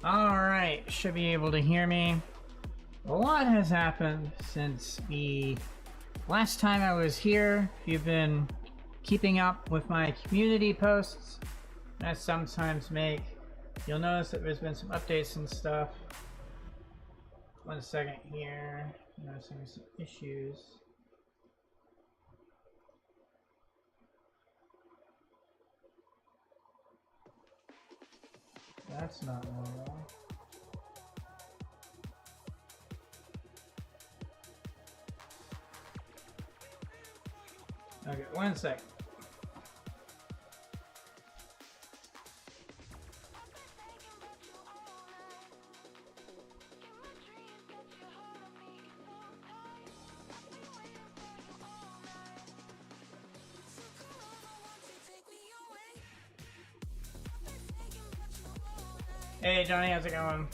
Alright, should be able to hear me. A lot has happened since the last time I was here. If you've been keeping up with my community posts that I sometimes make, you'll notice that there's been some updates and stuff. 1 second here. Noticing some issues. That's not normal. Okay, 1 sec. Hey Johnny, how's it going?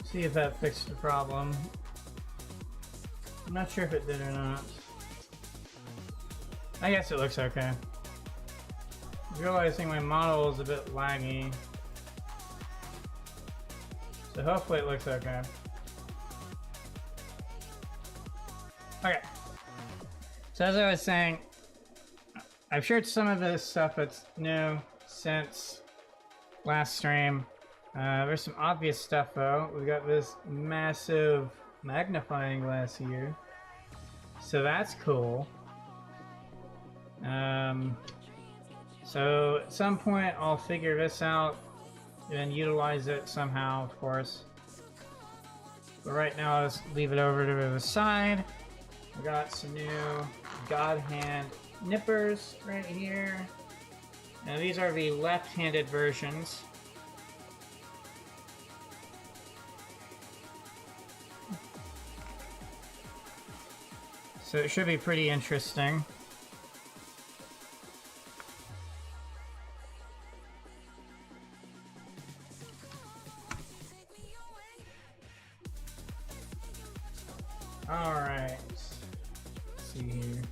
See if that fixed the problem. I'm not sure if it did or not. I guess it looks okay. Realizing my model is a bit laggy, so hopefully it looks okay. Okay, so as I was saying, I've shared some of this stuff that's new since last stream. There's some obvious stuff though. We've got this massive magnifying glass here, so that's cool. So at some point I'll figure this out and utilize it somehow, of course. But right now let's leave it over to the side. We got some new GodHand nippers right here. Now these are the left-handed versions. So it should be pretty interesting. Alright, let's see here.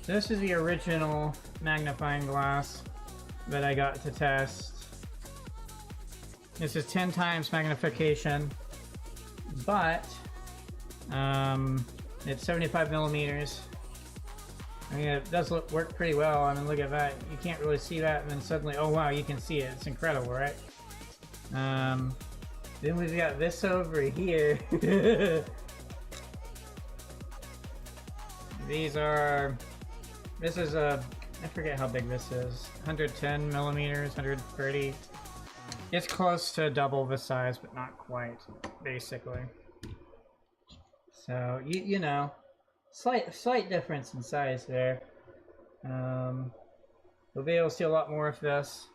So this is the original magnifying glass that I got to test. This is 10 times magnification, but it's 75 millimeters. I mean, it does work pretty well. I mean, look at that. You can't really see that, and then suddenly, oh wow, you can see it. It's incredible, right? Then we've got this over here. This is a, I forget how big this is, 110 millimeters, 130. It's close to double the size, but not quite, basically. So, you know, slight difference in size there. We'll be able to see a lot more of this,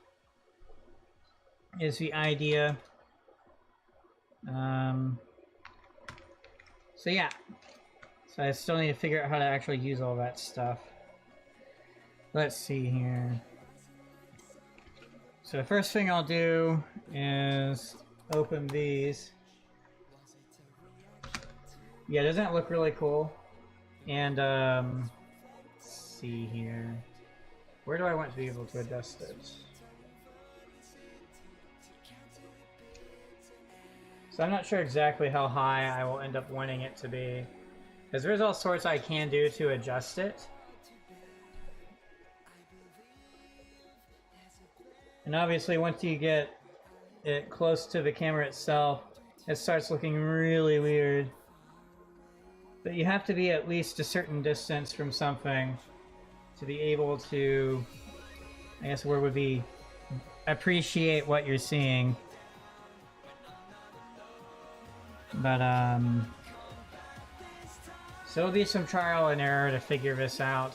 is the idea. So yeah. So I still need to figure out how to actually use all that stuff. Let's see here. So the first thing I'll do is open these. Yeah, doesn't it look really cool? And let's see here. Where do I want to be able to adjust it? So I'm not sure exactly how high I will end up wanting it to be, because there's all sorts I can do to adjust it. And obviously once you get it close to the camera itself, it starts looking really weird. But you have to be at least a certain distance from something to be able to, I guess where would be, appreciate what you're seeing. But so it'll be some trial and error to figure this out.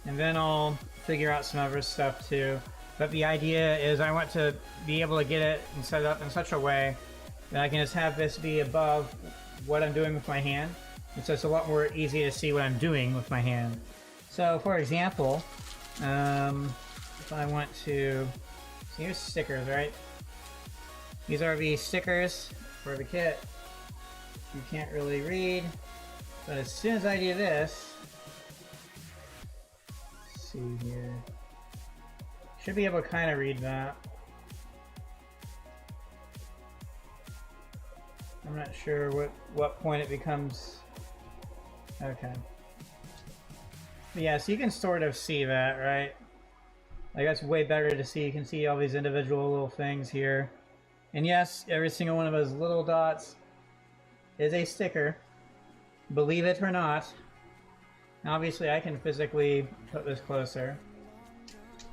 And then I'll figure out some other stuff too. But the idea is I want to be able to get it and set it up in such a way that I can just have this be above what I'm doing with my hand. And so it's a lot more easy to see what I'm doing with my hand. So for example, if I want to, so here's stickers, right? These are the stickers for the kit. You can't really read, but as soon as I do this, let's see here, should be able to kind of read that. I'm not sure what point it becomes. Okay. But yeah, so you can sort of see that, right? Like, that's way better to see. You can see all these individual little things here. And yes, every single one of those little dots is a sticker. Believe it or not. Now, obviously, I can physically put this closer.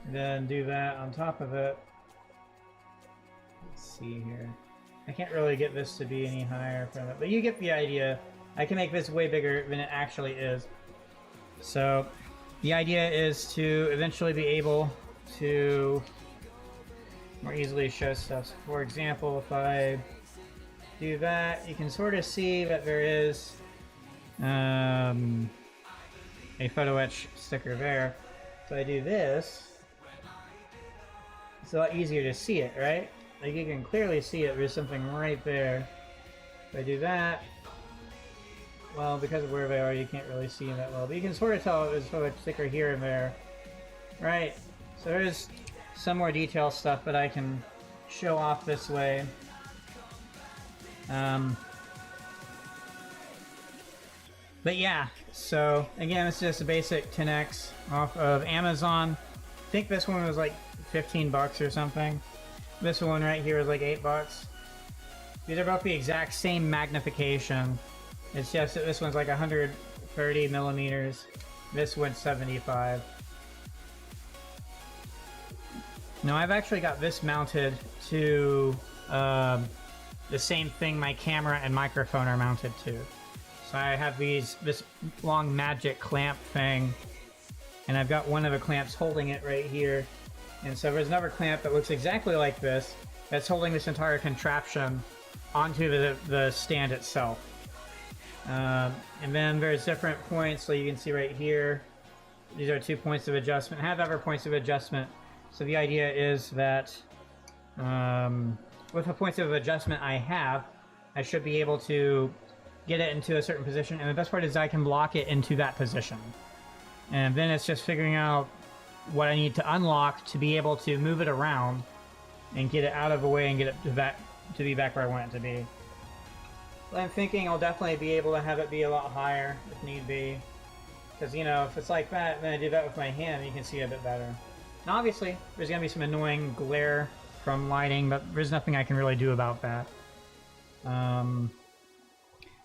And then do that on top of it. Let's see here. I can't really get this to be any higher from it, but you get the idea. I can make this way bigger than it actually is. So the idea is to eventually be able to more easily show stuff. So for example, if I do that, you can sort of see that there is a photo etch sticker there. So I do this, it's a lot easier to see it, right? Like, you can clearly see it, there's something right there. If I do that, well, because of where they are, you can't really see them that well. But you can sort of tell there's sort of a sticker here and there. Right, so there's some more detail stuff that I can show off this way. But yeah, so again, it's just a basic 10X off of Amazon. I think this one was like 15 bucks or something. This one right here is like 8 bucks. These are both the exact same magnification. It's just that this one's like 130 millimeters. This one's 75. Now, I've actually got this mounted to the same thing my camera and microphone are mounted to. So I have this long magic clamp thing, and I've got one of the clamps holding it right here. And so there's another clamp that looks exactly like this, that's holding this entire contraption onto the stand itself. And then there's different points, so you can see right here, these are 2 points of adjustment. I have other points of adjustment. So the idea is that with the points of adjustment I have, I should be able to get it into a certain position. And the best part is I can block it into that position. And then it's just figuring out what I need to unlock to be able to move it around and get it out of the way and get it to be back where I want it to be. But I'm thinking I'll definitely be able to have it be a lot higher if need be. Because, you know, if it's like that, then I do that with my hand, you can see it a bit better. Now, obviously, there's going to be some annoying glare from lighting, but there's nothing I can really do about that.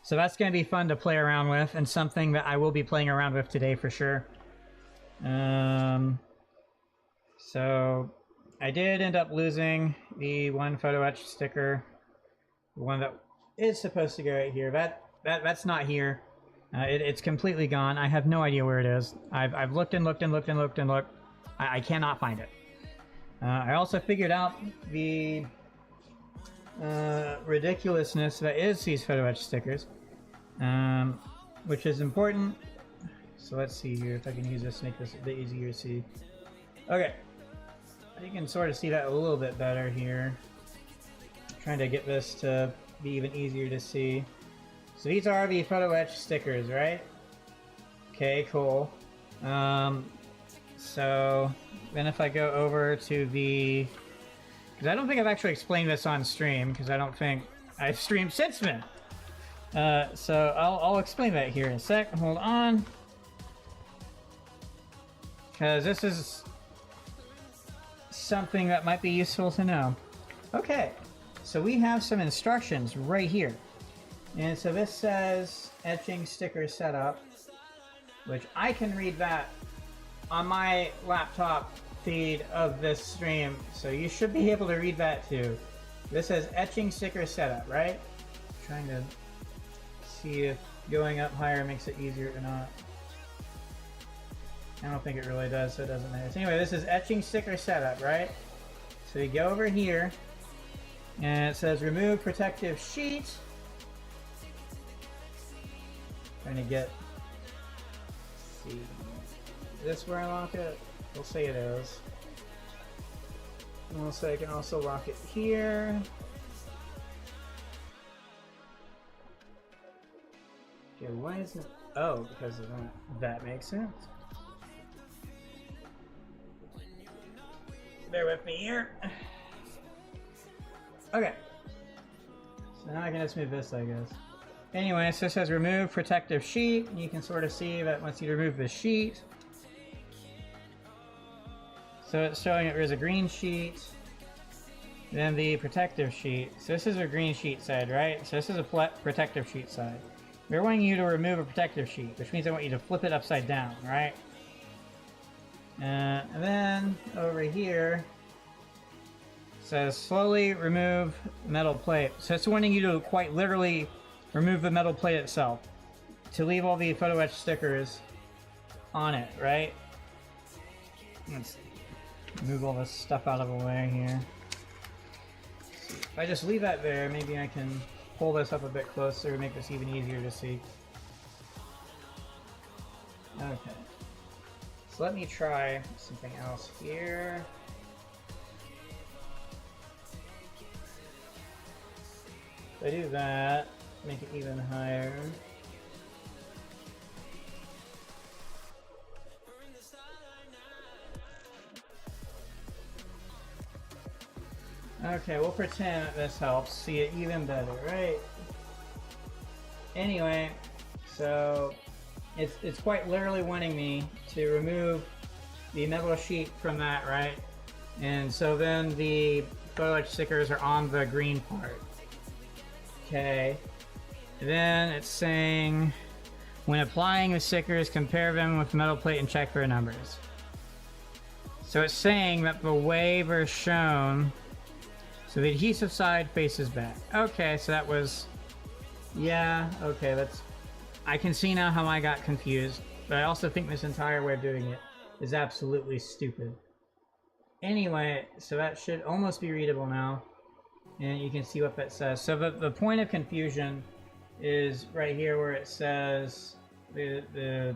So that's going to be fun to play around with, and something that I will be playing around with today for sure. So I did end up losing the one photo etch sticker, the one that is supposed to go right here. That's not here. It's completely gone. I have no idea where it is. I've looked and looked and looked and looked and looked. I cannot find it. I also figured out the ridiculousness that is these photo etch stickers, which is important. So let's see here if I can use this to make this a bit easier to see. Okay, you can sort of see that a little bit better here. I'm trying to get this to be even easier to see. So these are the photo etch stickers, right? Okay, cool. So then if I go over to the, because I don't think I've actually explained this on stream, because I don't think I've streamed since then. So I'll explain that here in a sec. Hold on. Because this is something that might be useful to know. Okay, so we have some instructions right here. And so this says etching sticker setup, which I can read that on my laptop feed of this stream, so you should be able to read that too. This says etching sticker setup, right? I'm trying to see if going up higher makes it easier or not. I don't think it really does, so it doesn't matter. So anyway, this is etching sticker setup, right? So you go over here, and it says remove protective sheet. Trying to get, let's see, is this where I lock it? We'll say it is. Also, I can also lock it here. Okay, why isn't it? Oh, because of that. That makes sense. Bear with me here. Okay. So now I can just move this, I guess. Anyway, so it says remove protective sheet. You can sort of see that once you remove the sheet. So it's showing there's a green sheet, then the protective sheet. So this is a green sheet side, right? So this is a protective sheet side. We're wanting you to remove a protective sheet, which means I want you to flip it upside down, right? And then over here it says slowly remove metal plate. So it's wanting you to quite literally remove the metal plate itself to leave all the photo etch stickers on it, right? Let's move all this stuff out of the way here. If I just leave that there, maybe I can pull this up a bit closer, make this even easier to see. Okay. So let me try something else here. If I do that, make it even higher. Okay, we'll pretend that this helps see it even better, right? Anyway, so it's quite literally wanting me to remove the metal sheet from that, right? And so then the photo etch stickers are on the green part. Okay. And then it's saying, when applying the stickers, compare them with the metal plate and check for numbers. So it's saying that the way they're shown, so the adhesive side faces back. Okay, so that was, yeah, okay, that's, I can see now how I got confused, but I also think this entire way of doing it is absolutely stupid. Anyway, so that should almost be readable now, and you can see what that says. So the point of confusion is right here where it says the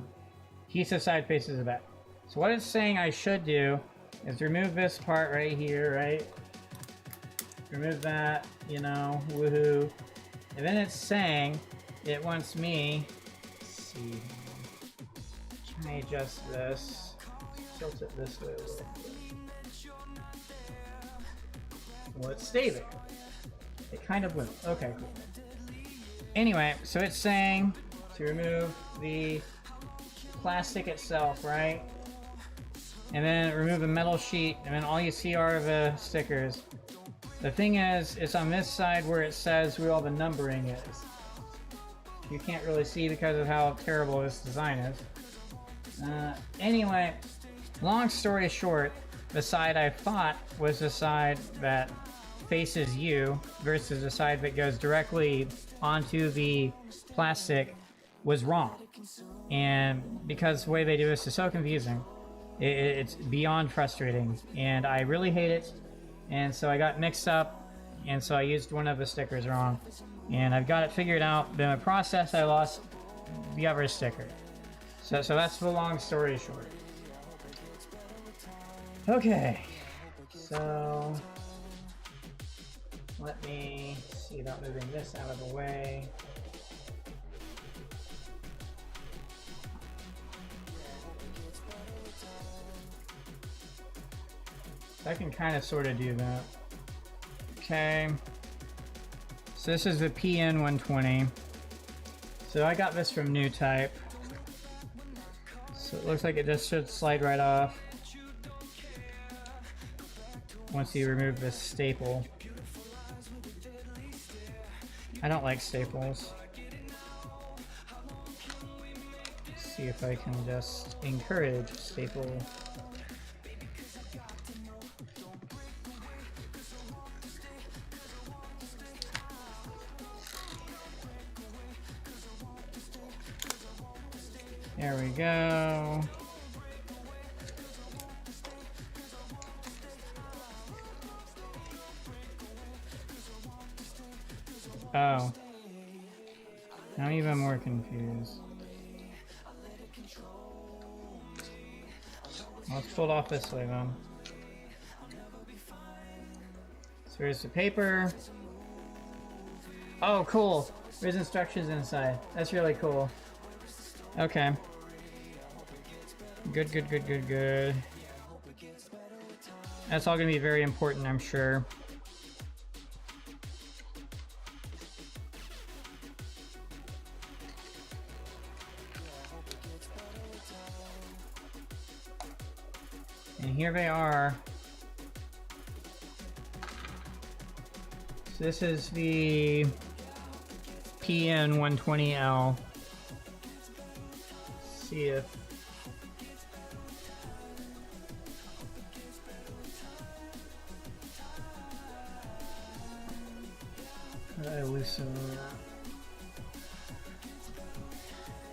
adhesive side faces back. So what it's saying I should do is remove this part right here, right? Remove that, you know, woohoo. And then it's saying it wants me, let's see, can I adjust this? Tilt it this way a little bit. Well, it stay there. It kind of will. Okay, cool. Anyway, so it's saying to remove the plastic itself, right? And then remove the metal sheet, and then all you see are the stickers. The thing is, it's on this side where it says where all the numbering is. You can't really see because of how terrible this design is. Anyway, long story short, the side I thought was the side that faces you versus the side that goes directly onto the plastic was wrong. And because the way they do this is so confusing, it's beyond frustrating, and I really hate it. And so I got mixed up, and so I used one of the stickers wrong. And I've got it figured out, but in the process I lost the other sticker. So that's the long story short. Okay, so let me see about moving this out of the way. I can kind of sort of do that. Okay. So this is the PN120. So I got this from New Type. So it looks like it just should slide right off once you remove this staple. I don't like staples. Let's see if I can just encourage staple. There we go. Oh. Now I'm even more confused. Let's pull it off this way then. There's the paper. Oh, cool. There's instructions inside. That's really cool. Okay. Good, good, good, good, good. That's all gonna be very important, I'm sure. And here they are. So this is the PN120L. See if I loosen that.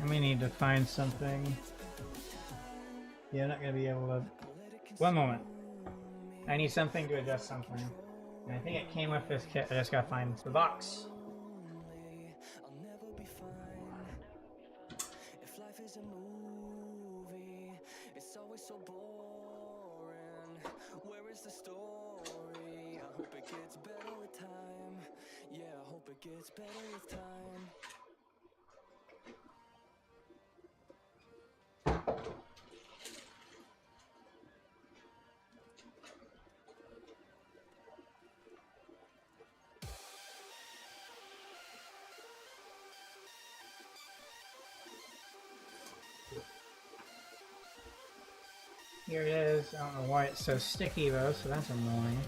And we need to find something. Yeah, I'm not gonna be able to. One moment. I need something to adjust something. And I think it came with this kit. I just gotta find the box. Here it is. I don't know why it's so sticky though, so that's annoying.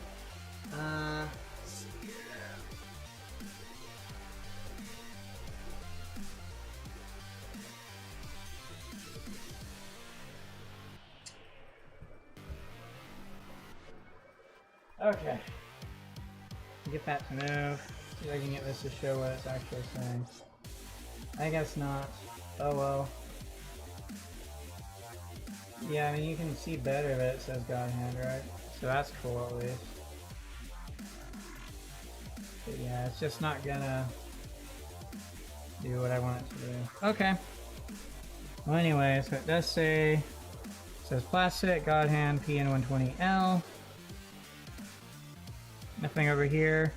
Okay. Get that to move. See if I can get this to show what it's actually saying. I guess not. Oh well. Yeah, I mean you can see better that it says GodHand, right? So that's cool at least. But yeah, it's just not gonna do what I want it to do. Okay. Well anyway, so it does say, it says plastic, GodHand, PN120L. Nothing over here.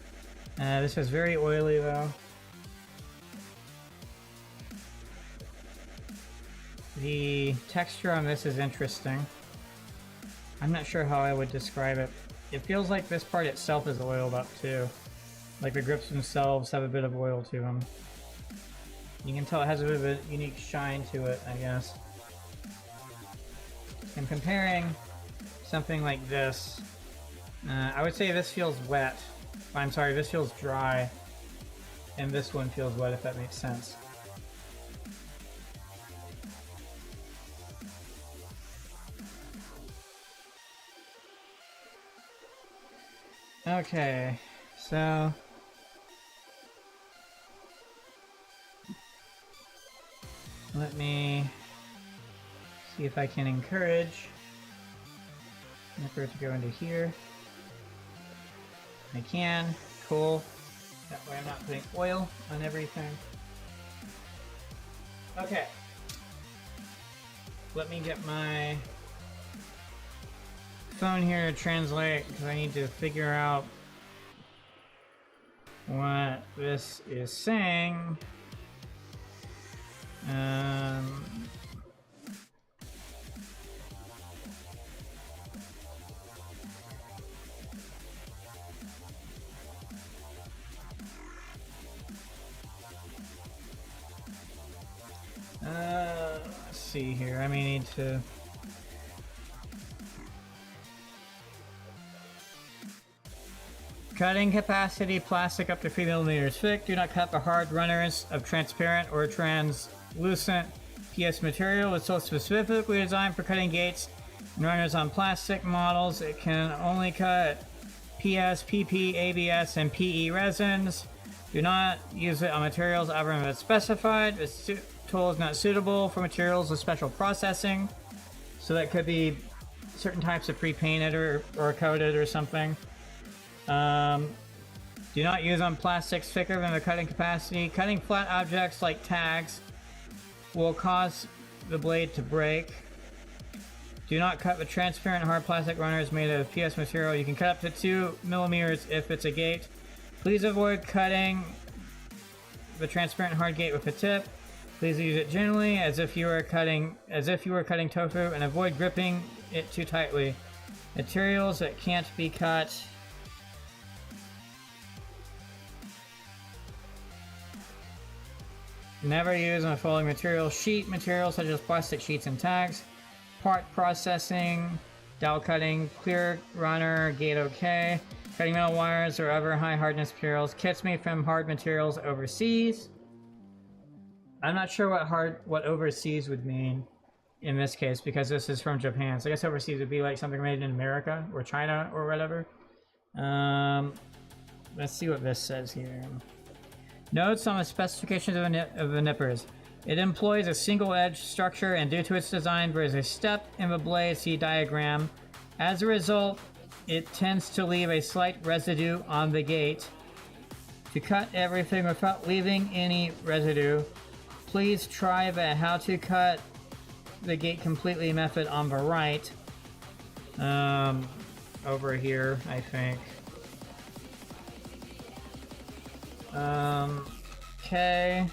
This is very oily though. The texture on this is interesting. I'm not sure how I would describe it. It feels like this part itself is oiled up too. Like the grips themselves have a bit of oil to them. You can tell it has a bit of a unique shine to it, I guess. I'm comparing something like this. I would say this feels wet. I'm sorry, this feels dry. And this one feels wet, if that makes sense. Okay, so let me see if I can encourage Nipper to go into here. I can. Cool. That way I'm not putting oil on everything. Okay. Let me get my phone here to translate because I need to figure out what this is saying. Let's see here. I may need to. Cutting capacity, plastic up to 3 millimeters thick. Do not cut the hard runners of transparent or translucent PS material. It's so specifically designed for cutting gates and runners on plastic models. It can only cut PS, PP, ABS, and PE resins. Do not use it on materials other than specified. This tool is not suitable for materials with special processing. So that could be certain types of pre-painted or coated or something. Do not use on plastics thicker than the cutting capacity. Cutting flat objects like tags will cause the blade to break. Do not cut with transparent hard plastic runners made of PS material. You can cut up to 2 millimeters if it's a gate. Please avoid cutting the transparent hard gate with a tip. Please use it gently as if you were cutting tofu, and avoid gripping it too tightly. Materials that can't be cut. Never use unfolding material. Sheet material such as plastic sheets and tags. Part processing, dowel cutting, clear runner, gate okay. Cutting metal wires or other high hardness materials. Kits made from hard materials overseas. I'm not sure what overseas would mean in this case because this is from Japan. So I guess overseas would be like something made in America or China or whatever. Let's see what this says here. Notes on the specifications of the nippers. It employs a single edge structure, and due to its design, there is a step in the blade, see diagram. As a result, it tends to leave a slight residue on the gate. To cut everything without leaving any residue, please try the how to cut the gate completely method on the right. Over here, I think. Okay.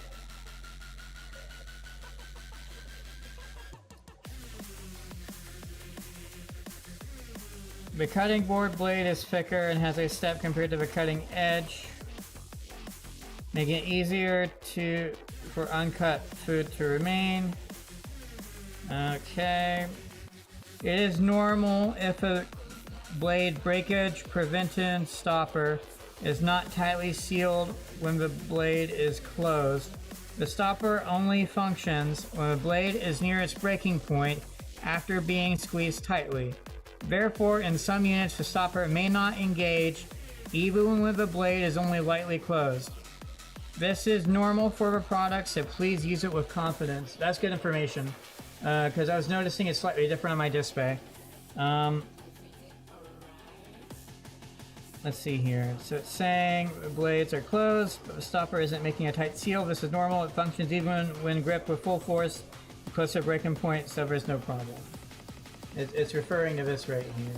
The cutting board blade is thicker and has a step compared to the cutting edge, making it easier for uncut food to remain. Okay. It is normal if a blade breakage prevention stopper is not tightly sealed when the blade is closed. The stopper only functions when the blade is near its breaking point after being squeezed tightly. Therefore, in some units, the stopper may not engage even when the blade is only lightly closed. This is normal for the product, so please use it with confidence. That's good information, because I was noticing it's slightly different on my display. Let's see here. So it's saying the blades are closed, but the stopper isn't making a tight seal. This is normal. It functions even when gripped with full force, close to breaking point, so there's no problem. It's referring to this right here.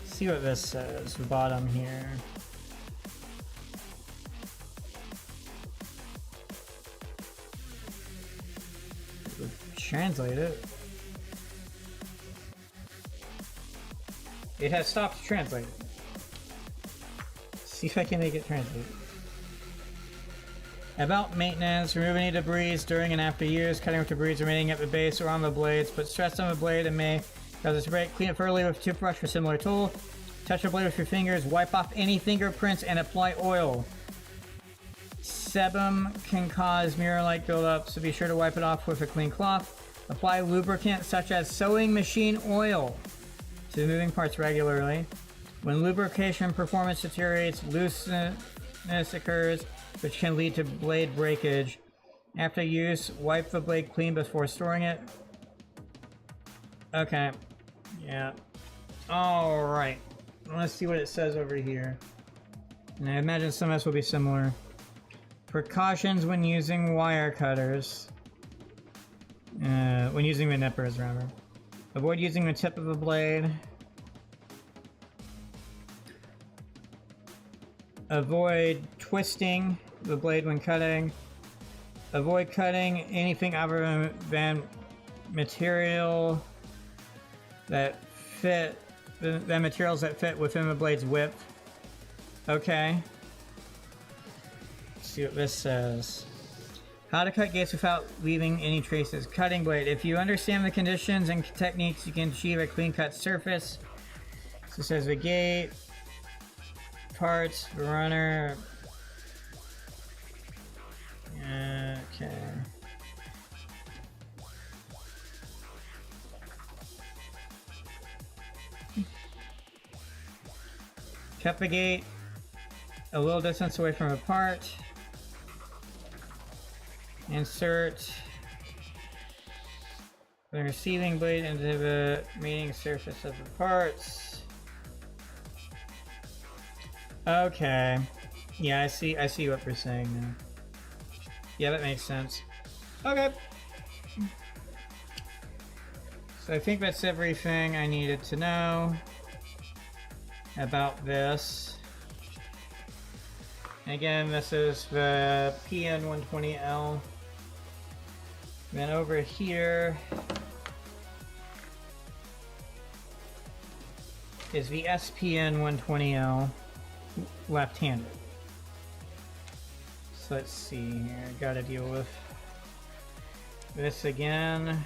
See what this says, the bottom here. Translate it. It has stopped translating. See if I can make it translate. About maintenance, remove any debris during and after use, cutting with debris remaining at the base or on the blades. Put stress on the blade and may cause it to break. Clean it thoroughly with a toothbrush or similar tool. Touch the blade with your fingers. Wipe off any fingerprints and apply oil. Sebum can cause mirror-like buildup, so be sure to wipe it off with a clean cloth. Apply lubricant such as sewing machine oil to the moving parts regularly. When lubrication performance deteriorates, looseness occurs, which can lead to blade breakage. After use, wipe the blade clean before storing it. Okay. Yeah. Alright. Let's see what it says over here. And I imagine some of this will be similar. Precautions when using wire cutters. When using the nippers, rather. Avoid using the tip of the blade. Avoid twisting the blade when cutting. Avoid cutting anything other than material that fit, the materials that fit within the blade's width. Okay. Let's see what this says. How to cut gates without leaving any traces. Cutting blade. If you understand the conditions and techniques, you can achieve a clean cut surface. So it says the gate, parts, the runner. Okay. Cut the gate a little distance away from a part. Insert the receiving blade into the meeting surface of the parts. Okay. Yeah, I see what they're saying now. Yeah, that makes sense. Okay. So I think that's everything I needed to know about this. Again, this is the PN120L. Then over here is the SPN120L left-handed. So let's see here, gotta deal with this again.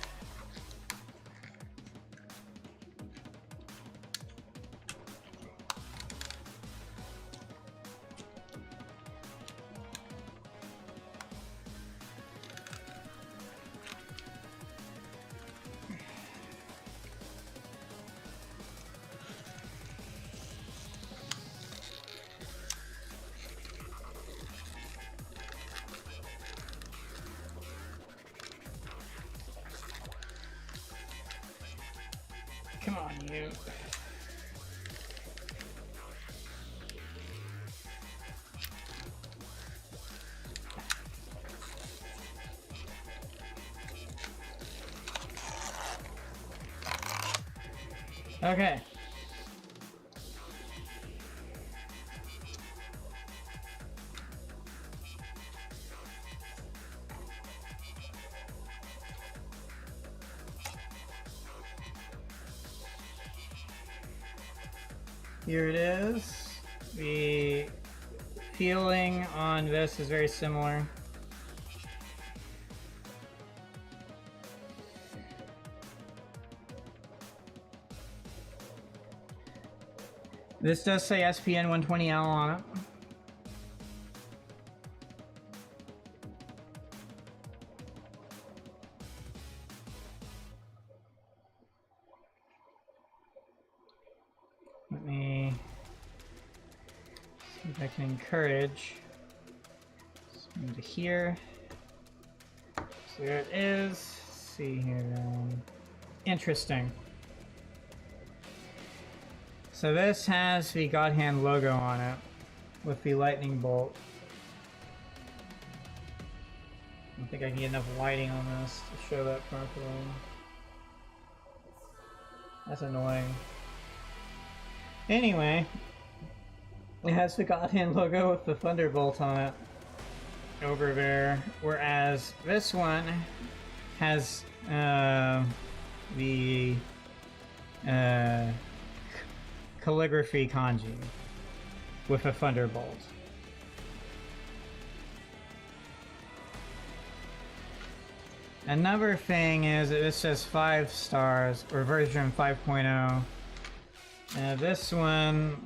Come on, you. Okay. Here it is. The feeling on this is very similar. This does say SPN120L on it. Let me see if I can encourage. Let's move to here. So there it is. Let's see here. Interesting. So this has the GodHand logo on it with the lightning bolt. I don't think I can get enough lighting on this to show that properly. That's annoying. Anyway, it has the GodHand logo with the thunderbolt on it over there, whereas this one has the calligraphy kanji with a thunderbolt. Another thing is that this says 5 stars, or version 5.0. This one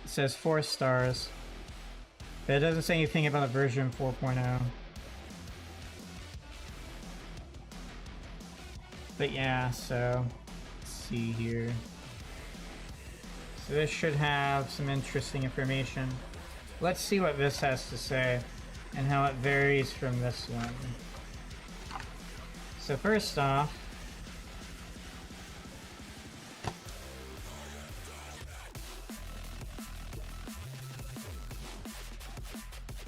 says 4 stars, but it doesn't say anything about a version 4.0. But yeah, so let's see here. So this should have some interesting information. Let's see what this has to say and how it varies from this one. So first off,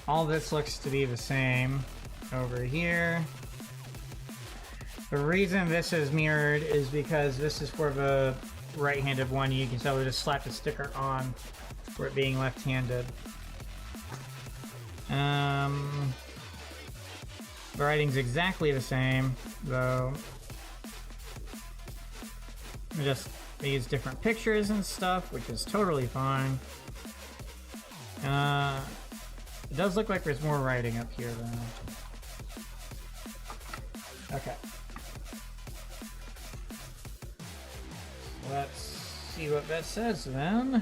all this looks to be the same over here. The reason this is mirrored is because this is for the right-handed one. You can tell we just slapped a sticker on for it being left-handed. The writing's exactly the same, though. Just they use different pictures and stuff, which is totally fine. It does look like there's more writing up here, though. Okay. Let's see what that says then.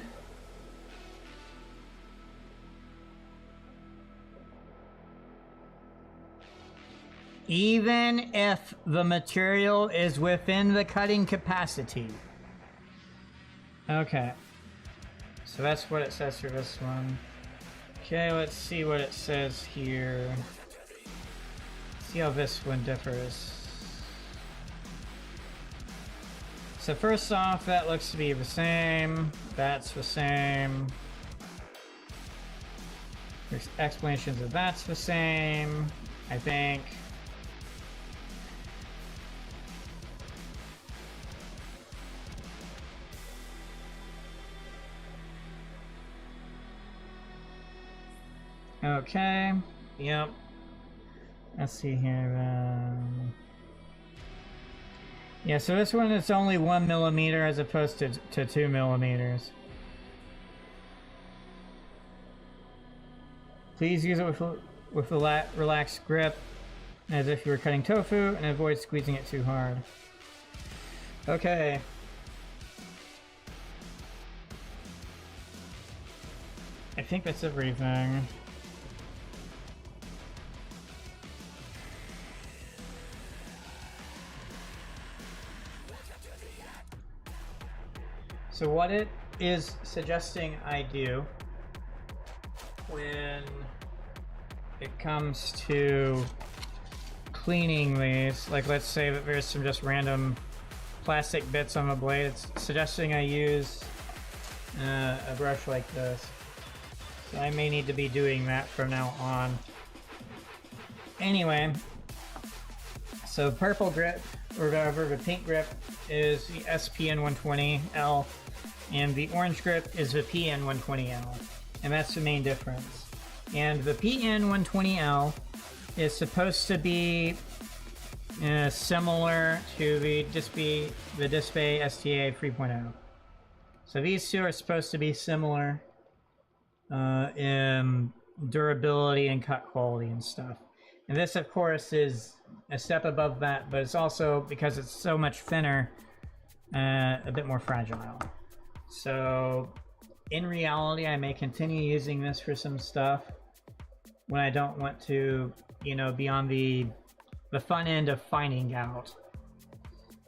Even if the material is within the cutting capacity. Okay. So that's what it says for this one. Okay, let's see what it says here. See how this one differs. So first off, that looks to be the same. That's the same. There's explanations of that's the same. I think. Okay, yep. Let's see here. Yeah, so this one is only 1 millimeter as opposed to 2 millimeters. Please use it with a relaxed grip, as if you were cutting tofu, and avoid squeezing it too hard. Okay. I think that's everything. So what it is suggesting I do when it comes to cleaning these, like let's say that there's some just random plastic bits on the blade, it's suggesting I use a brush like this. So I may need to be doing that from now on. Anyway, so purple grip, or whatever, the pink grip is the SPN120L, and the orange grip is the PN120L, and that's the main difference. And the PN120L is supposed to be similar to the Display STA 3.0. So these two are supposed to be similar in durability and cut quality and stuff. And this, of course, is a step above that, but it's also, because it's so much thinner, a bit more fragile. So in reality, I may continue using this for some stuff when I don't want to, you know, be on the fun end of finding out.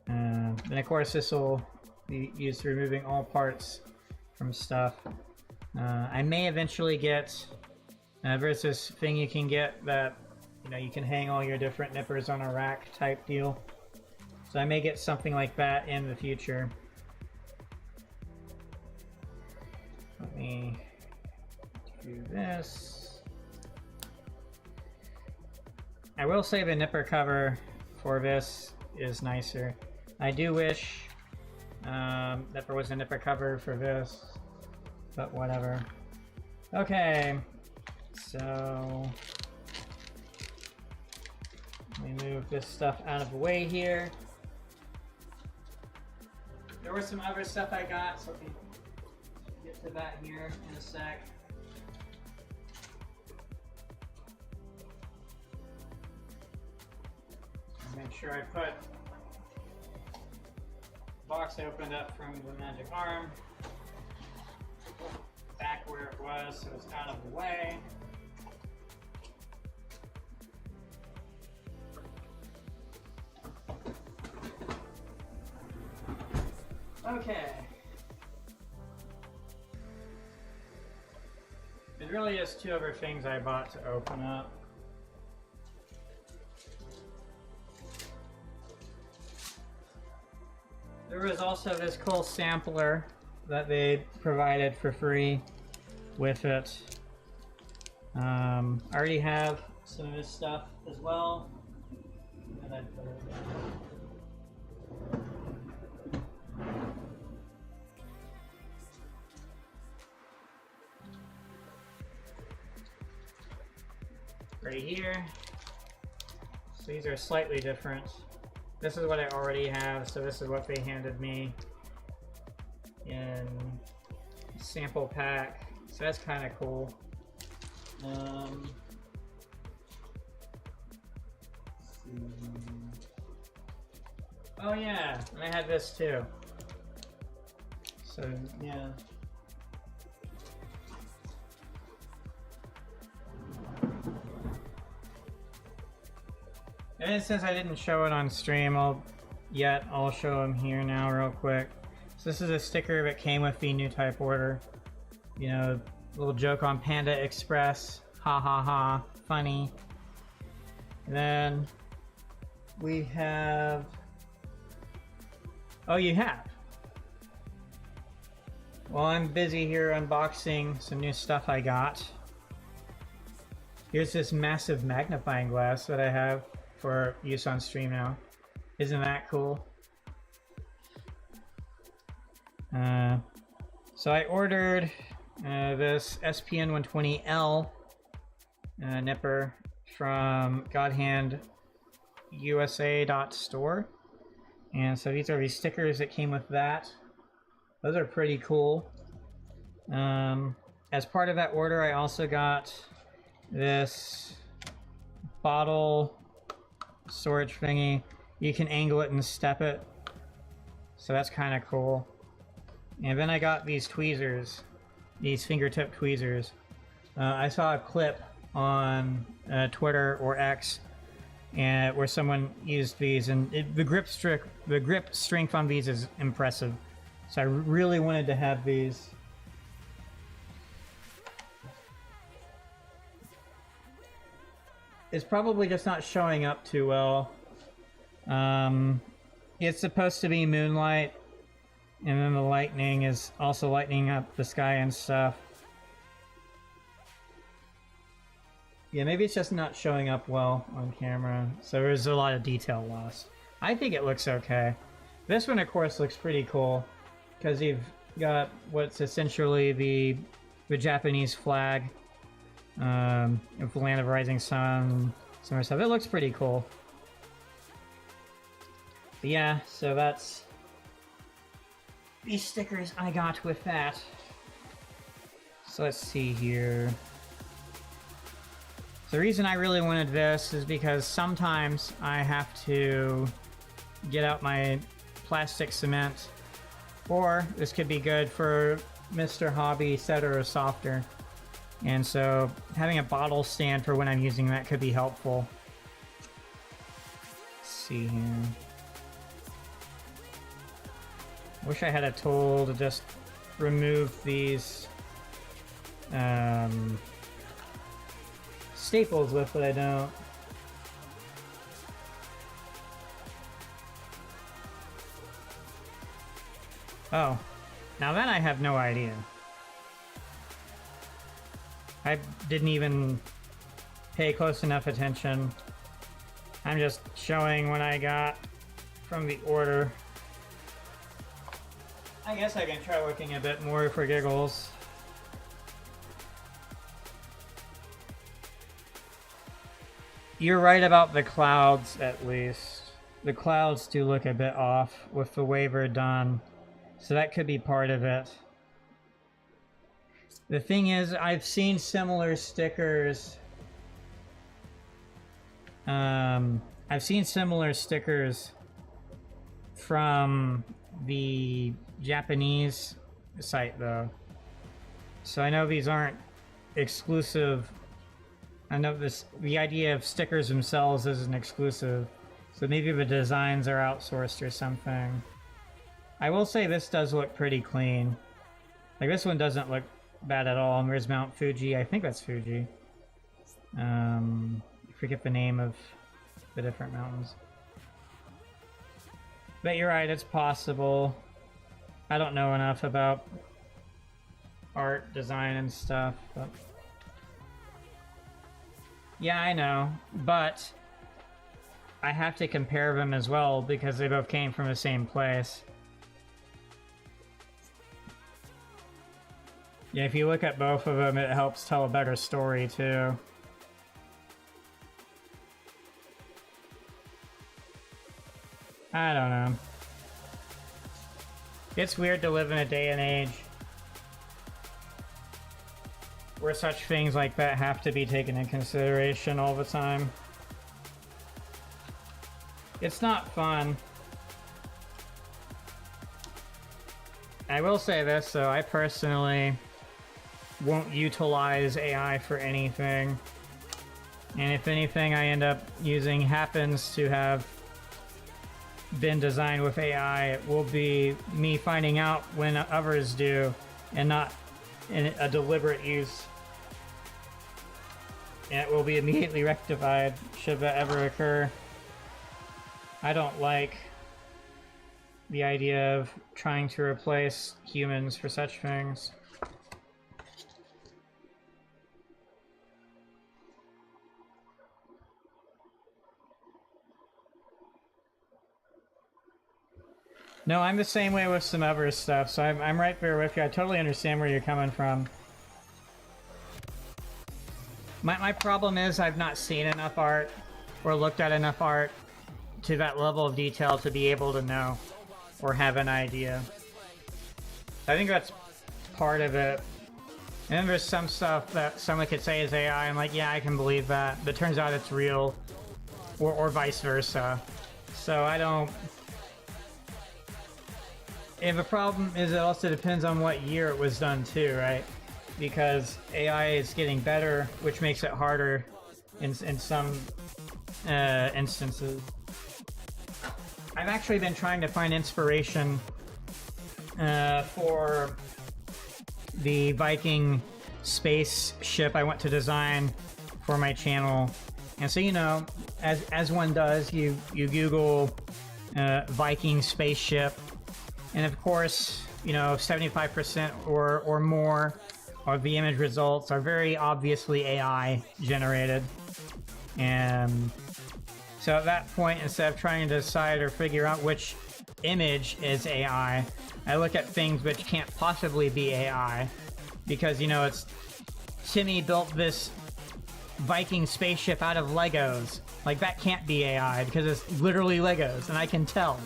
And of course, this will be used for removing all parts from stuff. I may eventually get, there's this thing you can get that, you know, you can hang all your different nippers on a rack type deal. So I may get something like that in the future. Let me do this. I will say the nipper cover for this is nicer. I do wish that there was a nipper cover for this, but whatever. Okay, so let me move this stuff out of the way here. There was some other stuff I got, so let me get to that here in a sec. Make sure I put the box I opened up from the magic arm back where it was, so it's out of the way. Okay. It really is two other things I bought to open up. There was also this cool sampler that they provided for free with it. I already have some of this stuff as well. And I put it right here. So these are slightly different. This is what I already have, so this is what they handed me in a sample pack. So that's kind of cool. Oh yeah, and I had this too. So yeah. And since I didn't show it on stream I'll show them here now real quick. So this is a sticker that came with the new type order. You know, little joke on Panda Express. Ha ha ha. Funny. And then we have... Oh, you have? Well, I'm busy here unboxing some new stuff I got. Here's this massive magnifying glass that I have for use on stream now. Isn't that cool? So I ordered this SPN 120L nipper from GodHand USA.store. And so these are these stickers that came with that. Those are pretty cool. As part of that order, I also got this bottle storage thingy. You can angle it and step it. So that's kind of cool. And then I got these tweezers, these fingertip tweezers. I saw a clip on Twitter or X where someone used these, and the grip strength on these is impressive. So I really wanted to have these. It's probably just not showing up too well. It's supposed to be moonlight, and then the lightning is also lightening up the sky and stuff. Yeah, maybe it's just not showing up well on camera, so there's a lot of detail loss. I think it looks okay. This one, of course, looks pretty cool, because you've got what's essentially the Japanese flag of the land of rising sun, some other stuff. It looks pretty cool. But yeah, so that's these stickers I got with that. So let's see here. The reason I really wanted this is because sometimes I have to get out my plastic cement, or this could be good for Mr. Hobby Setter or Softer. And so having a bottle stand for when I'm using that could be helpful. Let's see here. Wish I had a tool to just remove these staples with, but I don't. Oh, now that I have no idea. I didn't even pay close enough attention. I'm just showing what I got from the order. I guess I can try looking a bit more for giggles. You're right about the clouds, at least. The clouds do look a bit off with the way they're done, so that could be part of it. The thing is, I've seen similar stickers. I've seen similar stickers from the Japanese site, though. So I know these aren't exclusive. I know the idea of stickers themselves isn't exclusive, so maybe the designs are outsourced or something. I will say this does look pretty clean. Like, this one doesn't look bad at all. And there's Mount Fuji. I think that's Fuji. I forget the name of the different mountains. But you're right, it's possible. I don't know enough about art, design, and stuff, but... Yeah, I know, but I have to compare them as well because they both came from the same place. Yeah, if you look at both of them, it helps tell a better story, too. I don't know. It's weird to live in a day and age where such things like that have to be taken into consideration all the time. It's not fun. I will say this, though, I personally won't utilize AI for anything. And if anything I end up using happens to have been designed with AI, it will be me finding out when others do, and not in a deliberate use. And it will be immediately rectified should that ever occur. I don't like the idea of trying to replace humans for such things. No, I'm the same way with some other stuff, so I'm right there with you. I totally understand where you're coming from. My problem is I've not seen enough art or looked at enough art to that level of detail to be able to know or have an idea. I think that's part of it. And then there's some stuff that someone could say is AI. I'm like, yeah, I can believe that. But it turns out it's real, or vice versa. So I don't... And the problem is it also depends on what year it was done too, right? Because AI is getting better, which makes it harder in some instances. I've actually been trying to find inspiration for the Viking spaceship I want to design for my channel. And so, you know, as one does, you Google Viking spaceship, and of course, you know, 75% or more of the image results are very obviously AI generated. And so at that point, instead of trying to decide or figure out which image is AI, I look at things which can't possibly be AI, because, you know, it's Timmy built this Viking spaceship out of Legos. Like, that can't be AI because it's literally Legos, and I can tell.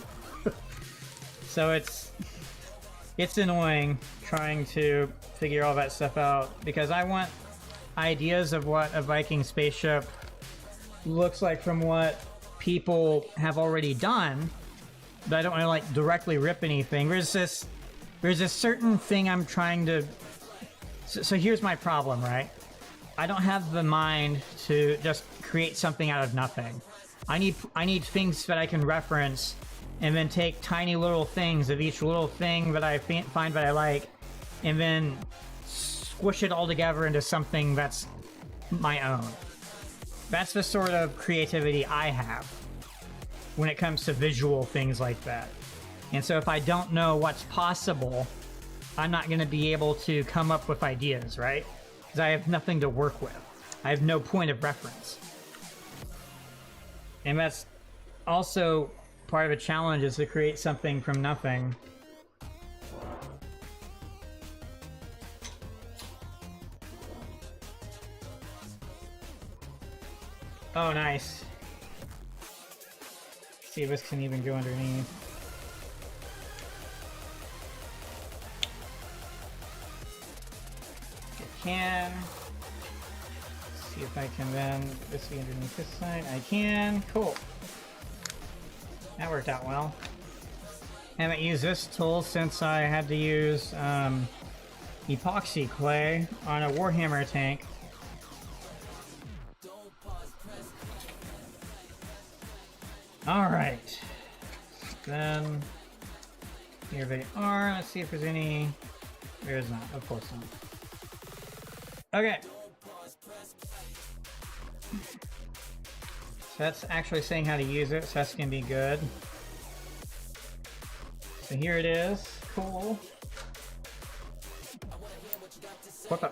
So it's annoying trying to figure all that stuff out, because I want ideas of what a Viking spaceship looks like from what people have already done, but I don't want to like directly rip anything. There's this certain thing I'm trying to... So here's my problem, right? I don't have the mind to just create something out of nothing. I need things that I can reference, and then take tiny little things of each little thing that I find that I like, and then squish it all together into something that's my own. That's the sort of creativity I have when it comes to visual things like that. And so if I don't know what's possible, I'm not going to be able to come up with ideas, right? Because I have nothing to work with. I have no point of reference. And that's also part of a challenge, is to create something from nothing. Oh, nice. See if this can even go underneath. It can. Let's see if I can then get this underneath this side. I can. Cool. That worked out well. Haven't used this tool since I had to use epoxy clay on a Warhammer tank. Alright. Then here they are. Let's see if there's any... There is not. Of course not. Okay. So that's actually saying how to use it, so that's gonna be good. So here it is. Cool. What the?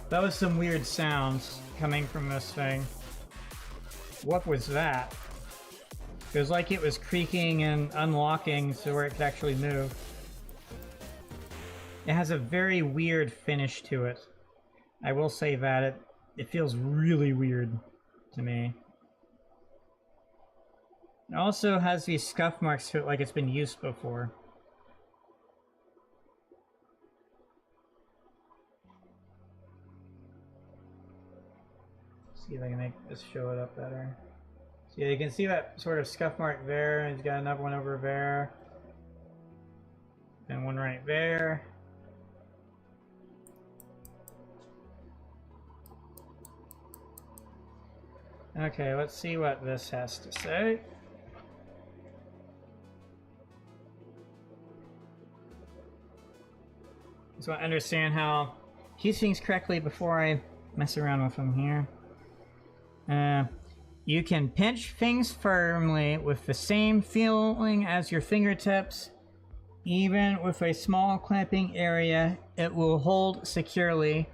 That was some weird sounds coming from this thing. What was that? It was like it was creaking and unlocking so where it could actually move. It has a very weird finish to it. I will say that. It feels really weird to me. It also has these scuff marks to it like it's been used before. See if I can make this show it up better. So you can see that sort of scuff mark there, and he's got another one over there. And one right there. Okay, let's see what this has to say. Just want to understand how to use things correctly before I mess around with them here. You can pinch things firmly with the same feeling as your fingertips. Even with a small clamping area, it will hold securely.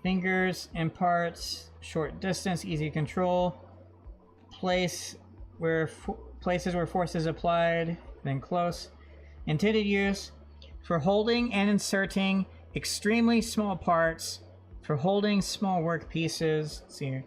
Fingers and parts, short distance, easy control. places where force is applied, then close. Intended use for holding and inserting extremely small parts, for holding small work pieces. Let's see here.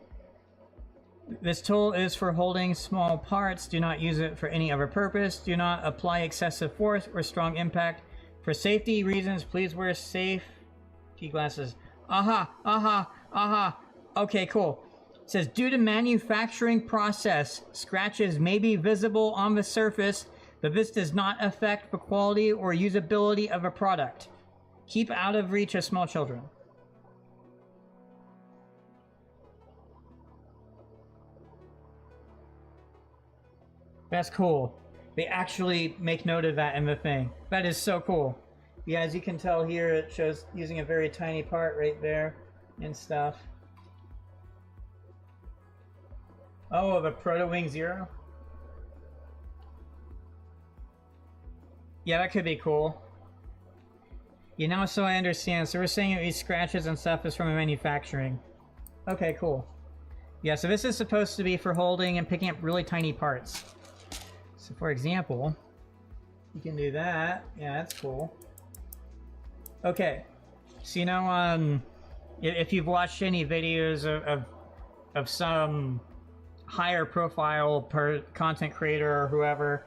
This tool is for holding small parts. Do not use it for any other purpose. Do not apply excessive force or strong impact. For safety reasons, please wear safety glasses. Aha, aha, aha. Okay, cool. It says, due to manufacturing process, scratches may be visible on the surface, but this does not affect the quality or usability of a product. Keep out of reach of small children. That's cool. They actually make note of that in the thing. That is so cool. Yeah, as you can tell here, it shows using a very tiny part right there and stuff. Oh, the Proto Wing Zero? Yeah, that could be cool. You know, so I understand. So we're saying that these scratches and stuff is from a manufacturing. Okay, cool. Yeah, so this is supposed to be for holding and picking up really tiny parts. So for example, you can do that. Yeah, that's cool. Okay, so you know, if you've watched any videos of some higher profile content creator or whoever,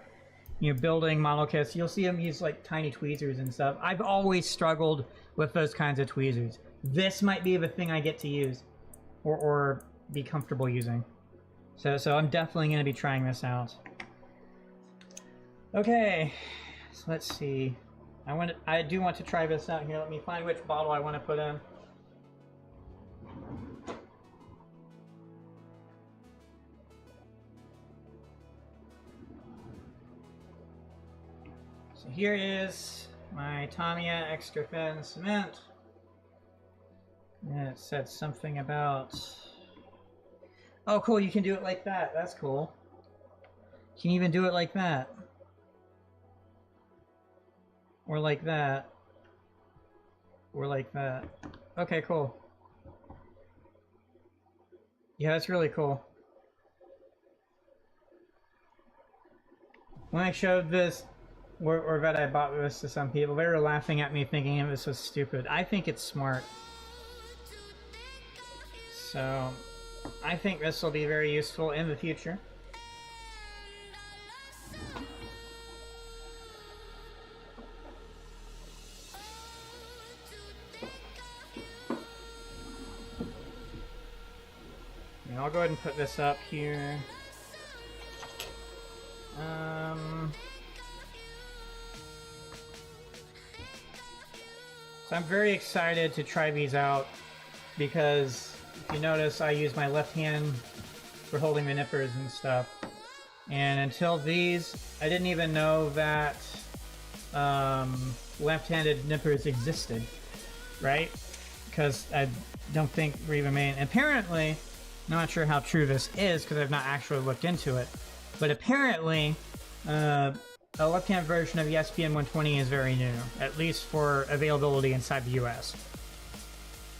you know, building model kits, you'll see them use like tiny tweezers and stuff. I've always struggled with those kinds of tweezers. This might be the thing I get to use or be comfortable using. So I'm definitely going to be trying this out. Okay, so let's see. I do want to try this out here. Let me find which bottle I want to put in. So here is my Tamiya extra thin cement. And it said something about... Oh, cool, you can do it like that. That's cool. You can even do it like that. Or like that. Or like that. Okay, cool. Yeah, that's really cool. When I showed this, or that I bought this to some people, they were laughing at me thinking this was stupid. I think it's smart. So, I think this will be very useful in the future. And I'll go ahead and put this up here. So I'm very excited to try these out because if you notice, I use my left hand for holding the nippers and stuff. And until these, I didn't even know that left-handed nippers existed, right? Because I don't think we're even made. And apparently, I'm not sure how true this is because I've not actually looked into it, but apparently a left-hand version of the SPN 120 is very new, at least for availability inside the US.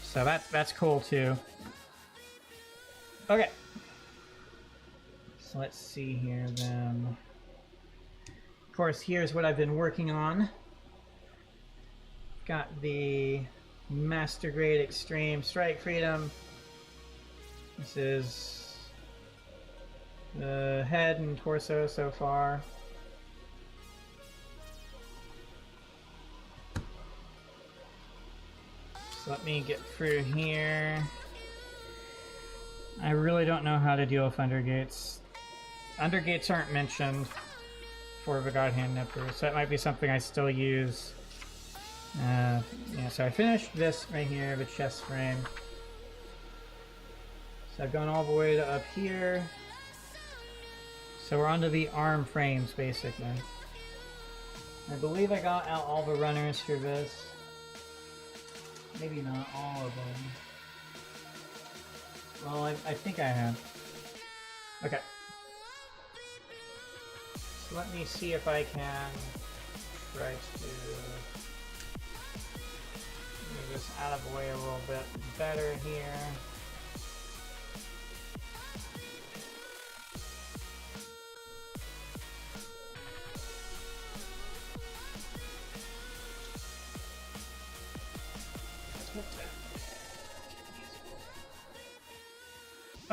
So that's cool too. Okay. So let's see here then. Of course, here's what I've been working on. Got the Master Grade Extreme Strike Freedom. This is the head and torso so far. So let me get through here. I really don't know how to deal with undergates. Undergates aren't mentioned for the GodHand nipper, so that might be something I still use. Yeah, so I finished this right here, the chest frame. So I've gone all the way to up here. So we're onto the arm frames, basically. I believe I got out all the runners for this. Maybe not all of them. Well, I think I have. Okay. So let me see if I can try to move this out of the way a little bit better here.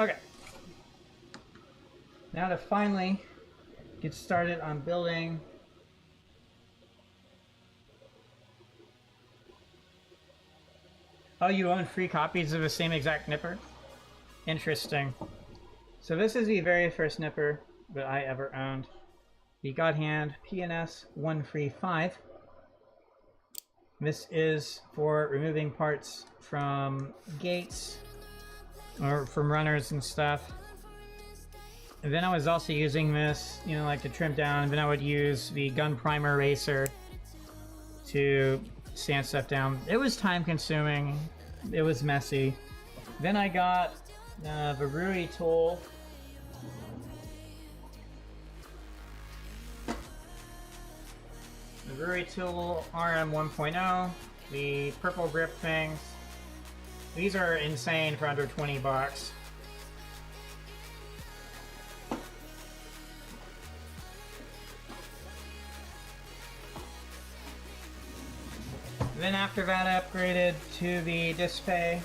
Okay. Now to finally get started on building Oh, you own free copies of the same exact nipper? Interesting. So this is the very first nipper that I ever owned. The GodHand PNS 135. This is for removing parts from gates or from runners and stuff. And then I was also using this, you know, like to trim down. And then I would use the gun primer eraser to sand stuff down. It was time consuming. It was messy. Then I got the Rui tool. The Rui tool RM 1.0. The purple grip things. These are insane for under 20 bucks. Then after that, I upgraded to the Display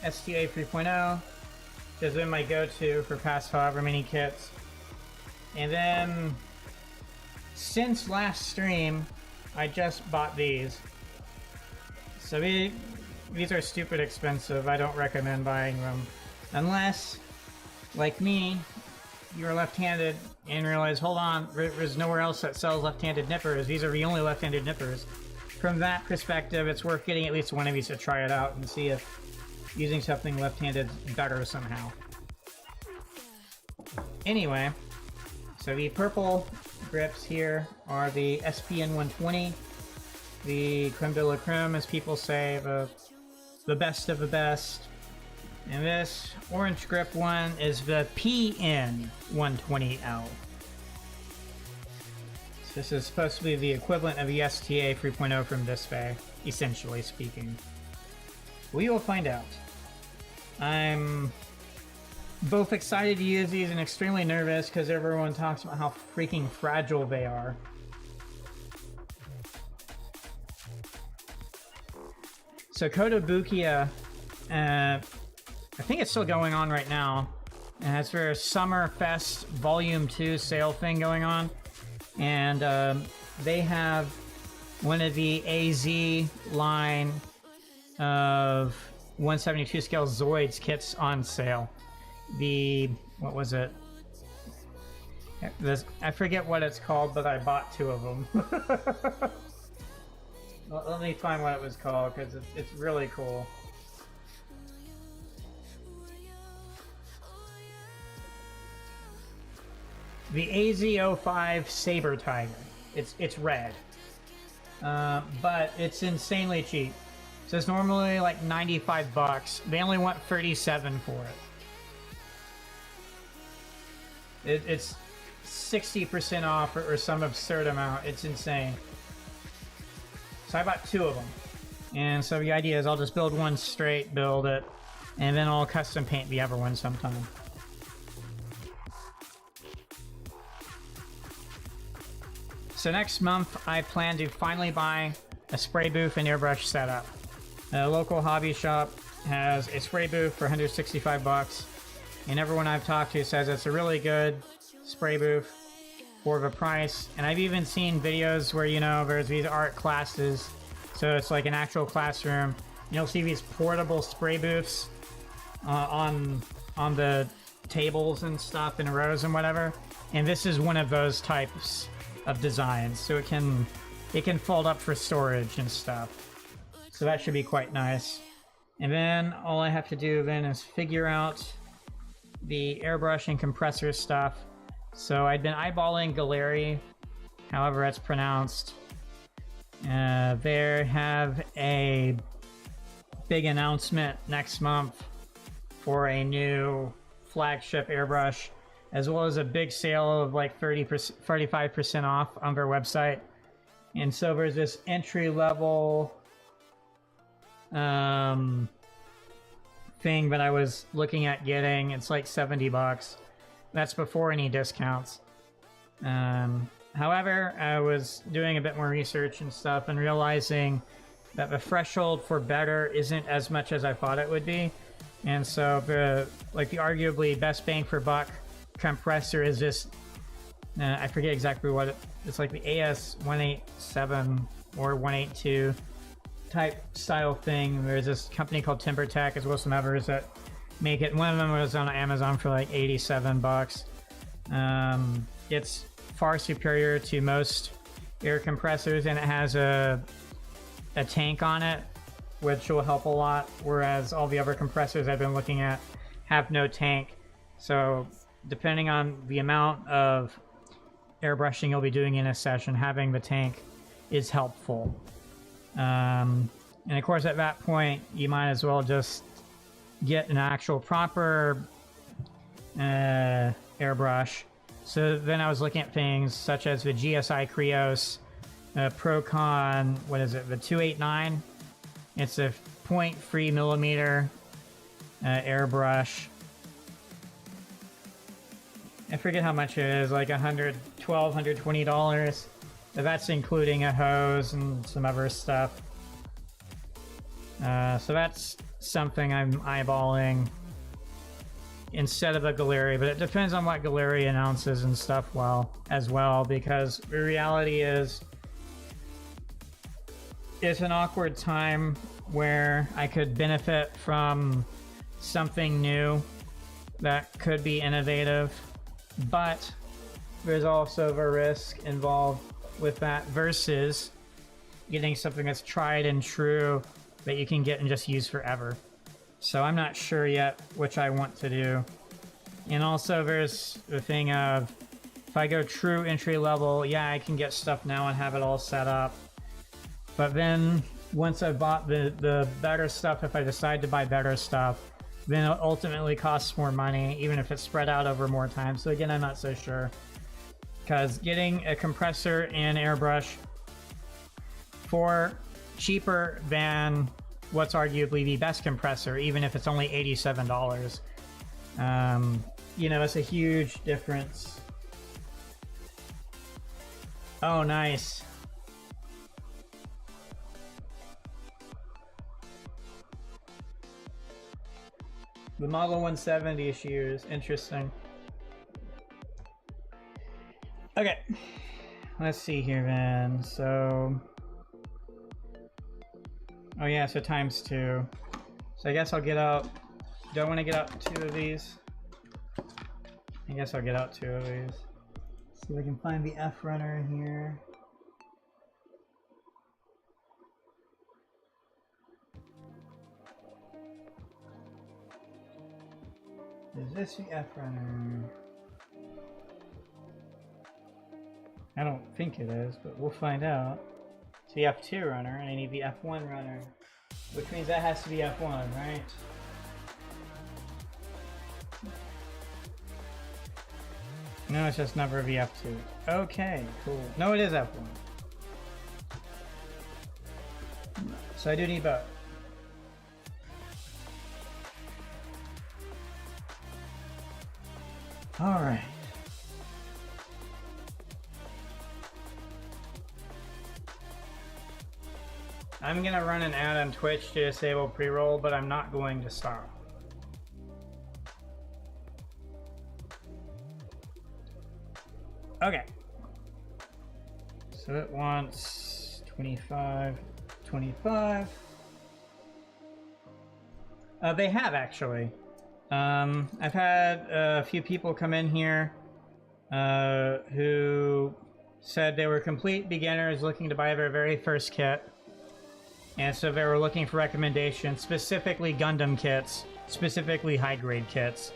STA 3.0, which has been my go-to for past however many kits. And then, since last stream, I just bought these. So these are stupid expensive. I don't recommend buying them. Unless, like me, you're left-handed and realize, hold on, there's nowhere else that sells left-handed nippers. These are the only left-handed nippers. From that perspective, it's worth getting at least one of these to try it out and see if using something left-handed is better somehow. Anyway, so the purple grips here are the SPN 120, the creme de la creme, as people say, the best of the best. And this orange grip one is the PN 120L. This is supposed to be the equivalent of the STA 3.0 from Display, essentially speaking. We will find out. I'm both excited to use these and extremely nervous because everyone talks about how freaking fragile they are. So Kotobukiya, I think it's still going on right now. And it's their Summer Fest Volume 2 sale thing going on. And they have one of the AZ line of 172 scale Zoids kits on sale. The, what was it? I forget what it's called, but I bought 2 of them. Let me find what it was called, because it's really cool. The AZ05 Saber Tiger. It's red. But it's insanely cheap. So it's normally like 95 bucks. They only want 37 for it. It's 60% off or some absurd amount. It's insane. So I bought 2 of them. And so the idea is I'll just build one straight, build it, and then I'll custom paint the other one sometime. So next month, I plan to finally buy a spray booth and airbrush setup. A local hobby shop has a spray booth for 165 bucks, and everyone I've talked to says it's a really good spray booth for the price. And I've even seen videos where, you know, there's these art classes, so it's like an actual classroom. You'll see these portable spray booths on the tables and stuff in rows and whatever. And this is one of those types of designs, so it can fold up for storage and stuff. So that should be quite nice. And then all I have to do then is figure out the airbrush and compressor stuff. So I'd been eyeballing Galeri, however that's pronounced. They have a big announcement next month for a new flagship airbrush, as well as a big sale of like 35% off on their website. And so there's this entry-level thing that I was looking at getting. It's like 70 bucks. That's before any discounts. However, I was doing a bit more research and stuff and realizing that the threshold for better isn't as much as I thought it would be. And so the arguably best bang for buck compressor is this, I forget exactly what it's like, the AS187 or 182 type style thing. There's this company called TimberTech as well as some others that make it. One of them was on Amazon for like 87 bucks. It's far superior to most air compressors, and it has a tank on it, which will help a lot, whereas all the other compressors I've been looking at have no tank. So depending on the amount of airbrushing you'll be doing in a session, having the tank is helpful. And of course at that point you might as well just get an actual proper airbrush. So then I was looking at things such as the GSI Krios Procon, what is it, the 289. It's a 0.3 millimeter airbrush. I forget how much it is, like $112, $120. But that's including a hose and some other stuff. So that's something I'm eyeballing instead of a Galeri, but it depends on what Galeri announces and stuff as well, because the reality is it's an awkward time where I could benefit from something new that could be innovative, but there's also the risk involved with that versus getting something that's tried and true that you can get and just use forever. So I'm not sure yet which I want to do. And also there's the thing of, if I go true entry level, yeah, I can get stuff now and have it all set up. But then once I've bought the better stuff, if I decide to buy better stuff, then it ultimately costs more money, even if it's spread out over more time. So again, I'm not so sure. Because getting a compressor and airbrush for cheaper than what's arguably the best compressor, even if it's only $87, you know, it's a huge difference. Oh, nice. The Model 170 she used. Interesting. Okay. Let's see here then. So... oh yeah, so ×2. So I guess I'll get out... do I want to get out 2 of these? I guess I'll get out 2 of these. See if I can find the F runner here. Is this the F runner? I don't think it is, but we'll find out. It's the F2 runner, and I need the F1 runner. Which means that has to be F1, right? No, it's just never the F2. Okay, cool. No, it is F1. So I do need both. Alright. I'm gonna run an ad on Twitch to disable pre-roll, but I'm not going to stop. Okay. So it wants 25, 25. They have actually. I've had a few people come in here who said they were complete beginners looking to buy their very first kit. And so they were looking for recommendations, specifically Gundam kits, specifically high-grade kits.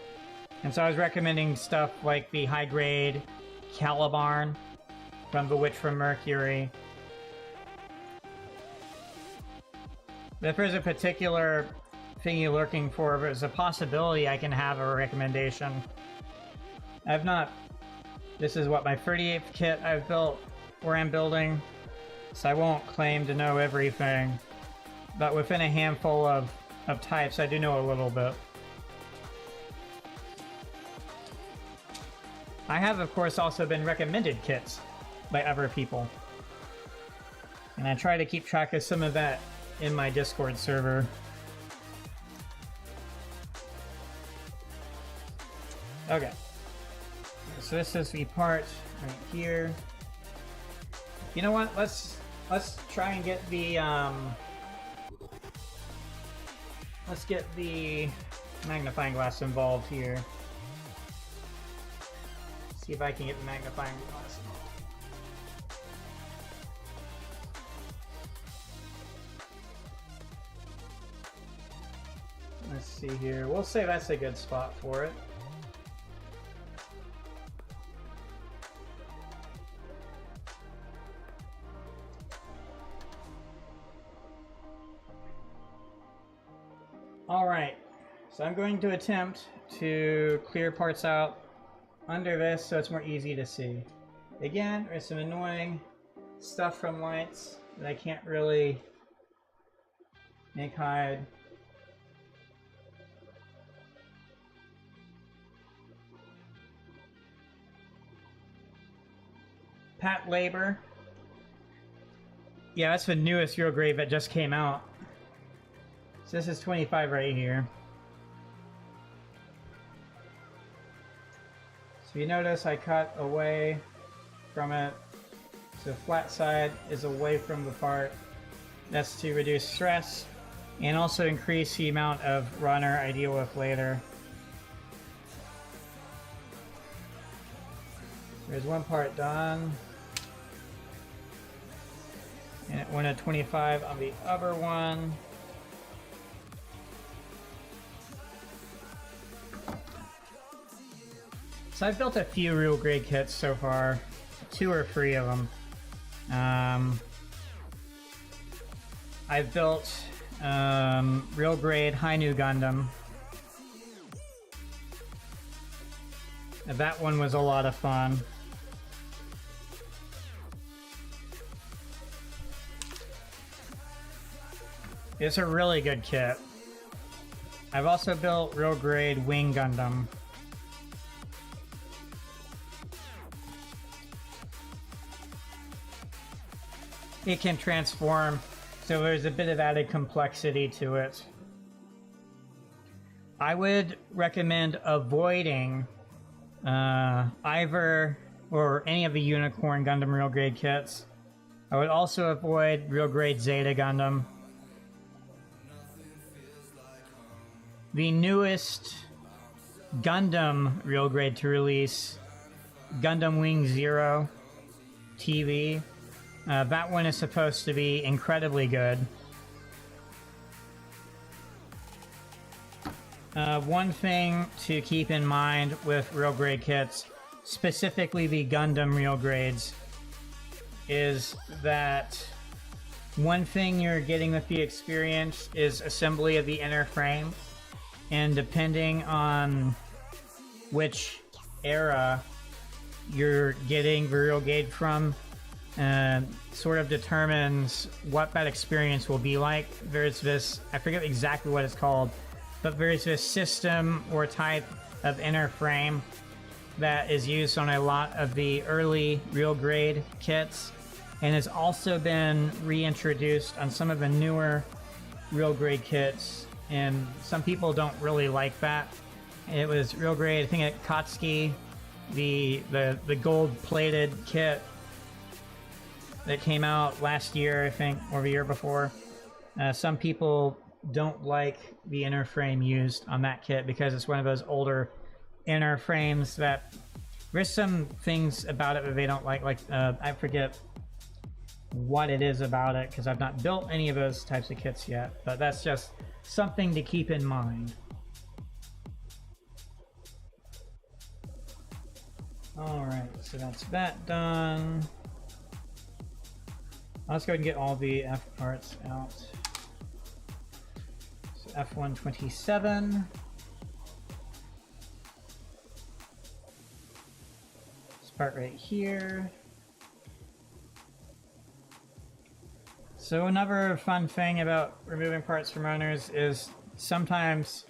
And so I was recommending stuff like the high-grade Calibarn from The Witch from Mercury. If there's a particular thing you're looking for, there's a possibility I can have a recommendation. I've not... this is what, my 38th kit I've built, or I'm building, so I won't claim to know everything. But within a handful of types, I do know a little bit. I have, of course, also been recommended kits by other people. And I try to keep track of some of that in my Discord server. Okay. So this is the part right here. You know what? Let's try and get the let's get the magnifying glass involved here. See if I can get the magnifying glass involved. Let's see here. We'll say that's a good spot for it. Alright, so I'm going to attempt to clear parts out under this so it's more easy to see. Again, there's some annoying stuff from lights that I can't really make hide. Pat Labor. Yeah, that's the newest real grade that just came out. So this is 25 right here. So you notice I cut away from it. So the flat side is away from the part. That's to reduce stress and also increase the amount of runner I deal with later. There's one part done. And it went at 25 on the other one. So I've built a few real grade kits so far, 2 or 3 of them. I've built real grade Hi-Nu Gundam. And that one was a lot of fun. It's a really good kit. I've also built real grade Wing Gundam. It can transform, so there's a bit of added complexity to it. I would recommend avoiding either or any of the Unicorn Gundam real grade kits. I would also avoid real grade Zeta Gundam. The newest Gundam real grade to release, Gundam Wing Zero TV. That one is supposed to be incredibly good. One thing to keep in mind with real grade kits, specifically the Gundam real grades, is that one thing you're getting with the experience is assembly of the inner frame, and depending on which era you're getting the real grade from, sort of determines what that experience will be like. There's this, I forget exactly what it's called, but there's this system or type of inner frame that is used on a lot of the early real grade kits, and has also been reintroduced on some of the newer real grade kits, and some people don't really like that. It was real grade, I think at Kotsky, the gold plated kit that came out last year, I think, or the year before. Some people don't like the inner frame used on that kit because it's one of those older inner frames that there's some things about it that they don't like I forget what it is about it because I've not built any of those types of kits yet, but that's just something to keep in mind. Alright, so that's that done. Let's go ahead and get all the F parts out. So F127. This part right here. So another fun thing about removing parts from runners is sometimes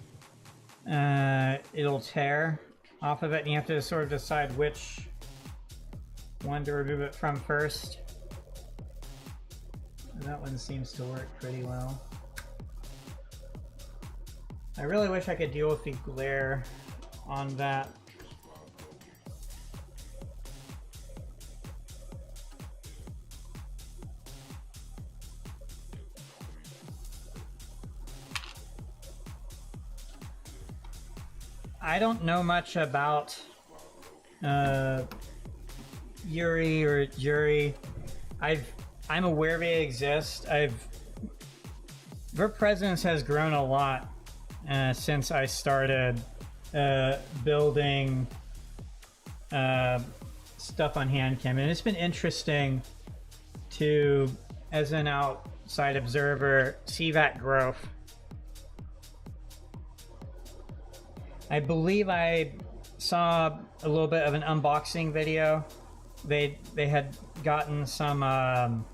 it'll tear off of it and you have to sort of decide which one to remove it from first. And that one seems to work pretty well. I really wish I could deal with the glare on that I don't know much about Yuri or Jury. I'm aware they exist. Their presence has grown a lot since I started building stuff on Handcam, and it's been interesting to, as an outside observer, see that growth. I believe I saw a little bit of an unboxing video. They had gotten some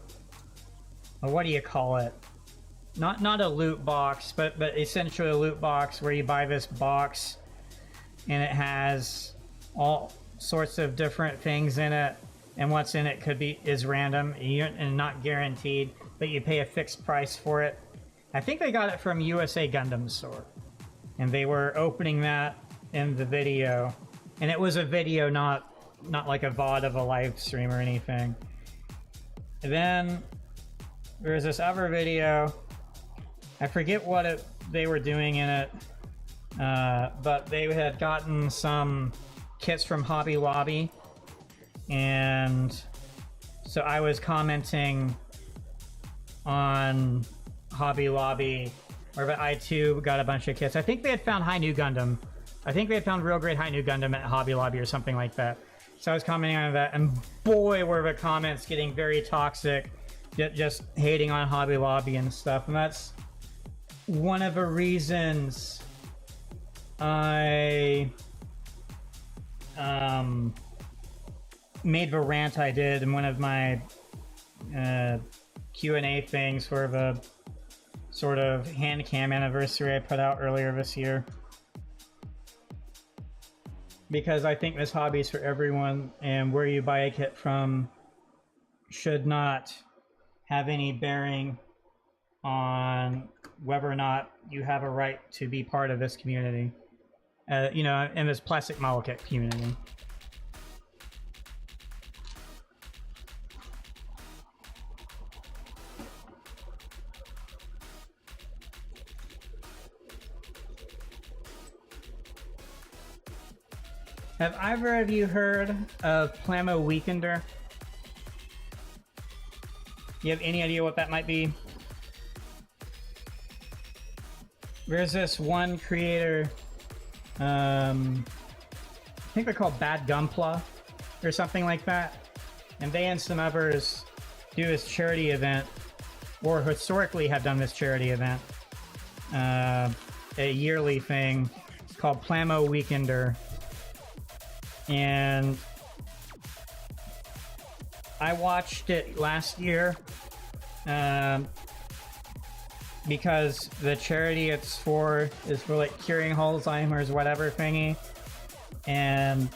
what do you call it? Not a loot box, but essentially a loot box where you buy this box and it has all sorts of different things in it, and what's in it is random and not guaranteed, but you pay a fixed price for it. I think they got it from USA Gundam store, and they were opening that in the video, and it was a video, not like a VOD of a live stream or anything. And then there's this other video. I forget what they were doing in it, but they had gotten some kits from Hobby Lobby, and so I was commenting on Hobby Lobby, or that I too got a bunch of kits. I think they had found High New Gundam. I think they had found real great High New Gundam at Hobby Lobby or something like that. So I was commenting on that, and boy, were the comments getting very toxic, just hating on Hobby Lobby and stuff. And that's one of the reasons I made the rant I did in one of my Q&A things for the sort of Handcam anniversary I put out earlier this year. Because I think this hobby is for everyone, and where you buy a kit from should not have any bearing on whether or not you have a right to be part of this community. You know, in this plastic model kit community. Have either of you heard of Plamo Weekender? You have any idea what that might be? There's this one creator, I think they're called Bad Gunpla or something like that, and they and some others do this charity event, or historically have done this charity event, a yearly thing called Plamo Weekender. And I watched it last year because the charity it's for is for like curing Alzheimer's, whatever thingy. And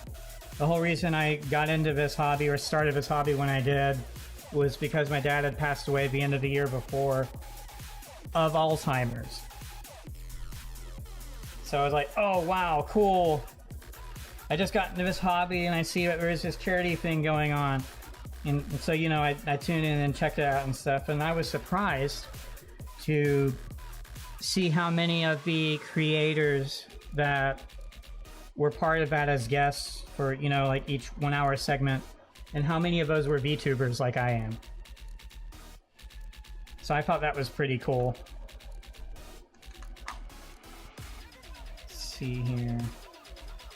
the whole reason I got into this hobby, or started this hobby when I did, was because my dad had passed away at the end of the year before of Alzheimer's. So I was like, oh wow, cool. I just got into this hobby and I see that there's this charity thing going on. And so, you know, I tuned in and checked it out and stuff, and I was surprised to see how many of the creators that were part of that as guests for, you know, like each 1 hour segment, and how many of those were VTubers like I am. So I thought that was pretty cool. Let's see here.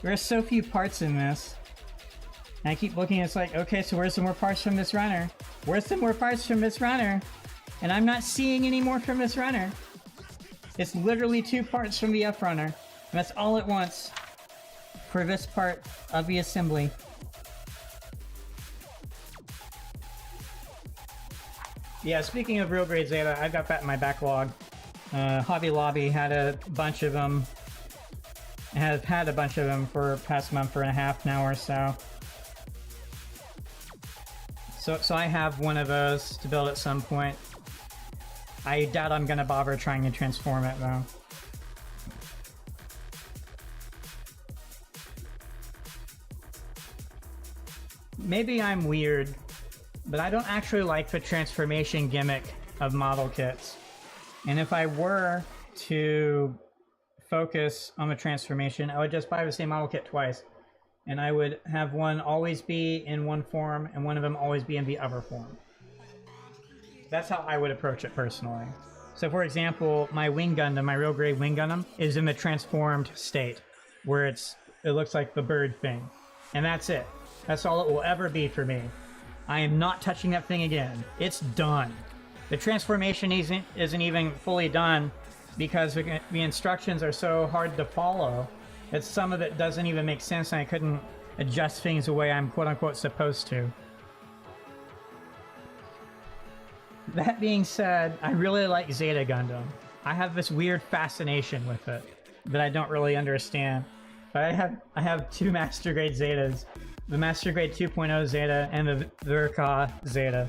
There are so few parts in this. And I keep looking, it's like, okay, so where's some more parts from this runner? Where's some more parts from this runner? And I'm not seeing any more from this runner. It's literally 2 parts from the F runner. And that's all it wants for this part of the assembly. Yeah, speaking of real grade Zeta, I've got that in my backlog. Hobby Lobby had a bunch of them. Have had a bunch of them for the past month and a half now or so. So I have one of those to build at some point. I doubt I'm gonna bother trying to transform it though. Maybe I'm weird, but I don't actually like the transformation gimmick of model kits. And if I were to focus on the transformation, I would just buy the same model kit twice. And I would have one always be in one form and one of them always be in the other form. That's how I would approach it personally. So for example, my Wing Gundam, my real grade Wing Gundam, is in the transformed state, where it looks like the bird thing. And that's it. That's all it will ever be for me. I am not touching that thing again. It's done. The transformation isn't even fully done because the instructions are so hard to follow that some of it doesn't even make sense and I couldn't adjust things the way I'm quote-unquote supposed to. That being said, I really like Zeta Gundam. I have this weird fascination with it that I don't really understand. But I have two Master Grade Zetas. The Master Grade 2.0 Zeta and the Verka Zeta.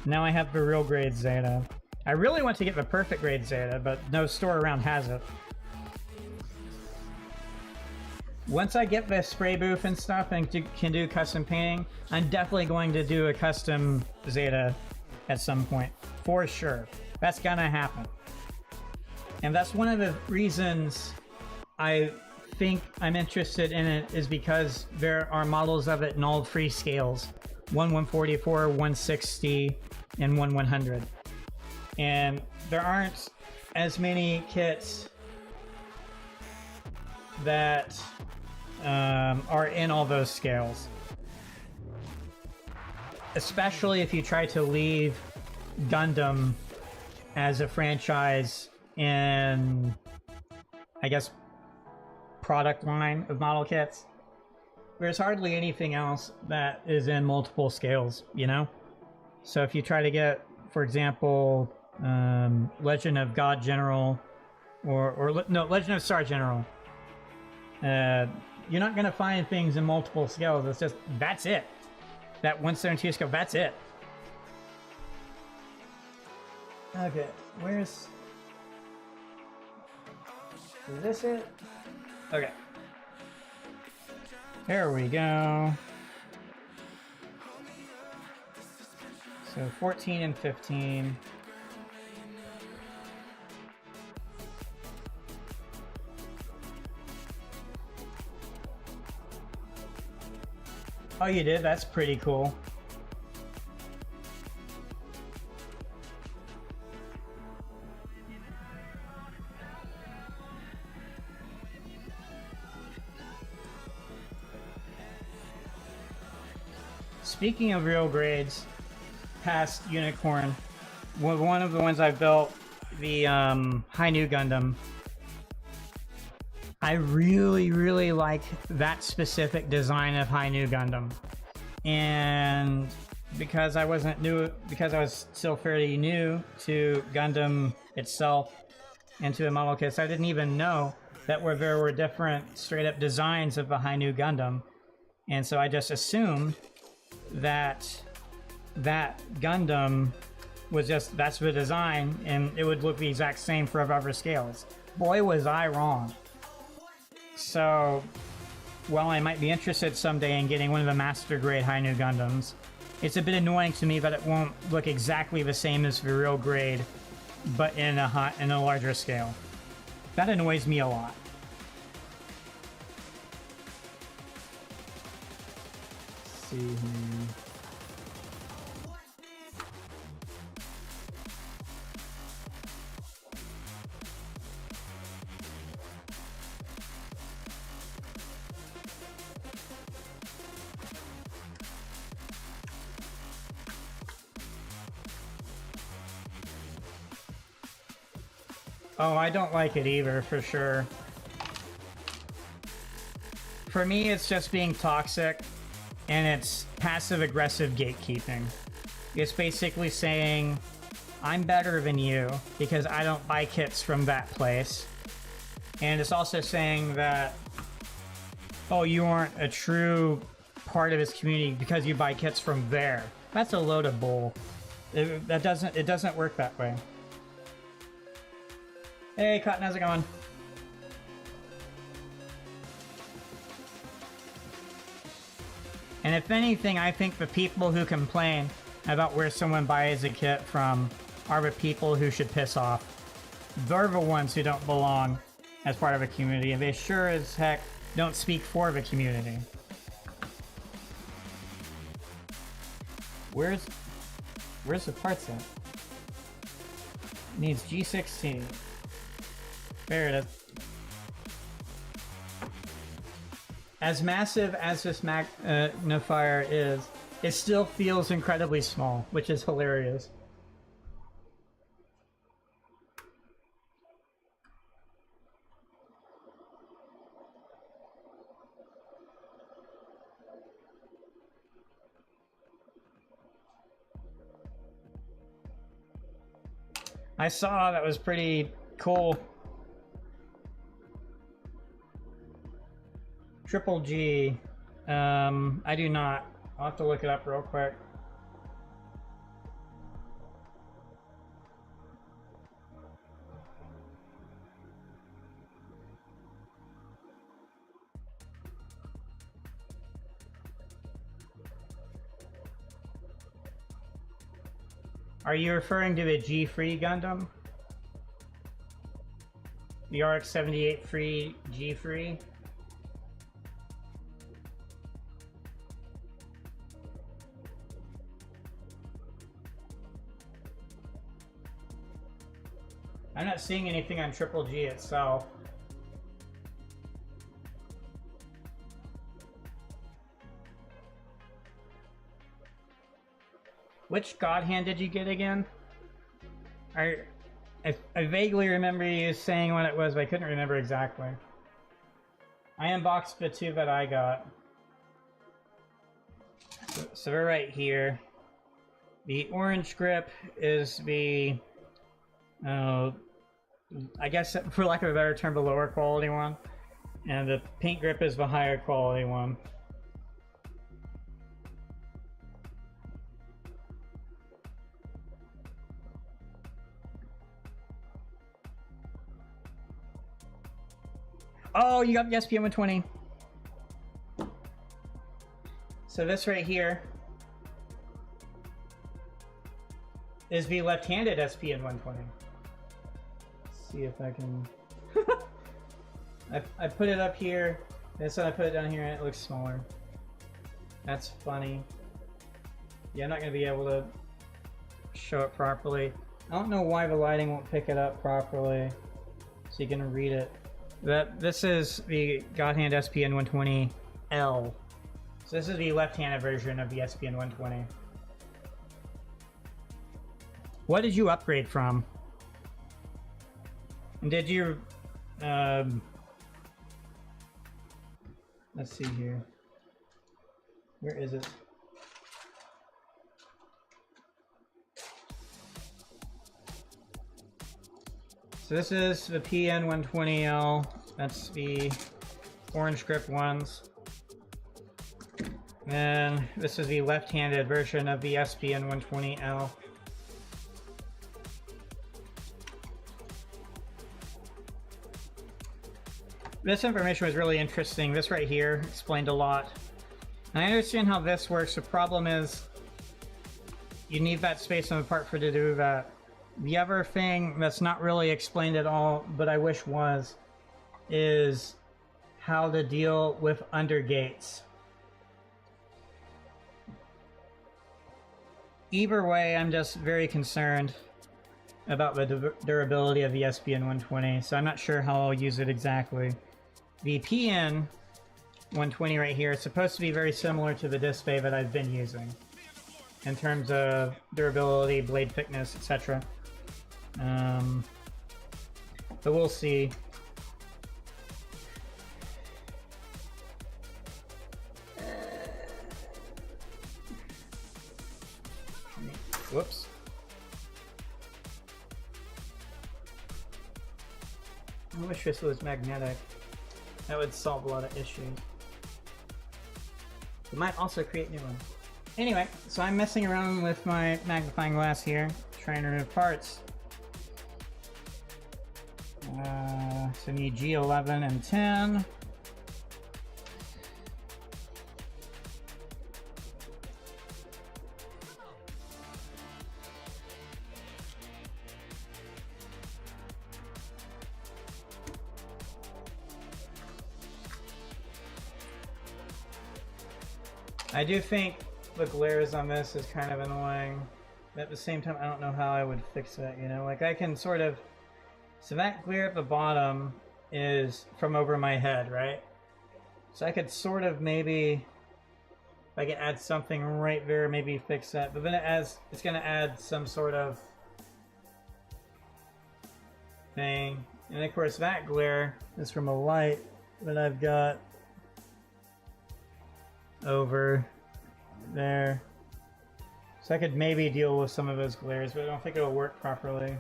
Now I have the real grade Zeta. I really want to get the perfect grade Zeta, but no store around has it. Once I get the spray booth and stuff and can do custom painting, I'm definitely going to do a custom Zeta at some point. For sure. That's gonna happen. And that's one of the reasons I think I'm interested in it, is because there are models of it in all three scales. 1/144, 160, and 1/100. And there aren't as many kits that are in all those scales. Especially if you try to leave Gundam as a franchise in, I guess, product line of model kits. There's hardly anything else that is in multiple scales, you know? So if you try to get, for example, Legend of God General, or no, Legend of Star General, you're not going to find things in multiple scales. It's just, that's it. That 172 scale, that's it. Okay, where's... Is this it? Okay. There we go. So 14 and 15. Oh, you did? That's pretty cool. Speaking of real grades, past Unicorn, one of the ones I built, the High New Gundam, I really like that specific design of High New Gundam. And because I was still fairly new to Gundam itself and to the model kits, I didn't even know that there were different straight up designs of the High New Gundam. And so I just assumed that Gundam was just, that's the design, and it would look the exact same for other scales. Boy, was I wrong. So, while I might be interested someday in getting one of the Master Grade High New Gundams, it's a bit annoying to me that it won't look exactly the same as the real grade, but in a larger scale. That annoys me a lot. See here. Oh, I don't like it either, for sure. For me, it's just being toxic, and it's passive-aggressive gatekeeping. It's basically saying, I'm better than you because I don't buy kits from that place. And it's also saying that, oh, you aren't a true part of this community because you buy kits from there. That's a load of bull. It doesn't work that way. Hey, Cotton, how's it going? And if anything, I think the people who complain about where someone buys a kit from are the people who should piss off. They're the ones who don't belong as part of a community, and they sure as heck don't speak for the community. Where's the parts at? Needs G16. There it is. As massive as this magnifier is, it still feels incredibly small, which is hilarious. I saw that was pretty cool. Triple G. I do not. I'll have to look it up real quick. Are you referring to the G-Free Gundam? The RX-78 free G-Free? I'm not seeing anything on Triple G itself. Which GodHand did you get again? I vaguely remember you saying what it was, but I couldn't remember exactly. I unboxed the two that I got. So they're right here. The orange grip is the, I guess for lack of a better term, the lower quality one. And the pink grip is the higher quality one. Oh, you got the SPN-120. So this right here is the left-handed SPN-120. Let's see if I can... I put it up here, and so I put it down here and it looks smaller. That's funny. Yeah, I'm not going to be able to show it properly. I don't know why the lighting won't pick it up properly, so you can read it. This is the GodHand SPN-120L. So this is the left-handed version of the SPN-120. What did you upgrade from? And did you... let's see here. Where is it? So this is the PN-120L. That's the orange grip ones. And this is the left-handed version of the SPN-120L. This information was really interesting. This right here explained a lot. And I understand how this works. The problem is you need that space on the part for to do that. The other thing that's not really explained at all, but I wish was, is how to deal with undergates. Either way, I'm just very concerned about the durability of the SPN-120, so I'm not sure how I'll use it exactly. The PN-120 right here is supposed to be very similar to the disc bay that I've been using in terms of durability, blade thickness, etc. But we'll see. Whoops. I wish this was magnetic. That would solve a lot of issues. It might also create new ones. Anyway, so I'm messing around with my magnifying glass here, trying to remove parts. So I need G11 and 10. I do think the glares on this is kind of annoying. At the same time, I don't know how I would fix it, you know? Like, I can sort of... So that glare at the bottom is from over my head, right? So I could sort of maybe... If I could add something right there, maybe fix that. But then it's going to add some sort of thing. And of course, that glare is from a light that I've got over there. So I could maybe deal with some of those glares, but I don't think it'll work properly.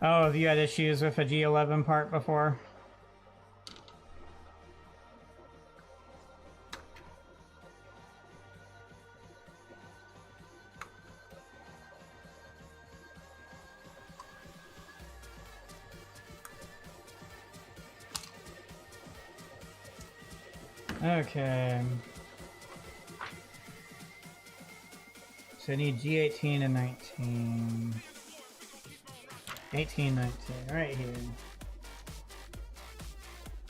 Oh, have you had issues with a G11 part before? Okay. So I need G18 and 19. 18, 19, right here.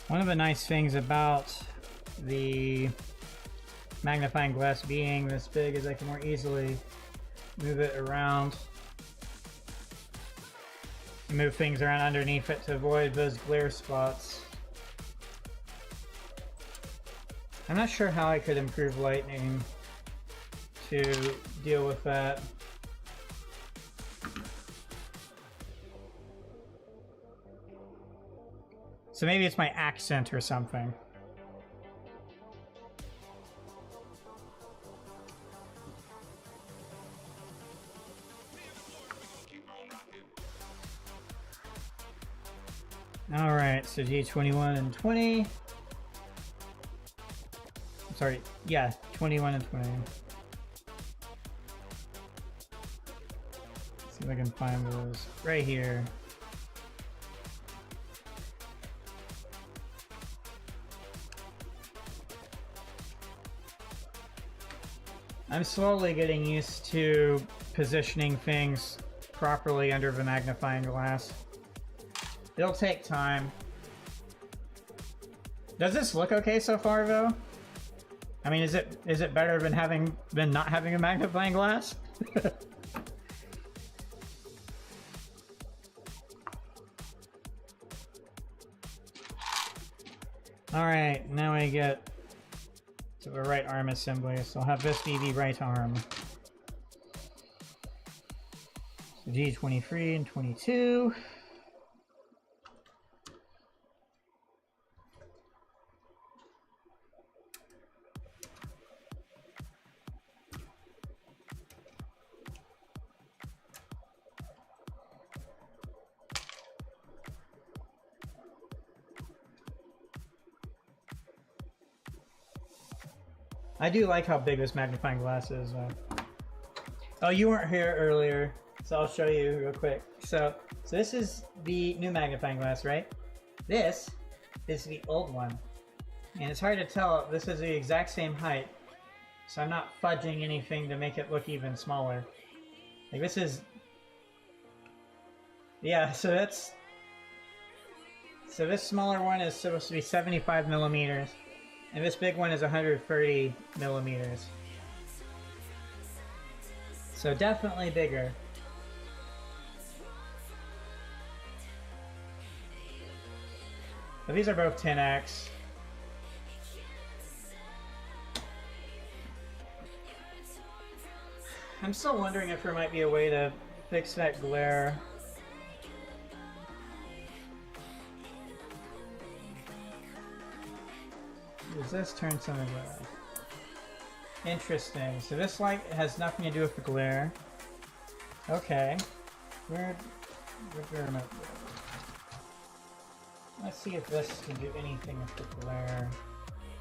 One of the nice things about the magnifying glass being this big is I can more easily move it around. Move things around underneath it to avoid those glare spots. I'm not sure how I could improve lighting to deal with that. So maybe it's my accent or something. All right, so G21 and 20. I'm sorry, yeah, 21 and 20. Let's see if I can find those right here. I'm slowly getting used to positioning things properly under the magnifying glass. It'll take time. Does this look okay so far, though? I mean, is it better than not having a magnifying glass? All right, now I get to the right arm assembly. So I'll have this be the right arm. So G23 and 22. I do like how big this magnifying glass is. Oh, you weren't here earlier, so I'll show you real quick. So this is the new magnifying glass, right? This is the old one. And it's hard to tell, this is the exact same height. So I'm not fudging anything to make it look even smaller. Like this is... Yeah, so that's... So this smaller one is supposed to be 75 millimeters. And this big one is 130 millimeters. So definitely bigger. But these are both 10x. I'm still wondering if there might be a way to fix that glare. Does this turn some of the... Interesting. So this light has nothing to do with the glare. Okay. Where'd the remote go? Let's see if this can do anything with the glare.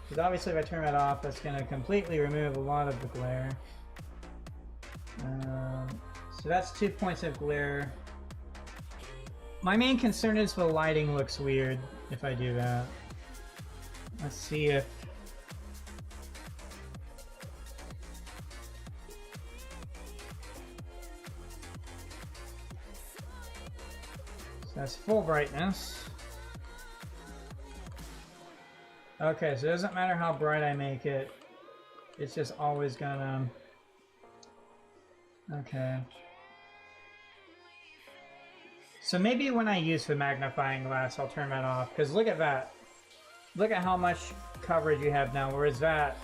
Because obviously if I turn that off, that's going to completely remove a lot of the glare. So that's 2 points of glare. My main concern is the lighting looks weird if I do that. Let's see if... That's full brightness. Okay, so it doesn't matter how bright I make it. It's just always gonna... Okay. So maybe when I use the magnifying glass, I'll turn that off. Because look at that. Look at how much coverage you have now, whereas that...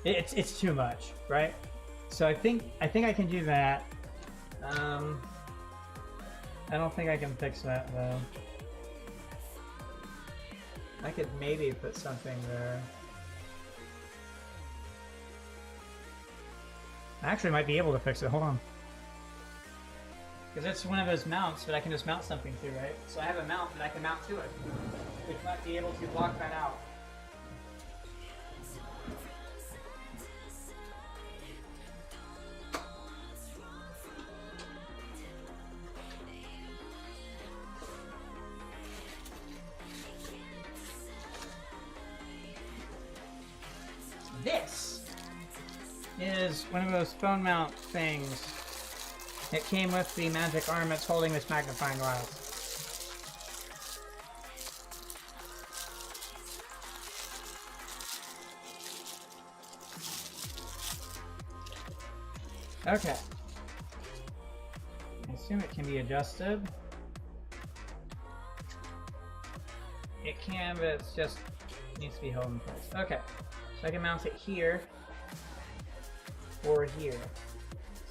It's too much, right? So I think I can do that. I don't think I can fix that, though. I could maybe put something there. I actually might be able to fix it. Hold on. Because it's one of those mounts that I can just mount something to, right? So I have a mount that I can mount to it, which might be able to block that out. This is one of those phone mount things. It came with the magic arm that's holding this magnifying glass. Okay. I assume it can be adjusted. It can, but it's just needs to be held in place. Okay. So I can mount it here or here.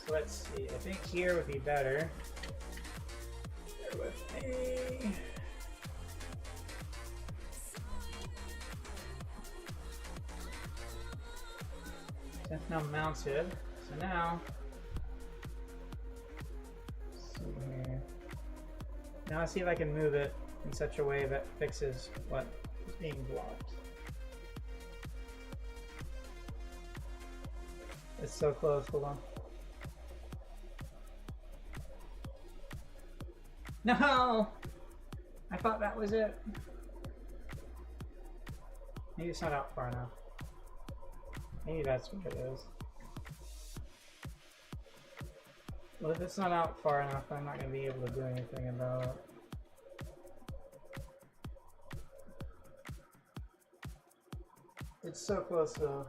So let's see. I think here would be better. Bear with me. That's now mounted. So now, let's see here. Now let's see if I can move it in such a way that fixes what is being blocked. It's so close, hold on. No! I thought that was it. Maybe it's not out far enough. Maybe that's what it is. Well, if it's not out far enough, I'm not going to be able to do anything about it. It's so close though.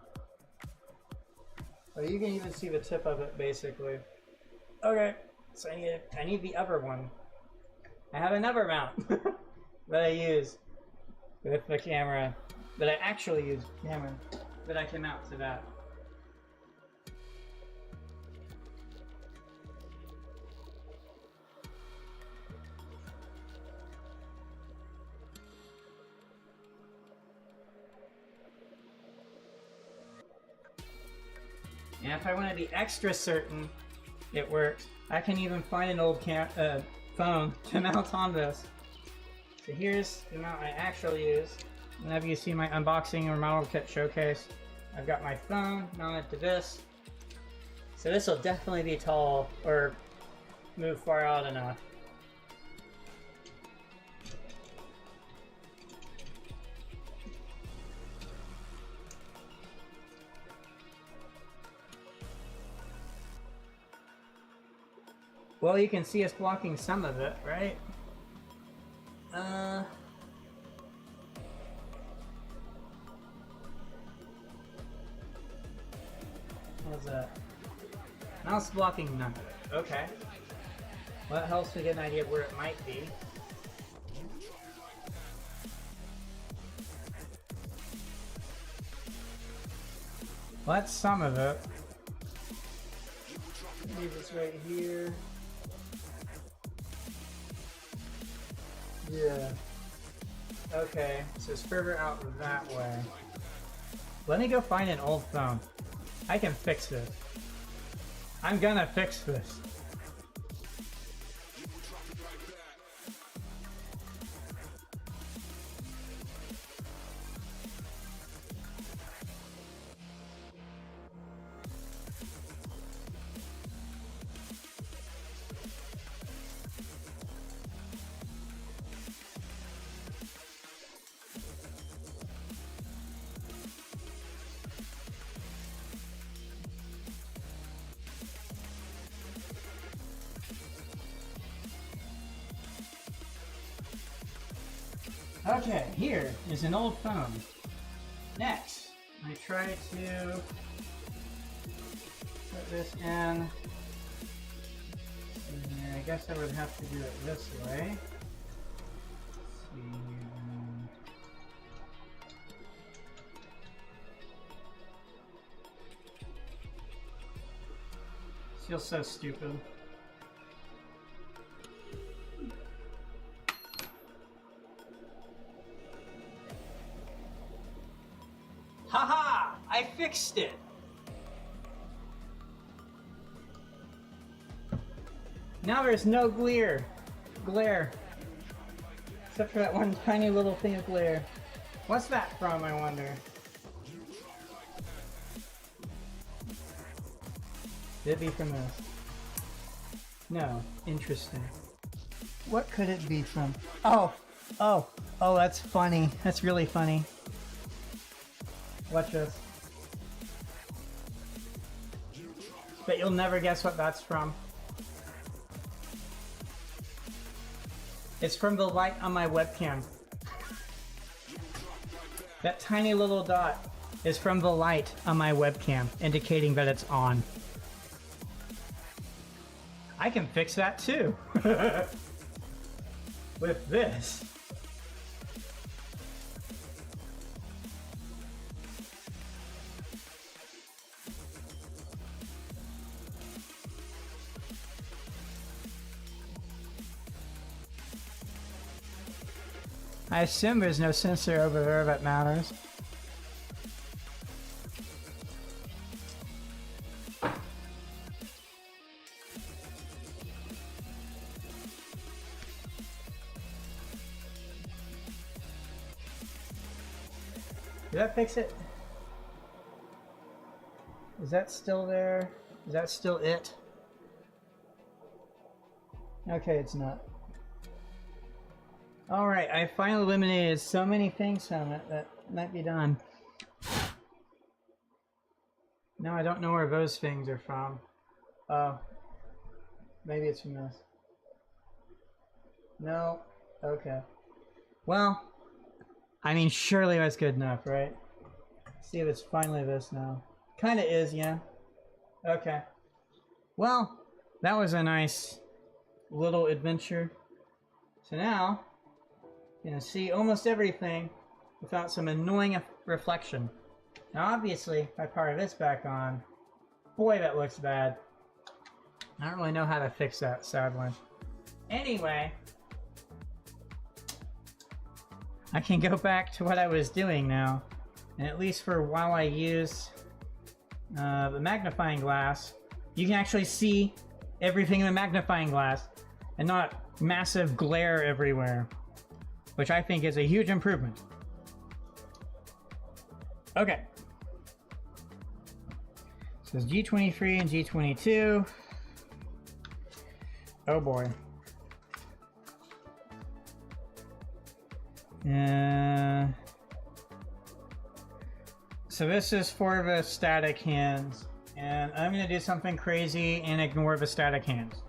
Oh, you can even see the tip of it, basically. Okay, so I need the other one. I have another mount that I use with the camera, that I actually use camera, that I can mount to that. And if I want to be extra certain it works, I can even find an old phone to mount on this. So here's the mount I actually use. Whenever you see my unboxing or model kit showcase, I've got my phone mounted to this. So this will definitely be tall or move far out enough. Well, you can see us blocking some of it, right? What's that? Mouse blocking none of it. Okay. Well, that helps me get an idea of where it might be. Well, that's some of it. Maybe this right here. Yeah. Okay, so it's further out that way. Let me go find an old phone. I can fix this. I'm gonna fix this. Okay, here is an old phone. Next, I try to put this in. I guess I would have to do it this way. Let's see. Feels so stupid. Haha! I fixed it! Now there's no glare. Except for that one tiny little thing of glare. What's that from, I wonder? Could it be from this? No. Interesting. What could it be from? Oh, that's funny. That's really funny. Watch this. But you'll never guess what that's from. It's from the light on my webcam. That tiny little dot is from the light on my webcam, indicating that it's on. I can fix that too. With this. I assume there's no sensor over there that matters. Did that fix it? Is that still there? Is that still it? Okay, it's not. Alright, I finally eliminated so many things from it that might be done. Now I don't know where those things are from. Oh. Maybe it's from this. No. Okay. Well, I mean, surely that's good enough, right? Let's see if it's finally this now. Kinda is, yeah. Okay. Well, that was a nice little adventure. So now, you can see almost everything without some annoying reflection. Now obviously, if I power this back on, boy that looks bad. I don't really know how to fix that, sadly. Anyway, I can go back to what I was doing now, and at least for while I use the magnifying glass, you can actually see everything in the magnifying glass and not massive glare everywhere, which I think is a huge improvement. Okay. So it's G23 and G22. Oh boy. So this is for the static hands, and I'm going to do something crazy and ignore the static hands.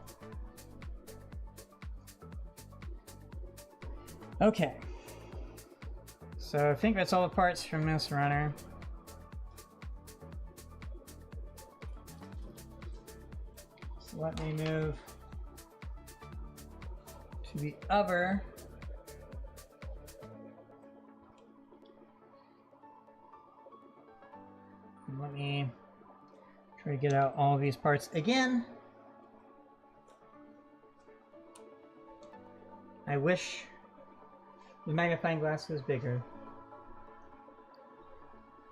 Okay. So I think that's all the parts from this runner. So let me move to the other. And let me try to get out all of these parts again. I wish the magnifying glass was bigger.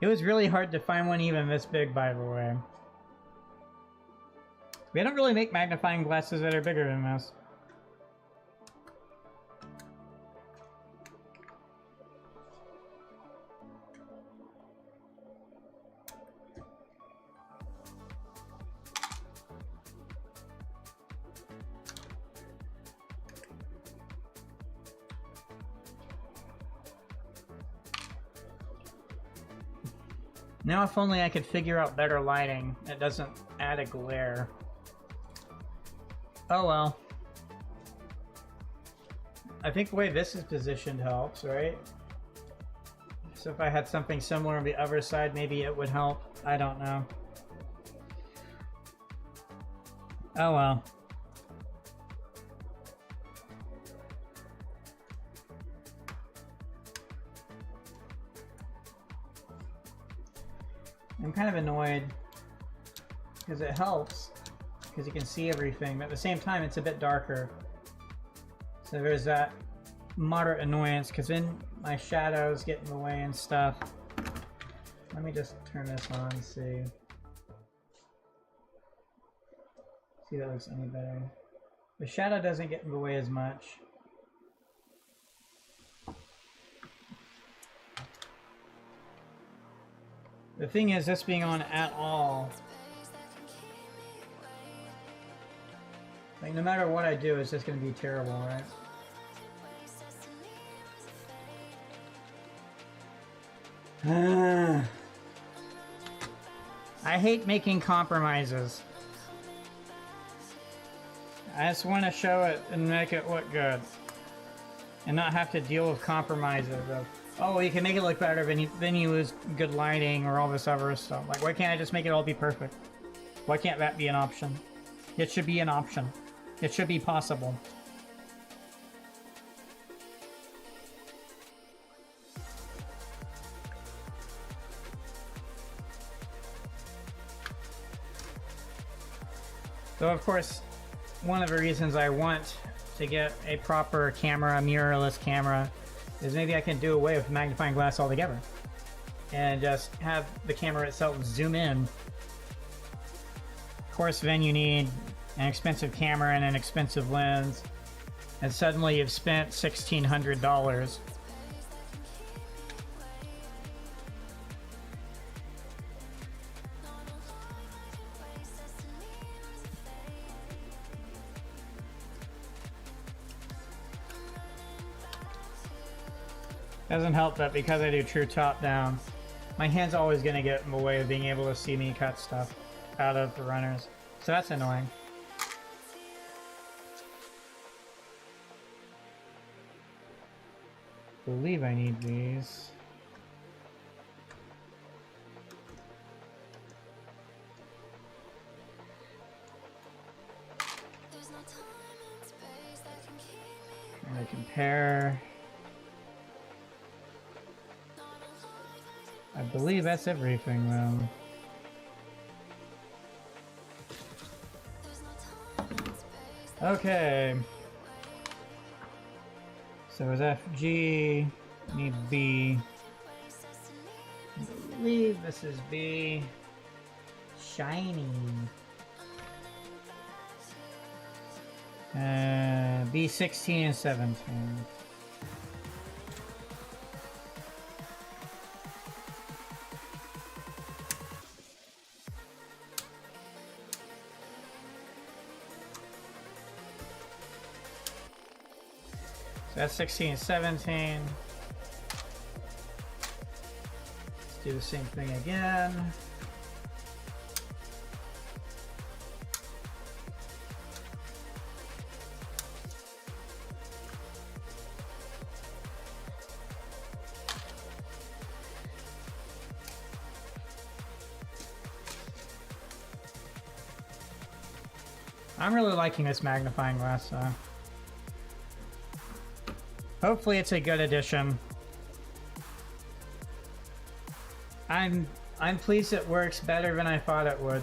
It was really hard to find one even this big, by the way. We don't really make magnifying glasses that are bigger than this. Now if only I could figure out better lighting that doesn't add a glare. Oh well. I think the way this is positioned helps, right? So if I had something similar on the other side, maybe it would help. I don't know. Oh well. I'm kind of annoyed because it helps because you can see everything, but at the same time it's a bit darker. So there's that moderate annoyance because then my shadows get in the way and stuff. Let me just turn this on and see. See if that looks any better. The shadow doesn't get in the way as much. The thing is, this being on at all, like no matter what I do, it's just going to be terrible, right? I hate making compromises. I just want to show it and make it look good. And not have to deal with compromises of, oh, you can make it look better, then you lose good lighting or all this other stuff. Like, why can't I just make it all be perfect? Why can't that be an option? It should be an option. It should be possible. So, of course, one of the reasons I want to get a proper camera, a mirrorless camera, is maybe I can do away with magnifying glass altogether and just have the camera itself zoom in. Of course, then you need an expensive camera and an expensive lens, and suddenly you've spent $1,600. Doesn't help that because I do true top down, my hand's always going to get in the way of being able to see me cut stuff out of the runners. So that's annoying. I believe I need these. Trying to compare. I believe that's everything, though. Okay. So is FG, need B. I believe this is B. Shiny. B16 and 17. That's 16 and 17. Let's do the same thing again. I'm really liking this magnifying glass, so hopefully it's a good addition. I'm pleased it works better than I thought it would.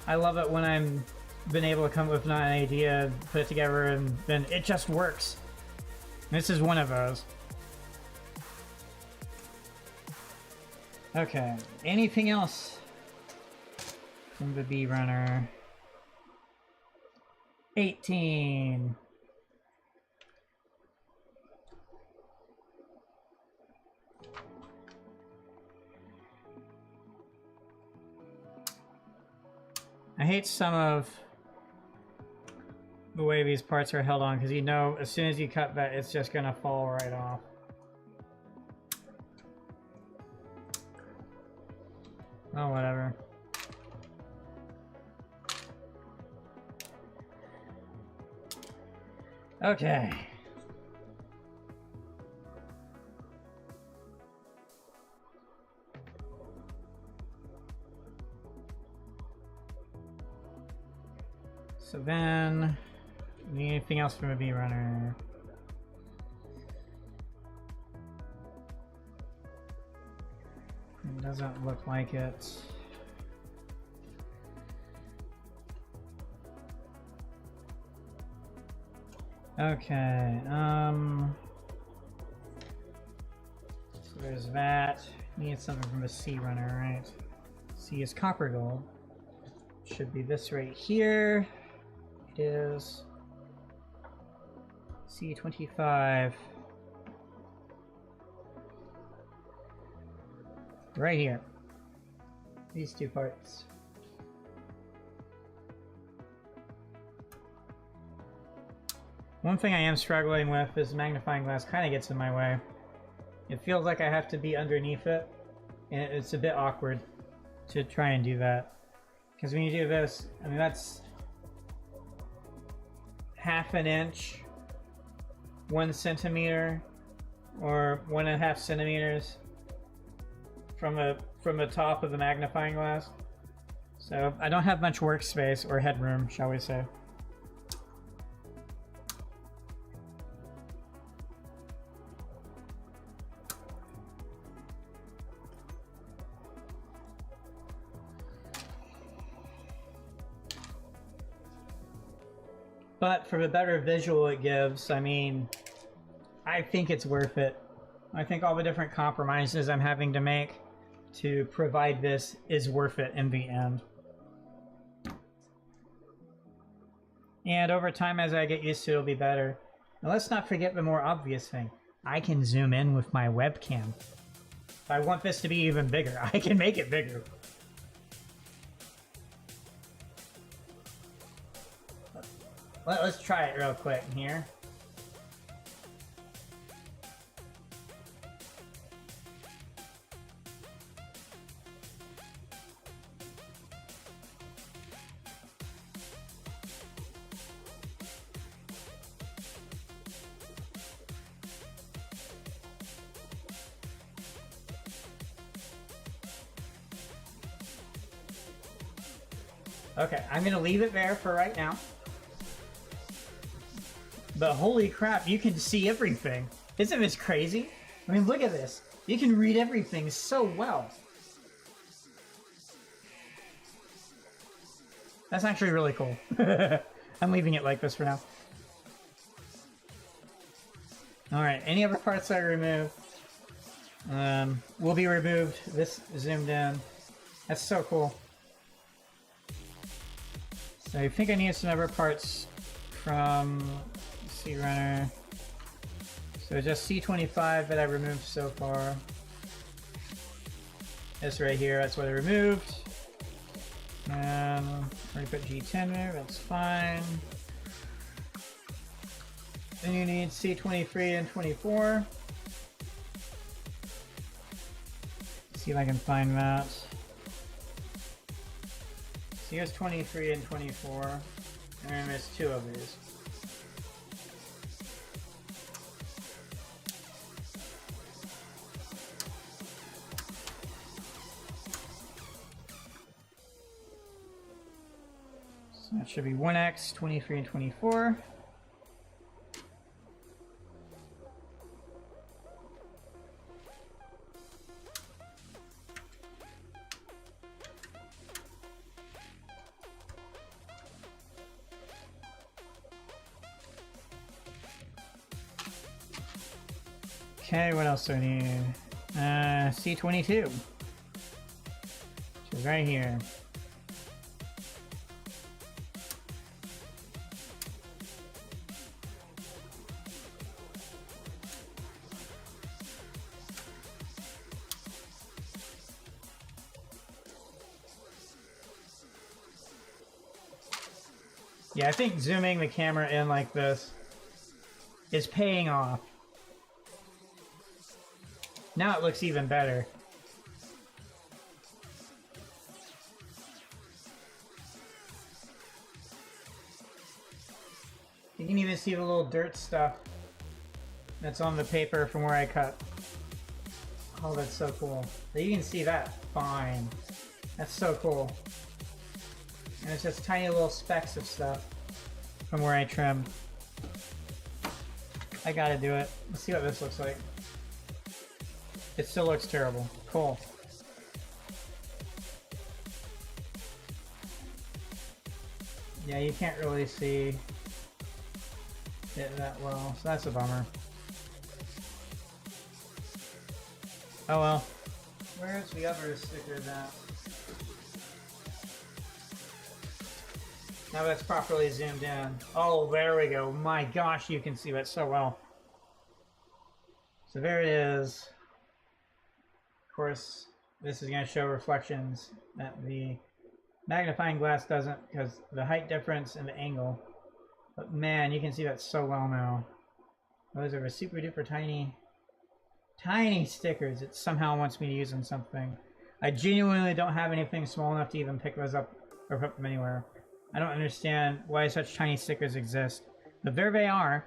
I love it when I'm been able to come up with an idea, put it together, and then it just works. This is one of those. Okay, anything else from the B runner? 18. I hate some of the way these parts are held on, because you know as soon as you cut that, it's just gonna fall right off. Oh, whatever. Okay. So then, need anything else from a V runner? It doesn't look like it. Okay, so there's that. Need something from a C runner, right? C is copper gold. Should be this right here. It is C25. Right here. These two parts. One thing I am struggling with is the magnifying glass kind of gets in my way. It feels like I have to be underneath it, and it's a bit awkward to try and do that. Because when you do this, I mean, that's half an inch, 1 centimeter, or 1.5 centimeters from the top of the magnifying glass. So I don't have much workspace or headroom, shall we say. But for the better visual it gives, I mean, I think it's worth it. I think all the different compromises I'm having to make to provide this is worth it in the end. And over time, as I get used to it, it'll be better. And let's not forget the more obvious thing. I can zoom in with my webcam. If I want this to be even bigger, I can make it bigger. Let's try it real quick here. Okay, I'm gonna leave it there for right now. But holy crap, you can see everything. Isn't this crazy? I mean, look at this. You can read everything so well. That's actually really cool. I'm leaving it like this for now. Alright, any other parts I remove will be removed. This zoomed in. That's so cool. So I think I need some other parts from C runner. So just C25 that I removed so far. This right here, that's what I removed. And we're gonna put G10 there, that's fine. Then you need C23 and 24. See if I can find that. So here's 23 and 24. And there's 2 of these. So that should be 1x, 23 and 24. Okay, what else do I need? C22. Which is right here. Yeah, I think zooming the camera in like this is paying off. Now it looks even better. You can even even see the little dirt stuff that's on the paper from where I cut. Oh, that's so cool. You can see that fine. That's so cool. And it's just tiny little specks of stuff from where I trimmed. I gotta do it. Let's see what this looks like. It still looks terrible. Cool. Yeah, you can't really see it that well, so that's a bummer. Oh well. Where's the other sticker that? Now that's properly zoomed in. Oh, there we go. My gosh, you can see that so well. So there it is. Of course, this is going to show reflections that the magnifying glass doesn't because the height difference and the angle. But man, you can see that so well now. Those are super duper tiny stickers. It somehow wants me to use in something. I genuinely don't have anything small enough to even pick those up or put them anywhere. I don't understand why such tiny stickers exist, but there they are.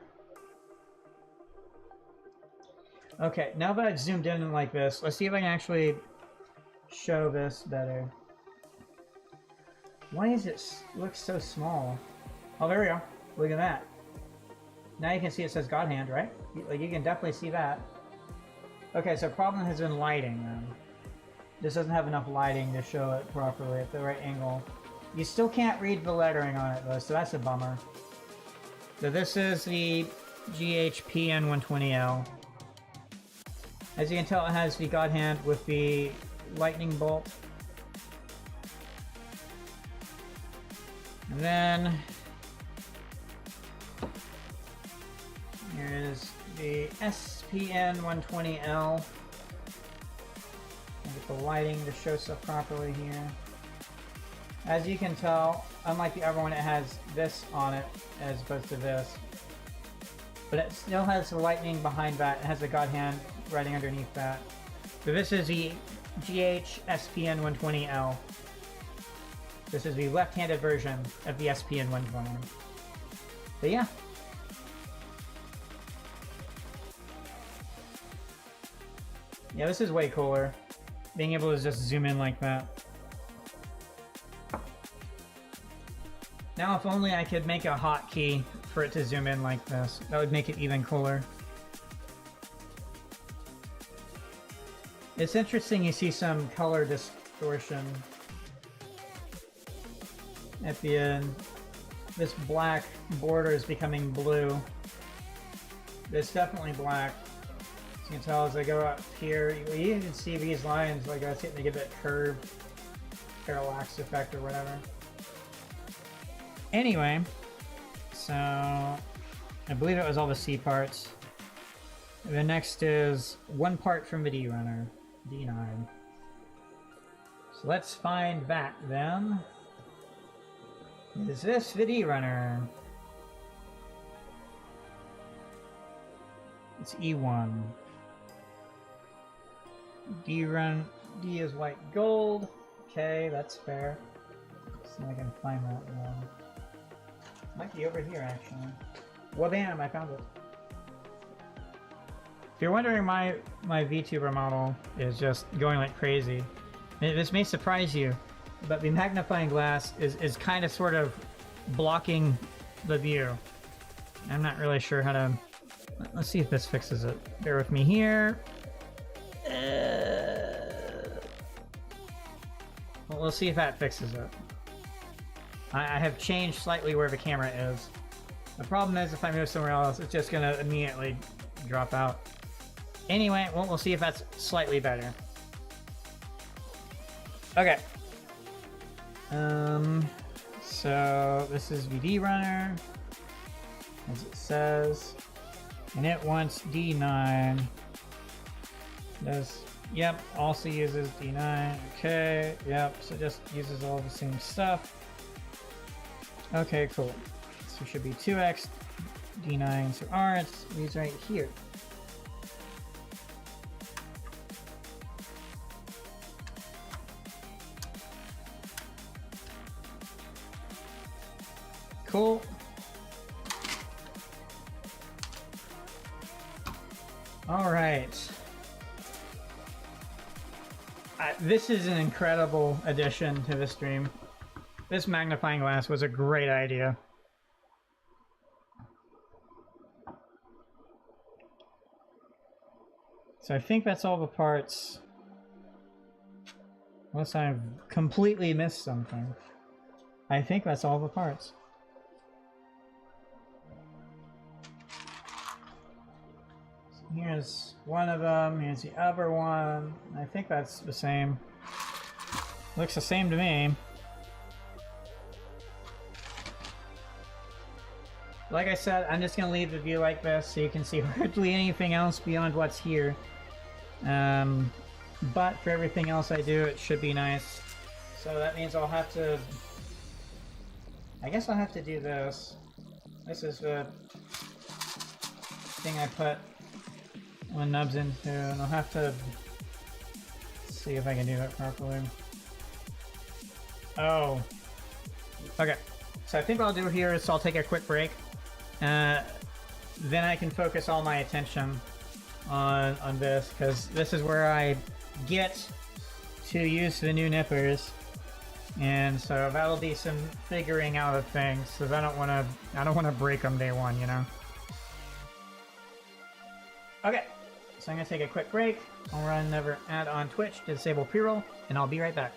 Okay, now that I've zoomed in like this, let's see if I can actually show this better. Why does it look so small? Oh, there we go. Look at that. Now you can see it says GodHand, right? Like, you can definitely see that. Okay, so problem has been lighting then. This doesn't have enough lighting to show it properly at the right angle. You still can't read the lettering on it though, so that's a bummer. So this is the GHPN120L. As you can tell, it has the GodHand with the lightning bolt. And then here's the SPN120L. Get the lighting to show stuff properly here. As you can tell, unlike the other one, it has this on it as opposed to this. But it still has the lightning behind that. It has the GodHand writing underneath that. So this is the GHSPN120L. This is the left-handed version of the SPN120. But yeah. Yeah, this is way cooler. Being able to just zoom in like that. Now if only I could make a hotkey for it to zoom in like this. That would make it even cooler. It's interesting you see some color distortion at the end. This black border is becoming blue. It's definitely black. As you can tell as I go up here, you can see these lines, like I was getting to get that curved parallax effect or whatever. Anyway, so I believe it was all the C parts. The next is one part from the D runner, D9. So let's find that then. Is this the D runner? It's E1. D is white gold. Okay, that's fair. See if I can find that one. Might be over here actually. Well damn, I found it. If you're wondering my VTuber model is just going like crazy, this may surprise you, but the magnifying glass is kind of sort of blocking the view. I'm not really sure how to... Let's see if this fixes it. Bear with me here. Well, we'll see if that fixes it. I have changed slightly where the camera is. The problem is if I move somewhere else, it's just gonna immediately drop out. Anyway, well, we'll see if that's slightly better. Okay. So this is VD runner, as it says, and it wants D9. Does, yep, also uses D9. Okay, yep, so it just uses all the same stuff. Okay, cool. So it should be 2x D9. So R, it's these right here. Cool. This is an incredible addition to the stream. This magnifying glass was a great idea. So I think that's all the parts. Unless I've completely missed something. I think that's all the parts. So here's one of them, here's the other one. I think that's the same. Looks the same to me. Like I said, I'm just going to leave the view like this so you can see hardly anything else beyond what's here. But for everything else I do, it should be nice. So that means I'll have to... I guess I'll have to do this. This is the thing I put the nubs into, and I'll have to see if I can do that properly. Oh. Okay. So I think what I'll do here is I'll take a quick break. Then I can focus all my attention on this, because this is where I get to use the new nippers, and so that'll be some figuring out of things. Because I don't want to break them day one, you know. Okay, so I'm gonna take a quick break. I'll run another ad on Twitch to disable pre-roll, and I'll be right back.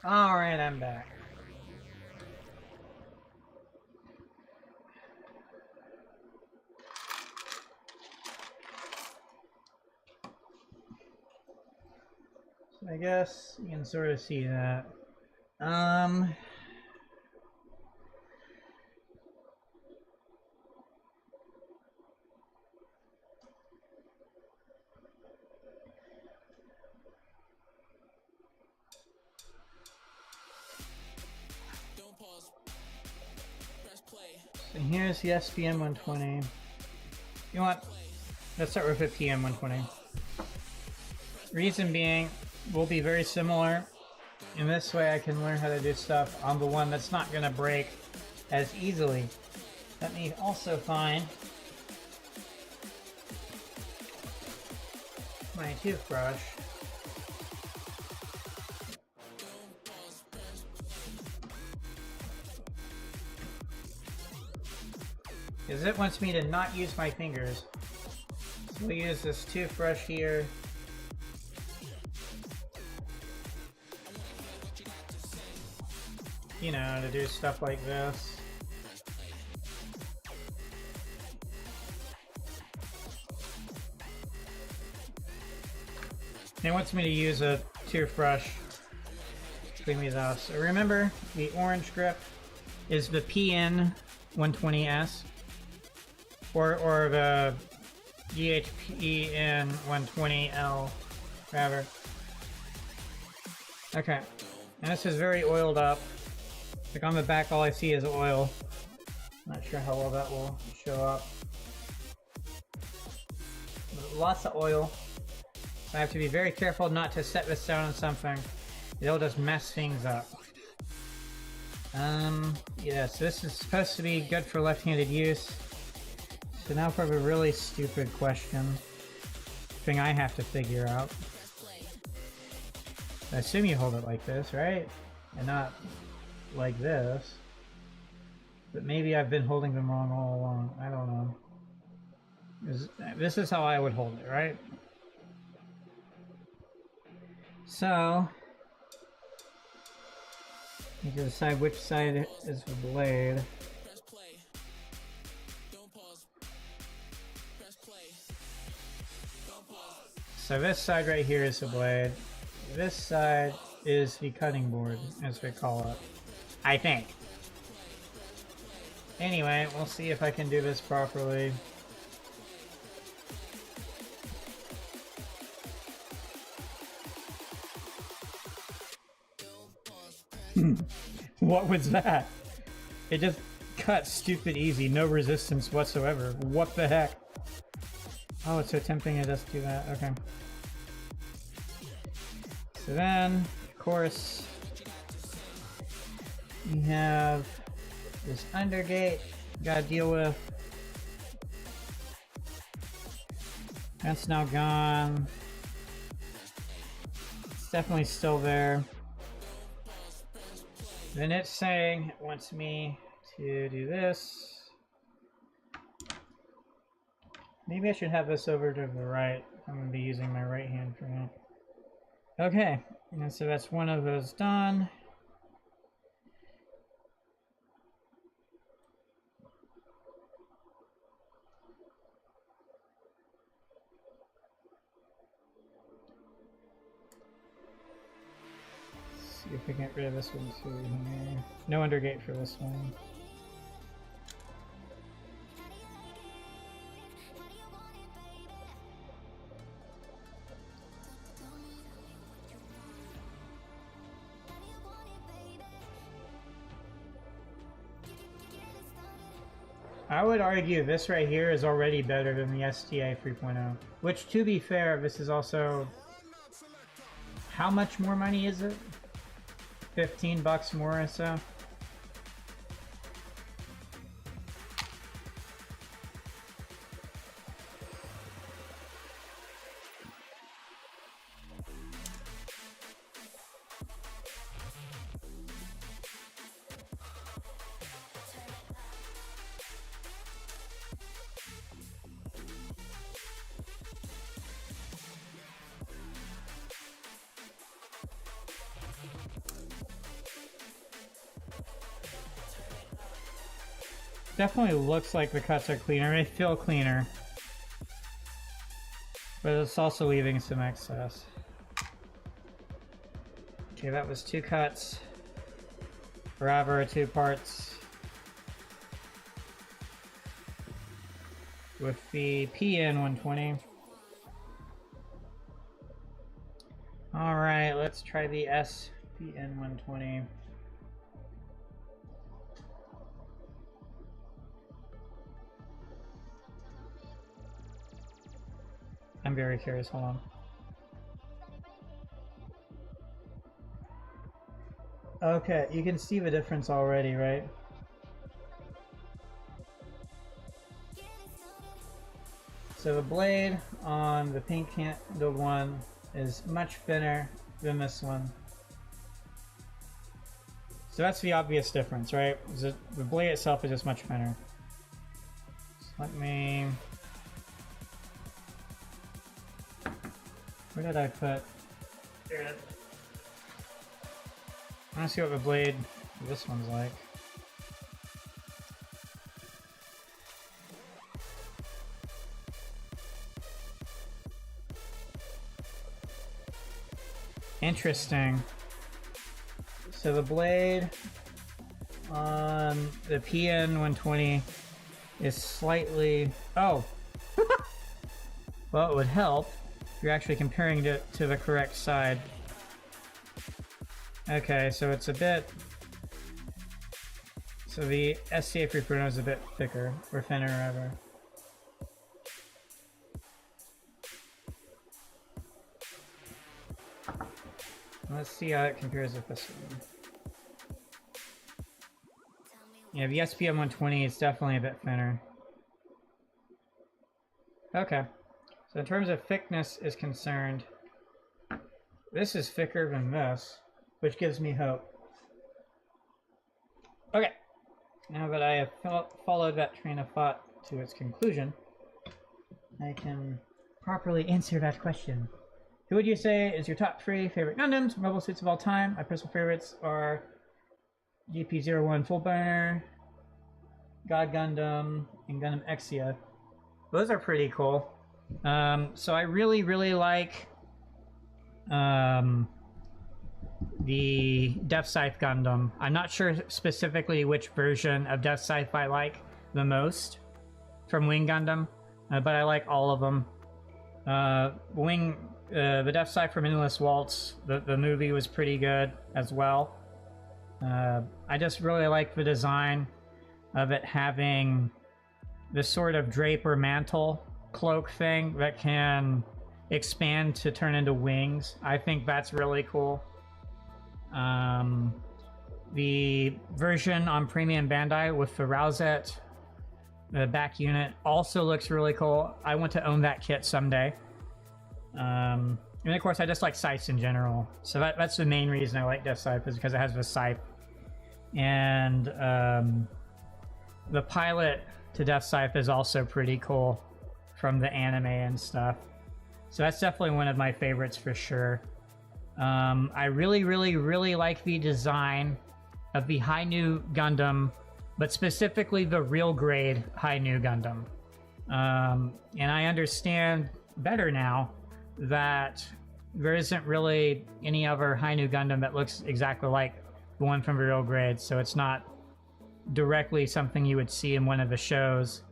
Alright, I'm back. So I guess you can sort of see that. So here's the SPM 120. You know what? Let's start with a PM 120. Reason being, will be very similar. In this way I can learn how to do stuff on the one that's not going to break as easily. Let me also find my toothbrush. Because it wants me to not use my fingers. So we'll use this toothbrush here. You know, to do stuff like this. It wants me to use a toothbrush between these out. So remember, the orange grip is the PN120S or the GHPN120L, whatever. Okay, and this is very oiled up. Like on the back, all I see is oil. Not sure how well that will show up. But lots of oil. So I have to be very careful not to set this down on something. It'll just mess things up. Yeah, so this is supposed to be good for left-handed use. So now for a really stupid question. Thing I have to figure out. I assume you hold it like this, right? And not like this. But maybe I've been holding them wrong all along. I don't know. This is how I would hold it, right? So you can decide which side is the blade. So this side right here is the blade. This side is the cutting board, as we call it. I think. Anyway, we'll see if I can do this properly. What was that? It just cut stupid easy, no resistance whatsoever. What the heck? Oh, it's attempting to just do that. Okay. So then, of course, we have this undergate we gotta deal with. That's now gone. It's definitely still there. Then it's saying it wants me to do this. Maybe I should have this over to the right. I'm going to be using my right hand for now. Okay, and so that's one of those done. Let's see if we can get rid of this one too here. No undergate for this one. I would argue this right here is already better than the STA 3.0, which, to be fair, this is also... How much more money is it? 15 bucks more or so? Definitely looks like the cuts are cleaner. They feel cleaner. But it's also leaving some excess. Okay, that was 2 cuts. Forever, 2 parts. With the PN120. Alright, let's try the SPN120. I'm very curious, hold on. Okay, you can see the difference already, right? So the blade on the pink handled one is much thinner than this one. So that's the obvious difference, right? The blade itself is just much thinner. So let me... Where did I put? There it is. I want to see what the blade this one's like. Interesting. So the blade on the PN120 is slightly... Oh! Well, it would help if you're actually comparing it to the correct side. Okay, so it's a bit... So the SCA 3.0 is a bit thicker, or thinner, rather. Let's see how it compares with this one. Yeah, the SPM 120 is definitely a bit thinner. Okay, so in terms of thickness is concerned, this is thicker than this, which gives me hope. Okay, now that I have followed that train of thought to its conclusion, I can properly answer that question. Who would you say is your top 3 favorite Gundams, mobile suits of all time? My personal favorites are GP01 Full Burner, God Gundam, and Gundam Exia. Those are pretty cool. So I really, really like the Death Scythe Gundam. I'm not sure specifically which version of Death Scythe I like the most from Wing Gundam, but I like all of them. The Death Scythe from Endless Waltz, the movie was pretty good as well. I just really like the design of it having this sort of drape or mantle cloak thing that can expand to turn into wings. I think that's really cool. The version on Premium Bandai with the Rowsette, the back unit, also looks really cool. I want to own that kit someday. And of course, I just like scythes in general. So that's the main reason I like Death Scythe, is because it has the scythe. And the pilot to Death Scythe is also pretty cool from the anime and stuff. So that's definitely one of my favorites for sure. I really, really, really like the design of the High Nu Gundam, but specifically the real grade High Nu Gundam. And I understand better now that there isn't really any other High Nu Gundam that looks exactly like the one from the real grade, so it's not directly something you would see in one of the shows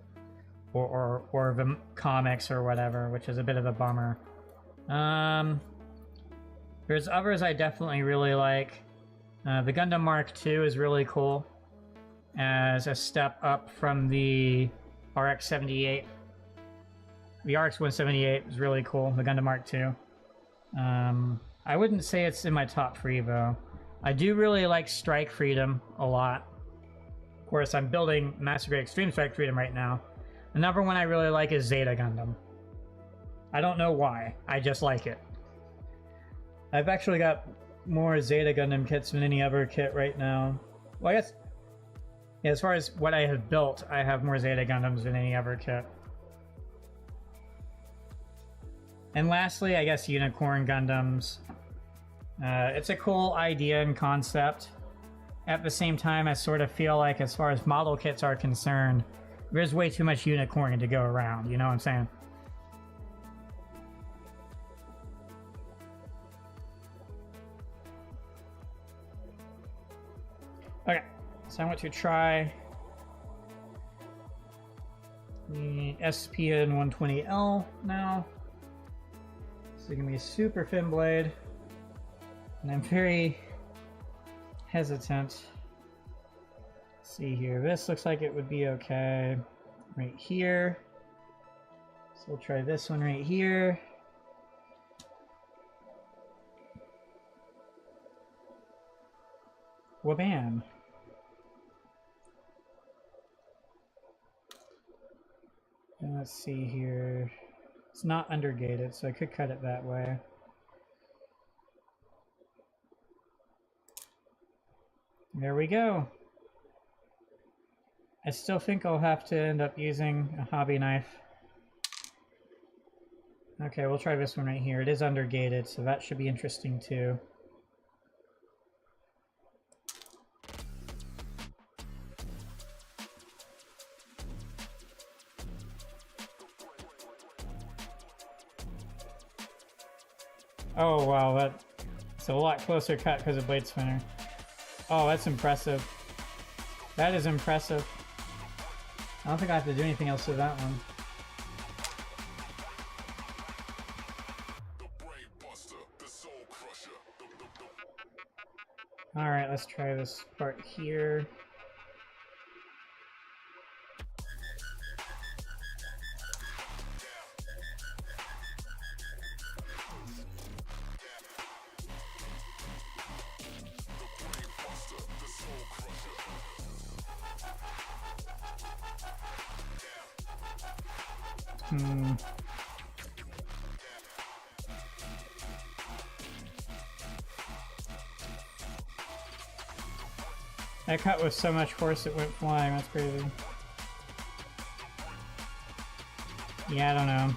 or the comics or whatever, which is a bit of a bummer. There's others I definitely really like. The Gundam Mark II is really cool as a step up from the RX-78. The RX-178 is really cool, the Gundam Mark II. I wouldn't say it's in my top 3 though. I do really like Strike Freedom a lot. Of course, I'm building Master Grade Extreme Strike Freedom right now. Another one I really like is Zeta Gundam. I don't know why, I just like it. I've actually got more Zeta Gundam kits than any other kit right now. Well, I guess, yeah, as far as what I have built, I have more Zeta Gundams than any other kit. And lastly, I guess Unicorn Gundams. It's a cool idea and concept. at the same time, I sort of feel like as far as model kits are concerned, there's way too much unicorn to go around, you know what I'm saying? Okay, so I want to try the SPN 120L now. This is going to be a super thin blade, and I'm very hesitant. Let's see here, this looks like it would be okay right here. So we'll try this one right here. Wabam. And let's see here. It's not undergated, so I could cut it that way. There we go. I still think I'll have to end up using a hobby knife. Okay, we'll try this one right here. It is undergated, so that should be interesting too. Oh wow, that's a lot closer cut because of blade spinner. Oh, that's impressive. That is impressive. I don't think I have to do anything else to that one. Alright, let's try this part here. That cut with so much force it went flying, that's crazy. Yeah, I don't know.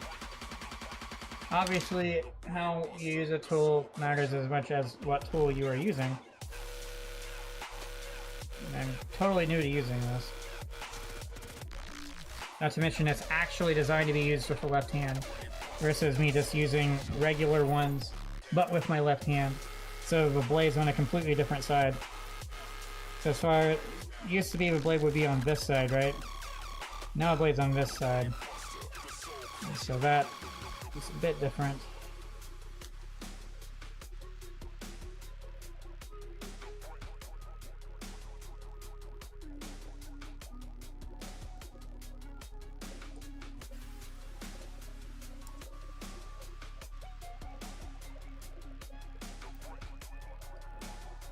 Obviously, how you use a tool matters as much as what tool you are using. I'm totally new to using this. Not to mention it's actually designed to be used with the left hand, versus me just using regular ones, but with my left hand. So the blade's on a completely different side. So as far it used to be the blade would be on this side, right? Now the blade's on this side. So that is a bit different.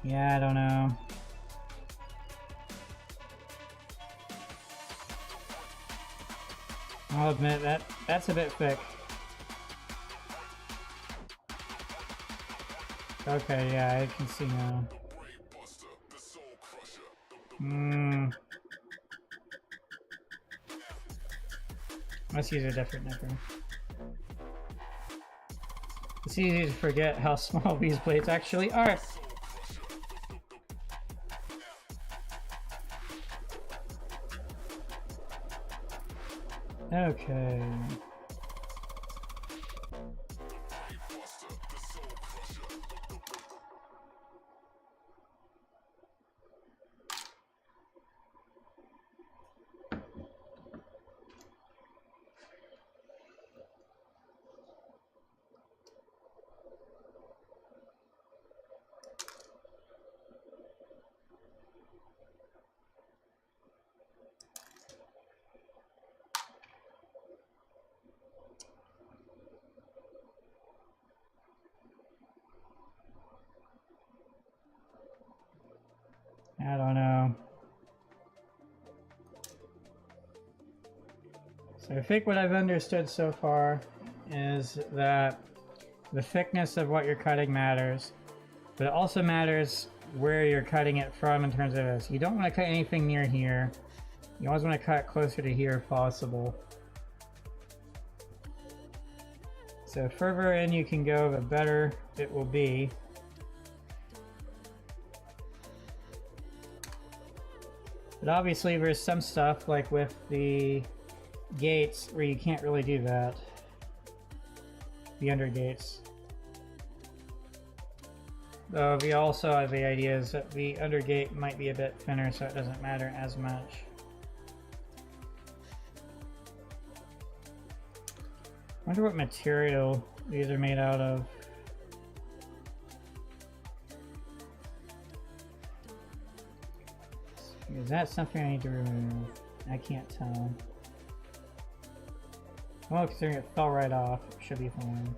Yeah, I don't know. I'll admit that's a bit thick. Okay, yeah, I can see now. Let's use a different nipper. It's easy to forget how small these blades actually are. Okay. I don't know. So I think what I've understood so far is that the thickness of what you're cutting matters, but it also matters where you're cutting it from in terms of this. You don't want to cut anything near here. You always want to cut closer to here if possible. So the further in you can go, the better it will be. But obviously there's some stuff, like with the gates, where you can't really do that. The under gates. Though we also have the idea is that the under gate might be a bit thinner, so it doesn't matter as much. I wonder what material these are made out of. Is that something I need to remove? I can't tell. Well, considering it fell right off, it should be fine.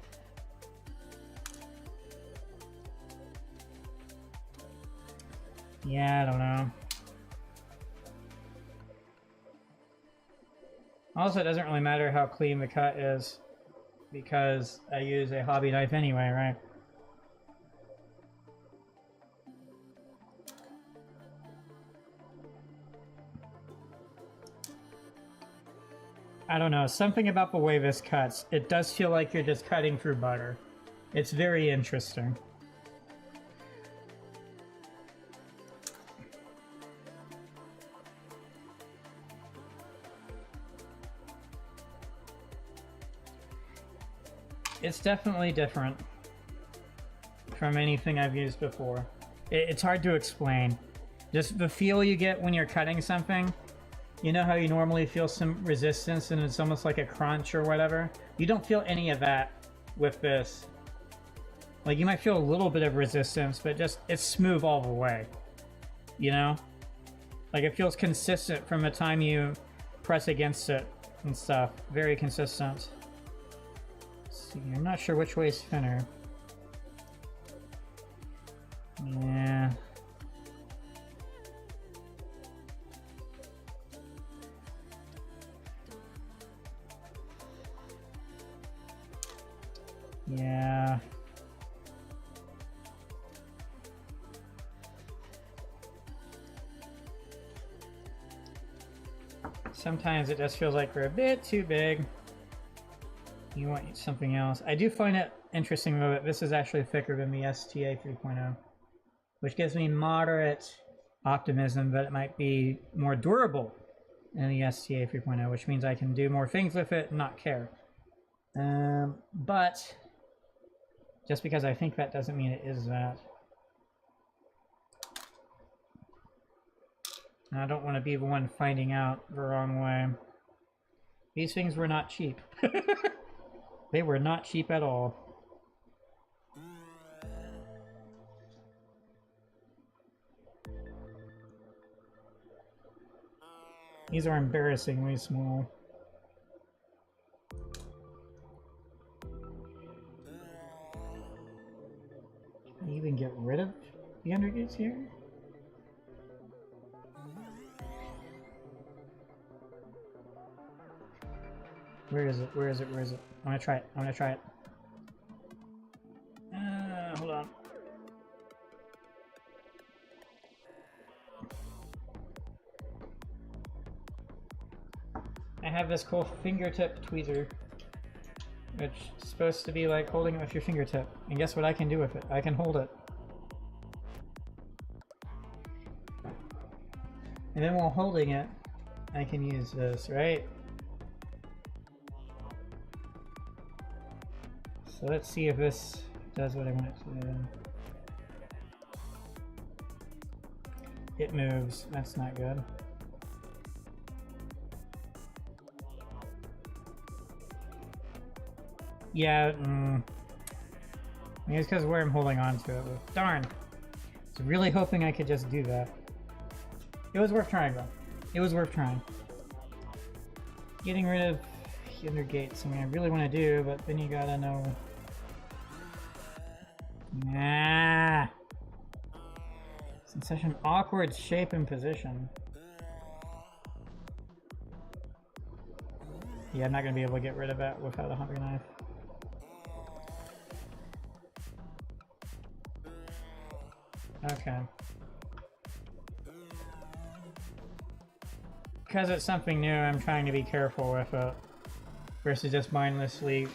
Yeah, I don't know. Also, it doesn't really matter how clean the cut is, because I use a hobby knife anyway, right? I don't know, something about the way this cuts, it does feel like you're just cutting through butter. It's very interesting. It's definitely different from anything I've used before. It's hard to explain. Just the feel you get when you're cutting something. You know how you normally feel some resistance and it's almost like a crunch or whatever? You don't feel any of that with this. Like, you might feel a little bit of resistance, but just, it's smooth all the way. You know? Like, it feels consistent from the time you press against it and stuff. Very consistent. Let's see, I'm not sure which way is thinner. Yeah. Yeah. Sometimes it just feels like we're a bit too big. You want something else. I do find it interesting though that this is actually thicker than the STA 3.0, which gives me moderate optimism that it might be more durable than the STA 3.0, which means I can do more things with it and not care. But just because I think that doesn't mean it is that. And I don't want to be the one finding out the wrong way. These things were not cheap. They were not cheap at all. These are embarrassingly small. Can you even get rid of the undergates here? Where is it? Where is it? Where is it? I want to try it. I want to try it. Hold on. I have this cool fingertip tweezer, which is supposed to be like holding it with your fingertip. And guess what I can do with it? I can hold it. And then while holding it, I can use this, right? So let's see if this does what I want it to do. It moves. That's not good. Yeah, I mean, it's because where I'm holding on to it. Darn! I was really hoping I could just do that. It was worth trying, though. It was worth trying. Getting rid of the under gates, I mean, I really want to do, but then you gotta know. Nah! It's in such an awkward shape and position. Yeah, I'm not gonna be able to get rid of that without a hungry knife. Okay. Because it's something new, I'm trying to be careful with it, versus just mindlessly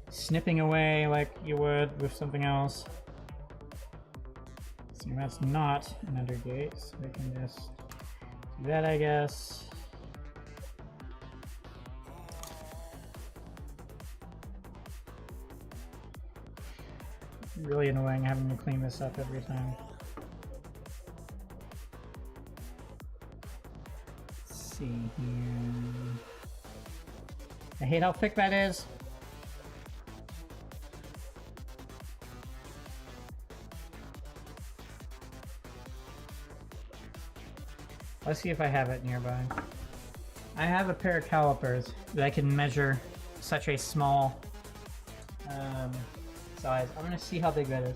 snipping away like you would with something else. So that's not an undergate, so we can just That, I guess. Really annoying having to clean this up every time. Let's see here. I hate how thick that is. Let's see if I have it nearby. I have a pair of calipers that can measure such a small size. I'm gonna see how big that is.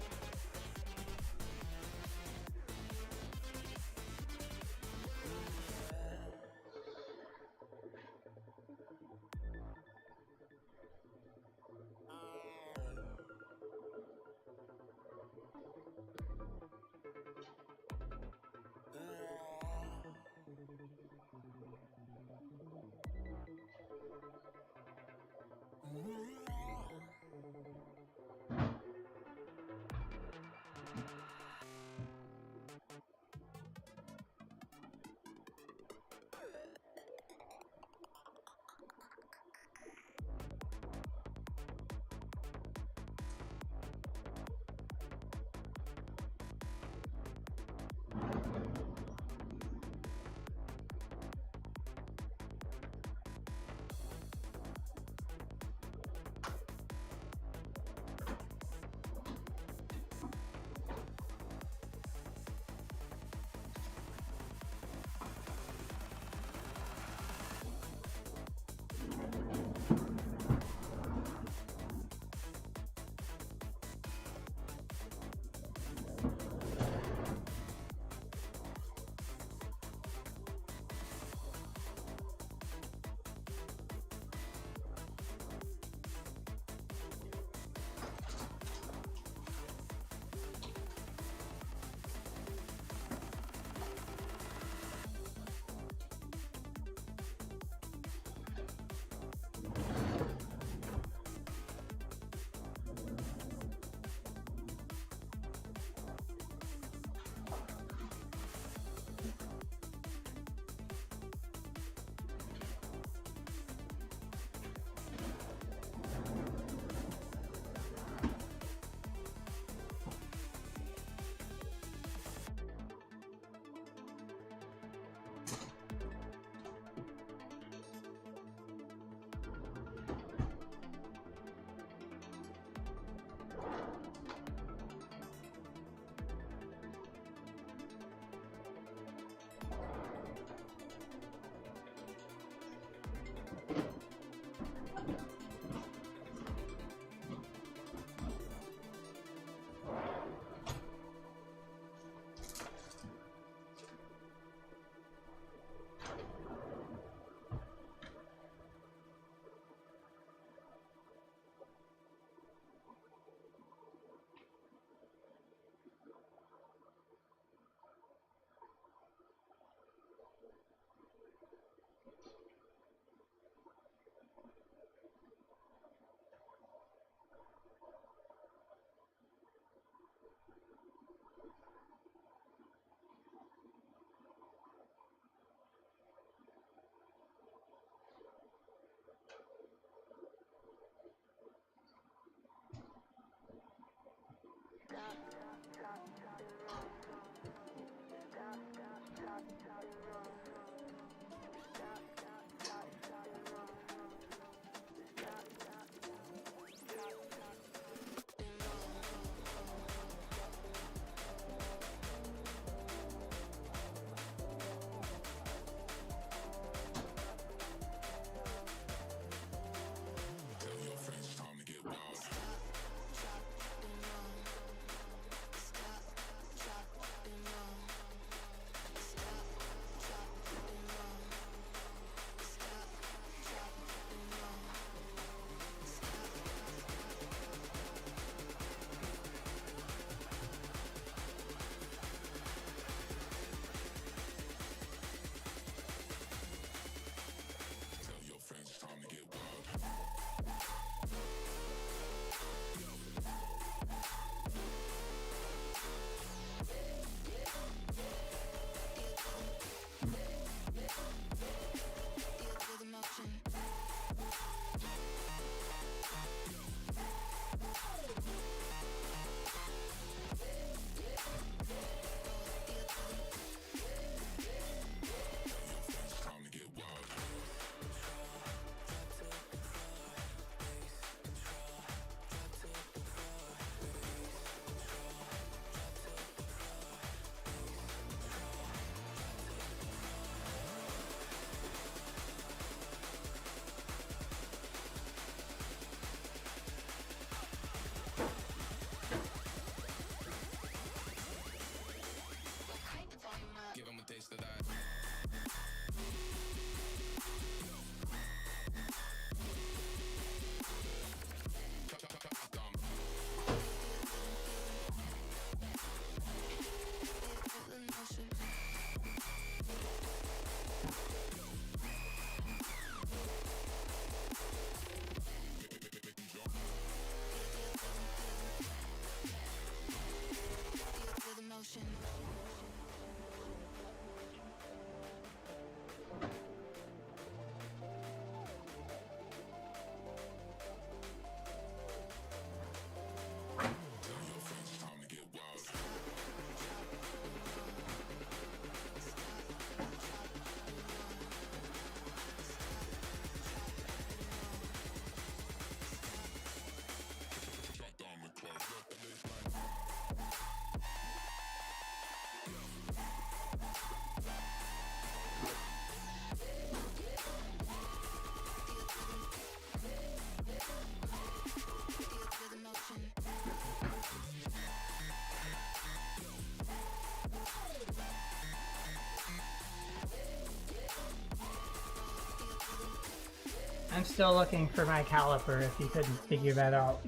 I'm still looking for my caliper if you couldn't figure that out.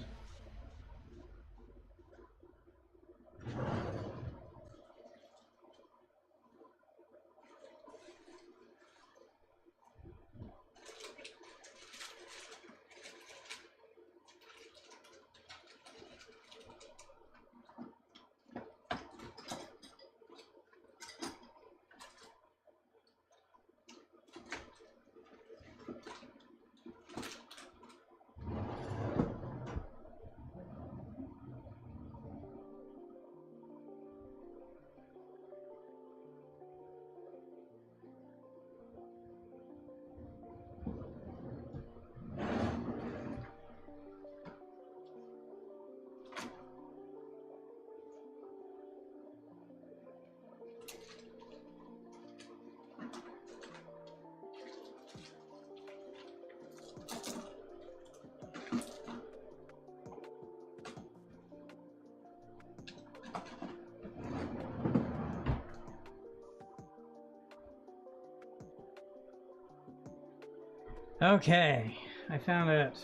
Okay, I found it.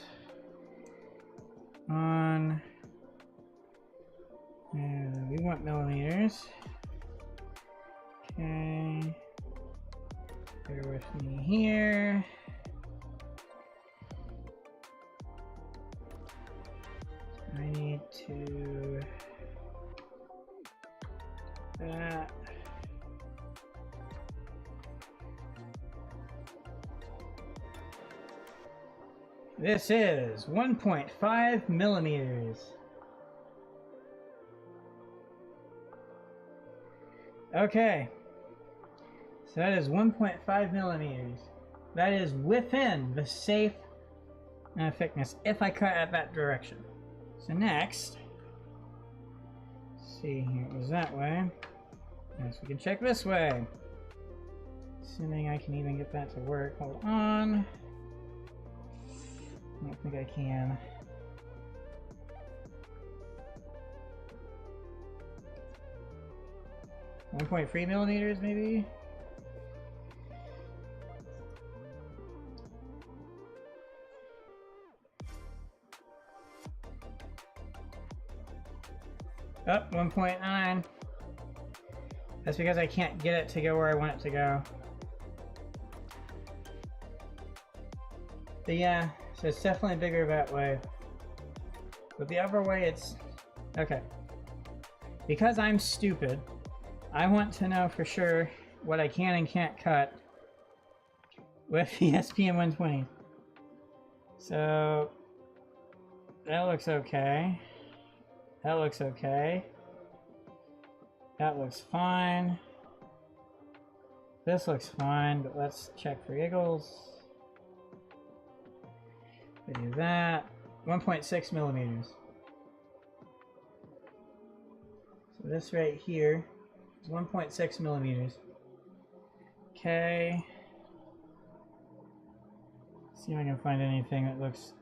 On... we want millimeters. Okay. Bear with me here. I need to... that. This is 1.5 millimeters. Okay. So that is 1.5 millimeters. That is within the safe thickness if I cut at that direction. So next, let's see here, it was that way. Yes, we can check this way. Assuming I can even get that to work. Hold on. I don't think I can. $1.3 millimeters, maybe? Oh, 1.9. That's because I can't get it to go where I want it to go. But yeah, so it's definitely bigger that way. But the other way it's... okay. Because I'm stupid, I want to know for sure what I can and can't cut with the SPM 120. So... that looks okay. That looks okay. That looks fine. This looks fine, but let's check for giggles. We do that. 1.6 millimeters. So this right here is 1.6 millimeters. Okay. See if I can find anything that looks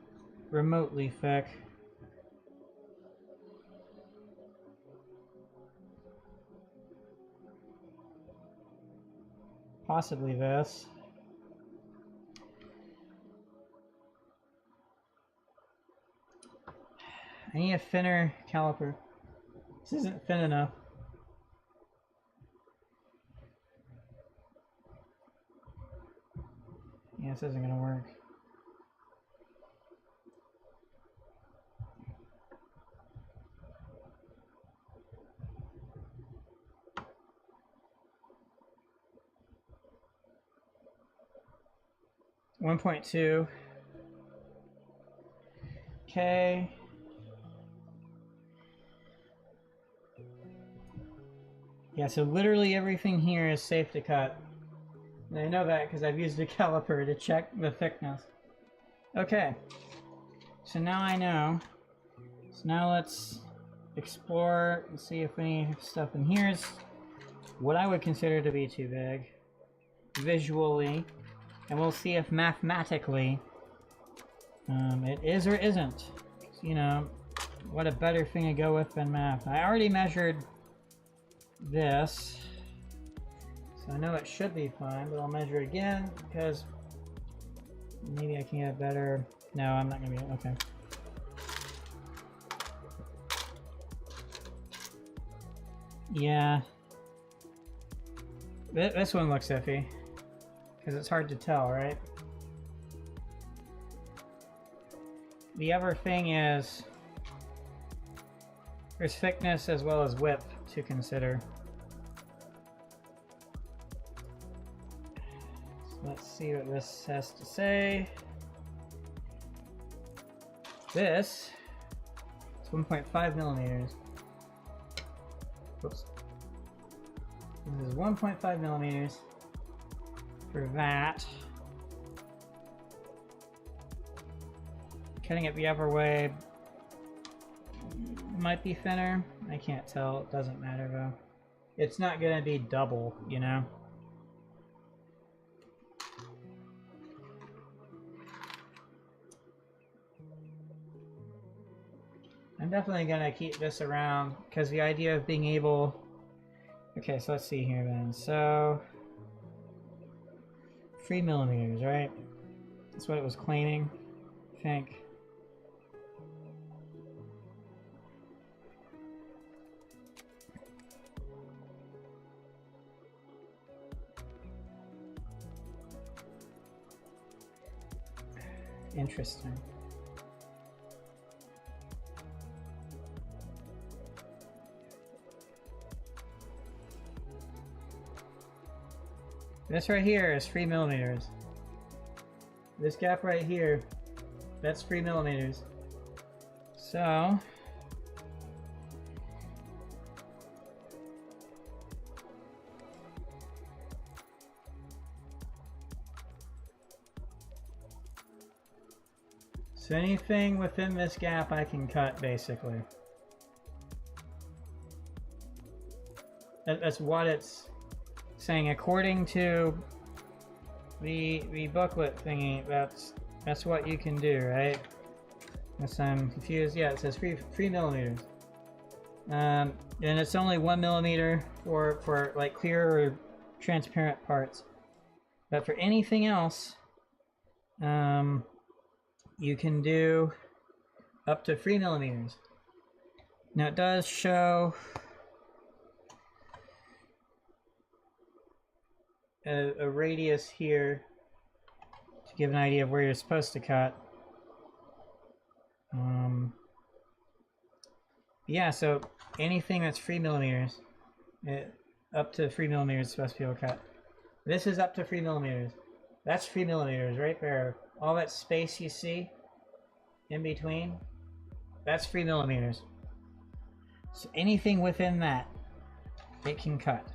remotely thick. Possibly this. I need a thinner caliper. This isn't thin enough. Yeah, this isn't gonna work. $1.2. Okay. Yeah, so literally everything here is safe to cut. And I know that because I've used a caliper to check the thickness. Okay. So now I know. So now let's explore and see if any stuff in here is what I would consider to be too big. Visually. And we'll see if mathematically it is or isn't. So, you know, what a better thing to go with than math. I already measured this, so I know it should be fine, but I'll measure it again because Maybe I can get better. No, I'm not gonna be okay. Yeah. This one looks iffy. Because it's hard to tell, right? The other thing is there's thickness as well as width to consider. So let's see what this has to say. This is 1.5 millimeters. Whoops. This is 1.5 millimeters for that. Cutting it the other way might be thinner. I can't tell. It doesn't matter though. It's not gonna be double, you know? I'm definitely gonna keep this around because the idea of being able... Okay, so let's see here then. So 3 millimeters, right? That's what it was claiming, I think. Interesting. This right here is 3 millimeters. This gap right here, that's 3 millimeters. So anything within this gap I can cut, basically. That's what it's saying according to the booklet thingy. That's what you can do, right? Unless I'm confused. Yeah, it says 3 millimeters. And it's only 1 millimeter for like clear or transparent parts. But for anything else, you can do up to 3 millimeters. Now it does show a radius here to give an idea of where you're supposed to cut. Yeah, so anything that's 3 millimeters, up to 3 millimeters is supposed to be able to cut. This is up to 3 millimeters. That's 3 millimeters right there. All that space you see in between, that's 3 millimeters. So anything within that, it can cut.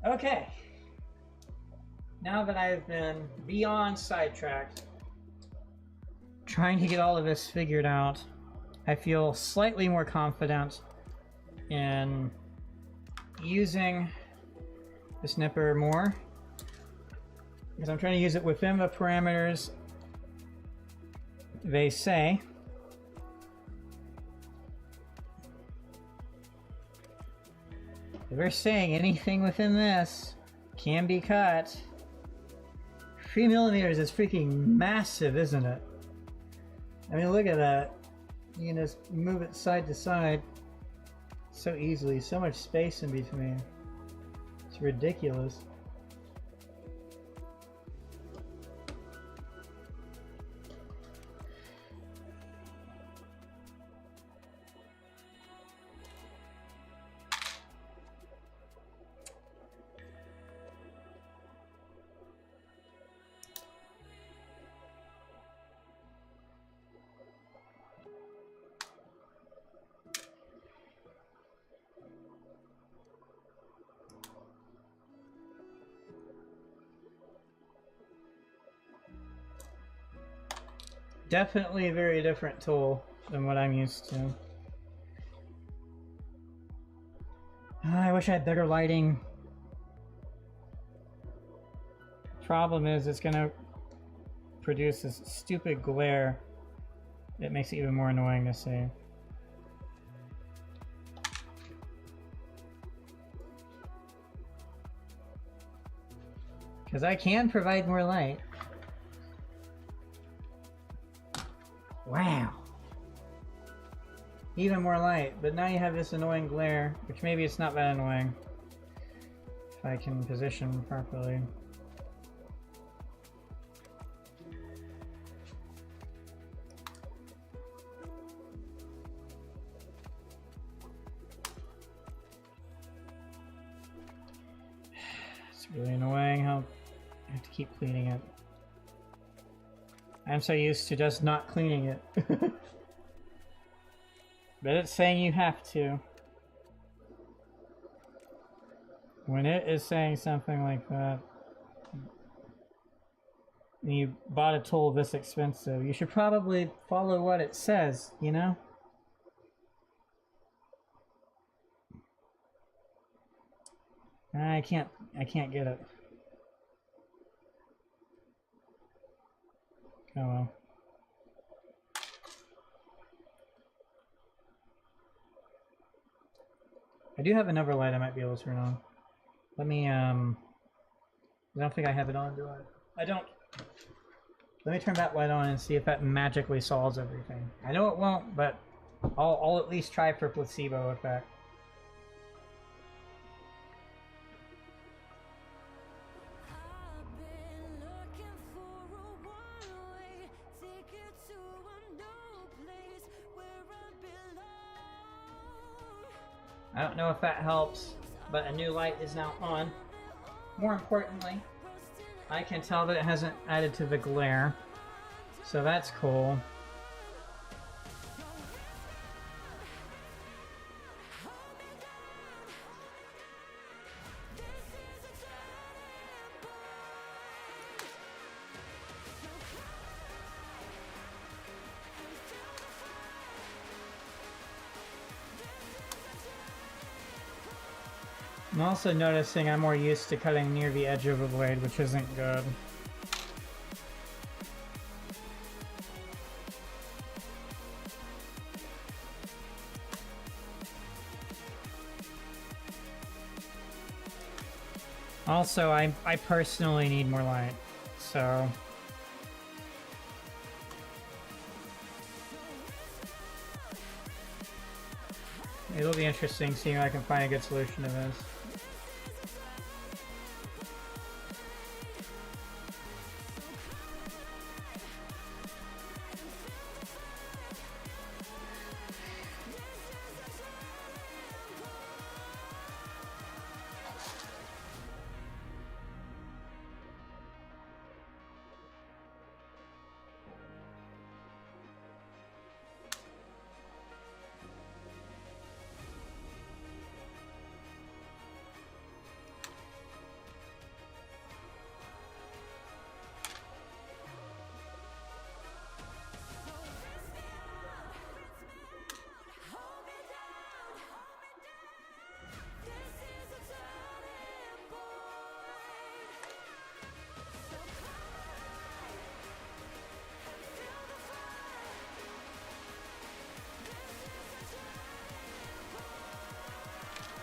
Okay. Now that I've been beyond sidetracked, trying to get all of this figured out, I feel slightly more confident in using the snipper more, because I'm trying to use it within the parameters they say. They're saying anything within this can be cut. 3 millimeters is freaking massive, isn't it? I mean, look at that. You can just move it side to side so easily. So much space in between. It's ridiculous. Definitely a very different tool than what I'm used to. I wish I had better lighting. Problem is, it's gonna produce this stupid glare that makes it even more annoying to see. Because I can provide more light. Wow. Even more light, but now you have this annoying glare, which maybe it's not that annoying. If I can position properly. It's really annoying how I have to keep cleaning it. I'm so used to just not cleaning it. But it's saying you have to. When it is saying something like that, and you bought a tool this expensive, you should probably follow what it says, you know? I can't get it. Oh well. I do have another light I might be able to turn on. Let me, I don't think I have it on, do I? I don't. Let me turn that light on and see if that magically solves everything. I know it won't, but I'll at least try for placebo effect. I don't know if that helps, but a new light is now on. More importantly, I can tell that it hasn't added to the glare, so that's cool. I'm also noticing I'm more used to cutting near the edge of the blade, which isn't good. Also, I personally need more light, so... It'll be interesting seeing if I can find a good solution to this.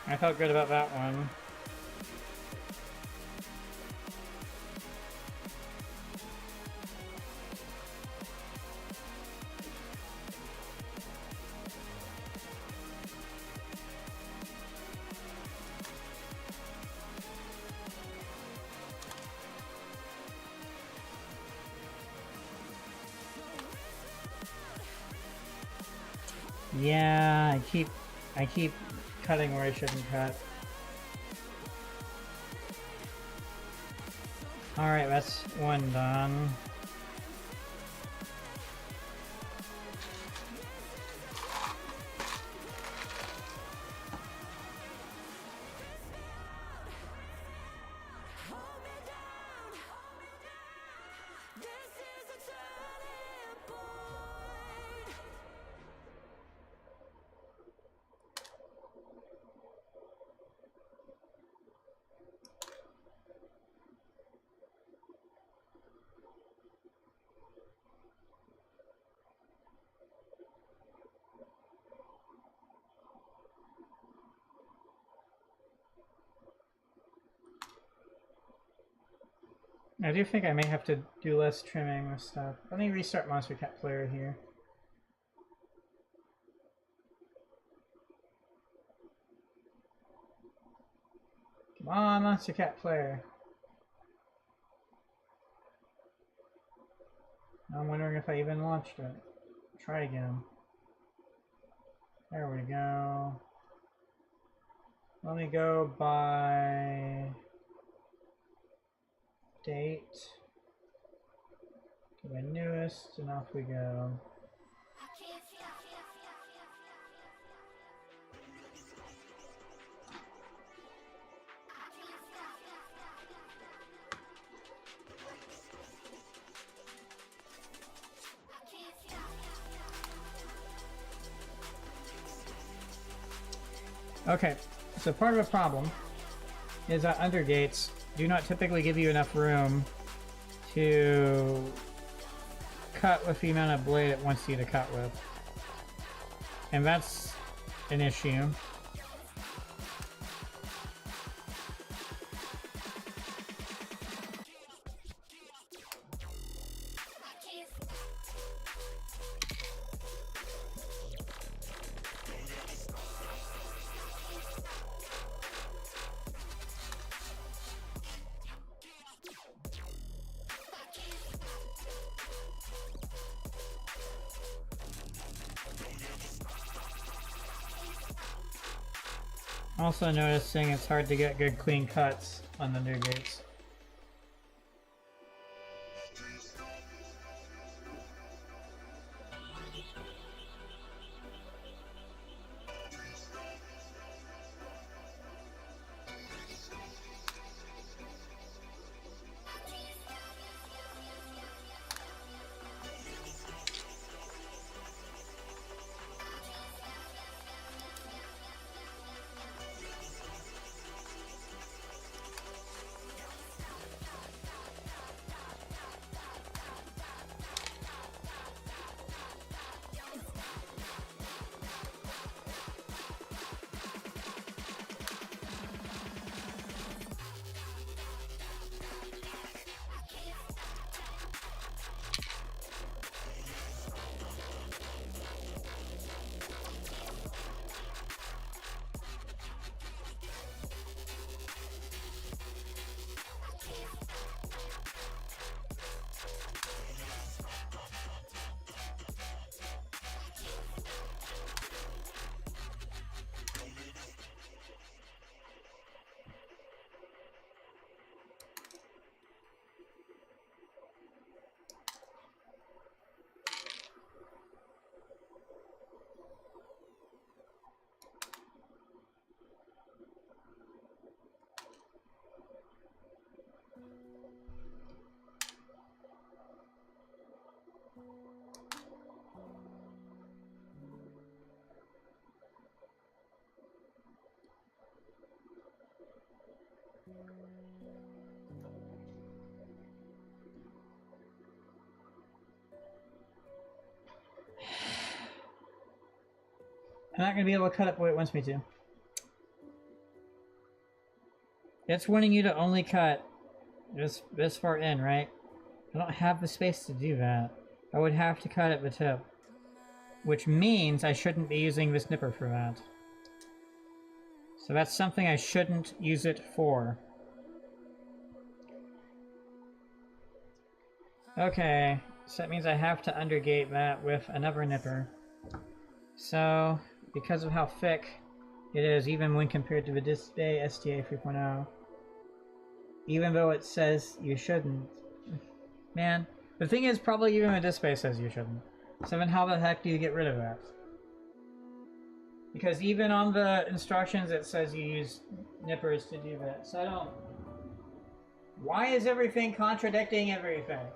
I felt good about that one. Yeah, I keep cutting where I shouldn't cut. Alright, that's one done. I do think I may have to do less trimming with stuff. Let me restart Monster Cat Player here. Come on, Monster Cat Player. I'm wondering if I even launched it. Try again. There we go. Let me go by date. To my newest, and off we go. Okay, so part of the problem is that undergates do not typically give you enough room to cut with the amount of blade it wants you to cut with. And that's an issue. Also noticing it's hard to get good clean cuts on the new gates. I'm not going to be able to cut it the way it wants me to. It's wanting you to only cut this far in, right? I don't have the space to do that. I would have to cut at the tip. Which means I shouldn't be using this nipper for that. So that's something I shouldn't use it for. Okay, so that means I have to undergate that with another nipper. So, because of how thick it is, even when compared to the Display STA 3.0, even though it says you shouldn't, man, the thing is probably even the display says you shouldn't. So then how the heck do you get rid of that? Because even on the instructions it says you use nippers to do that. So I don't... Why is everything contradicting everything?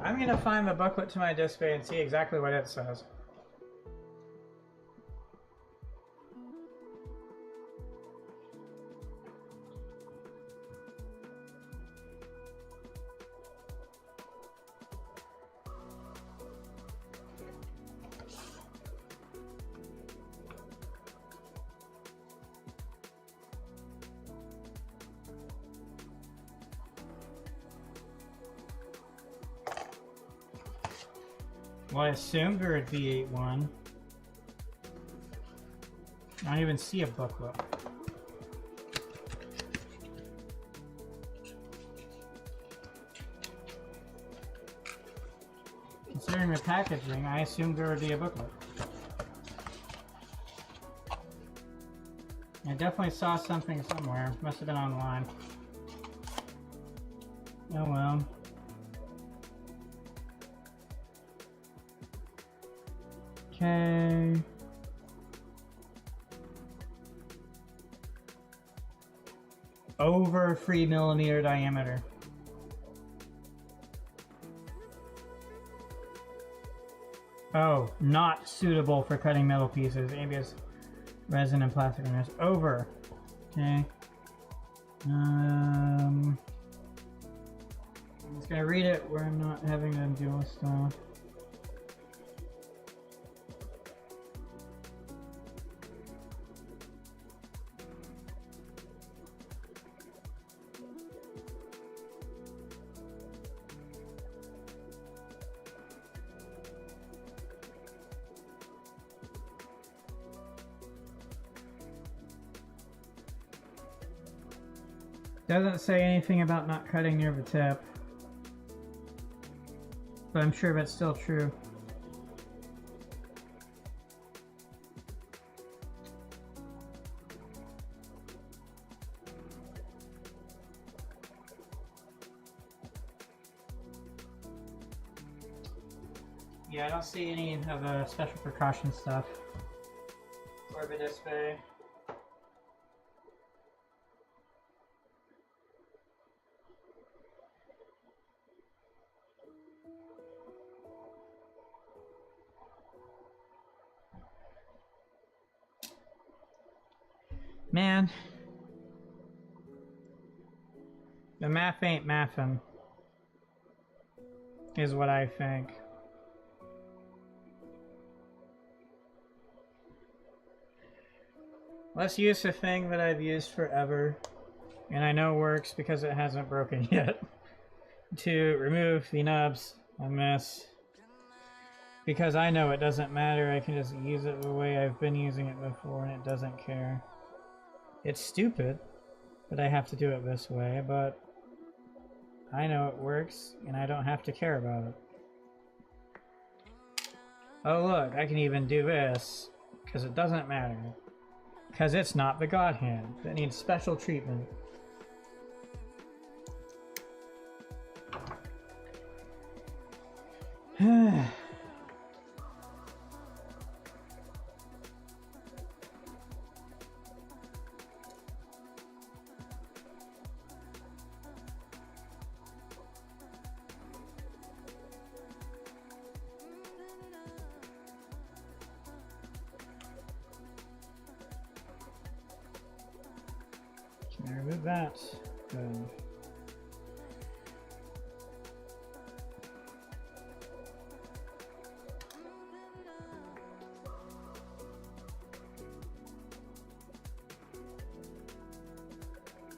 I'm gonna find the booklet to my display and see exactly what it says. Well, I assumed we were at V81. I don't even see a booklet. Considering the packaging, I assumed there would be a booklet. I definitely saw something somewhere. Must have been online. Oh well. Okay. Over 3mm diameter. Oh, not suitable for cutting metal pieces. ABS resin and plastic furnace. Over. Okay. I'm just gonna read it where I'm not having to deal with stuff. Doesn't say anything about not cutting near the tip, but I'm sure that's still true. Yeah, I don't see any of the special precaution stuff for the display. Man, the math ain't mathin', is what I think. Let's use the thing that I've used forever, and I know works because it hasn't broken yet, to remove the nubs on this. Because I know it doesn't matter, I can just use it the way I've been using it before and it doesn't care. It's stupid that I have to do it this way, but I know it works and I don't have to care about it. Oh look, I can even do this because it doesn't matter. Because it's not the GodHand that needs special treatment. Can I remove that? Good.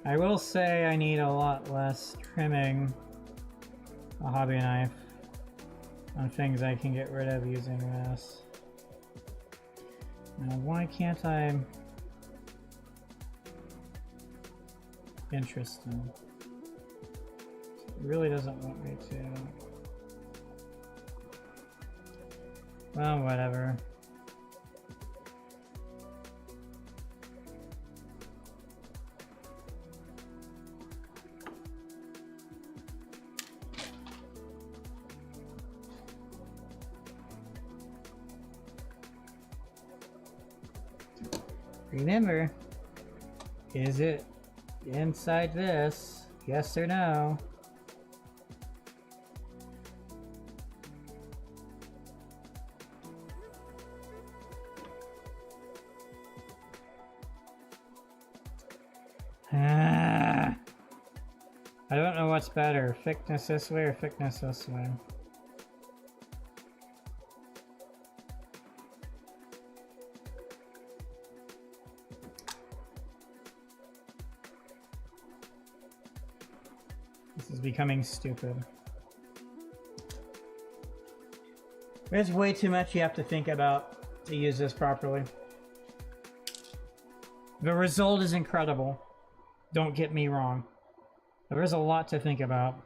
I will say I need a lot less trimming a hobby knife on things I can get rid of using this. Now, why can't I? Interesting. It really doesn't want me to. Well, whatever. Remember, is it inside this? Yes or no? I don't know what's better, thickness this way or thickness this way. This is becoming stupid. There's way too much you have to think about to use this properly. The result is incredible. Don't get me wrong. There is a lot to think about.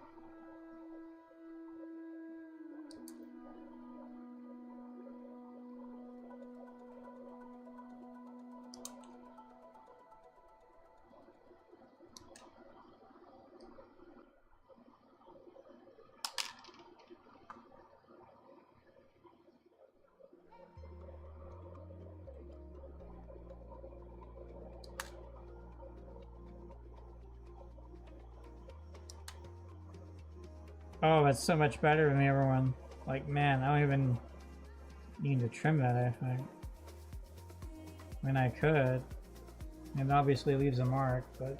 Oh, that's so much better than the other one. Like, man, I don't even need to trim that, I think. I mean, I could. It obviously leaves a mark, but...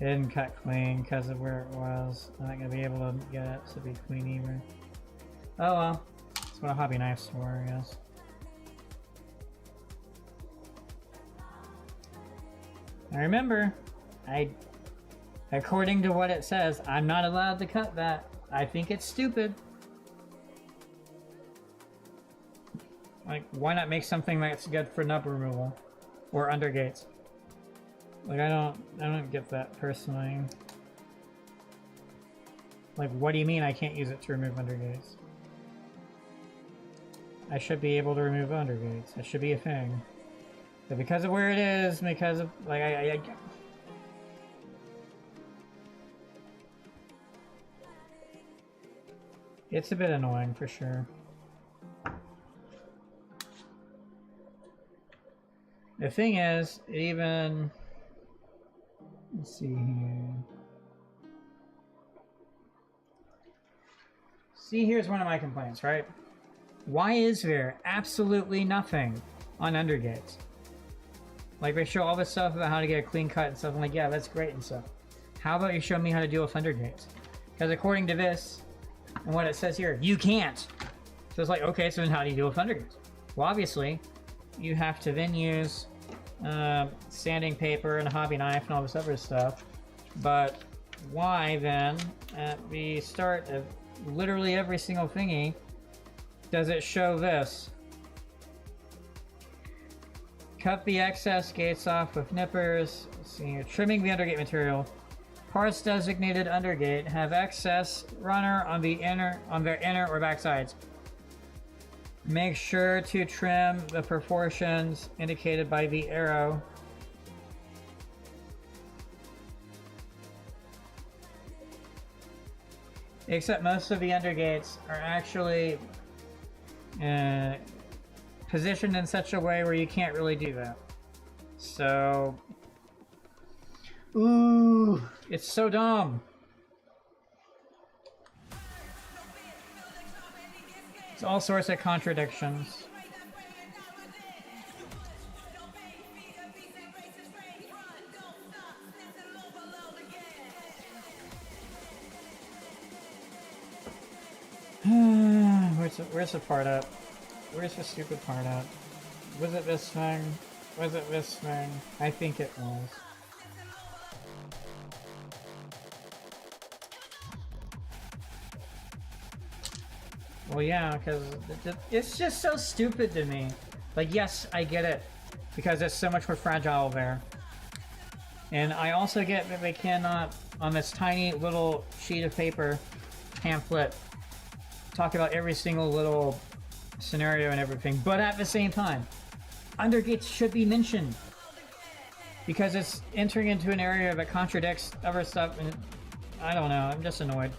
It didn't cut clean because of where it was. I'm not going to be able to get it to be clean either. Oh well. That's what a hobby knife's for, I guess. Now remember, according to what it says, I'm not allowed to cut that. I think it's stupid. Like, why not make something that's good for nub removal? Or undergates? Like, I don't get that personally. Like, what do you mean I can't use it to remove undergates? I should be able to remove undergates. That should be a thing. But because of where it is, because of, like, it's a bit annoying for sure. The thing is, even... Let's see here. See, here's one of my complaints, right? Why is there absolutely nothing on undergates? Like, they show all this stuff about how to get a clean cut and stuff. I'm like, yeah, that's great and stuff. How about you show me how to deal with undergates? Because according to this, and what it says here, you can't. So it's like, okay, so then how do you deal with undergates? Well, obviously, you have to then use sanding paper and a hobby knife and all this other stuff. But why then, at the start of literally every single thingy, does it show this? Cut the excess gates off with nippers. Let's see here. Trimming the undergate material. Parts designated undergate have excess runner on their inner or back sides. Make sure to trim the proportions indicated by the arrow. Except most of the undergates are actually positioned in such a way where you can't really do that. So, ooh, it's so dumb. It's all sorts of contradictions. Where's the part at? Where's the stupid part at? Was it this thing? Was it this thing? I think it was. Well, yeah, because it's just so stupid to me. Like, yes, I get it, because it's so much more fragile there. And I also get that they cannot, on this tiny little sheet of paper pamphlet, talk about every single little scenario and everything. But at the same time, undergates should be mentioned, because it's entering into an area that contradicts other stuff, and I don't know, I'm just annoyed.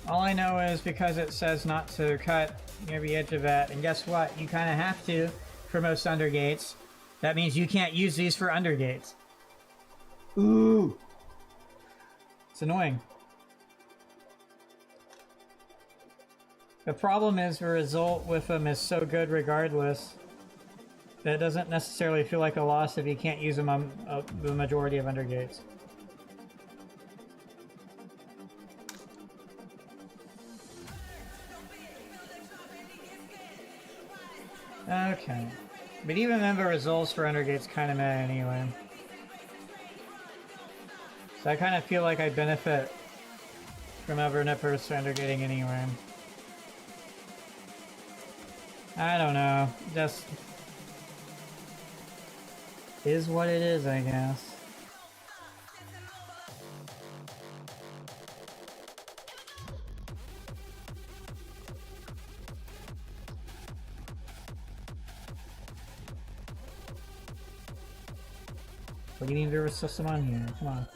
All I know is because it says not to cut near the edge of that, and guess what? You kind of have to for most undergates. That means you can't use these for undergates. Ooh! It's annoying. The problem is the result with them is so good regardless. that doesn't necessarily feel like a loss if you can't use them on the majority of undergates. Okay. But even then, the results for undergate's kind of meh anyway. So I kind of feel like I benefit from overnippers for undergating anyway. I don't know. Just is what it is, I guess. What do you mean there was system on here? Come on.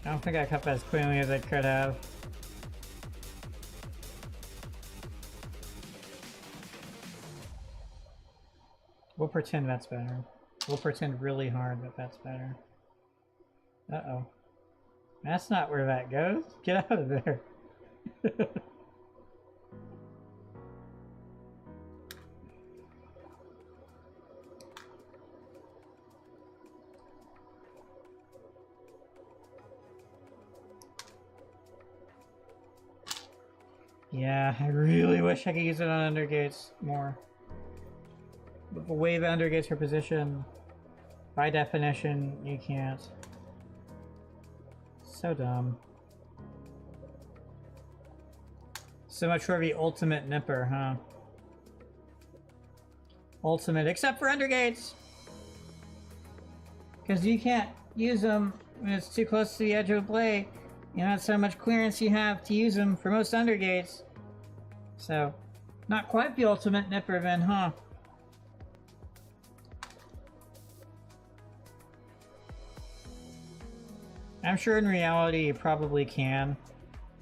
I don't think I cut that as cleanly as I could have. We'll pretend that's better. We'll pretend really hard that that's better. Uh-oh. That's not where that goes. Get out of there. Yeah, I really wish I could use it on undergates more. But the way the undergates are positioned, by definition, you can't. So dumb. So much for the ultimate nipper, huh? Ultimate, except for undergates! Because you can't use them when it's too close to the edge of the blade. You know, that's how much clearance you have to use them for most undergates. So, not quite the ultimate nipper then, huh? I'm sure in reality you probably can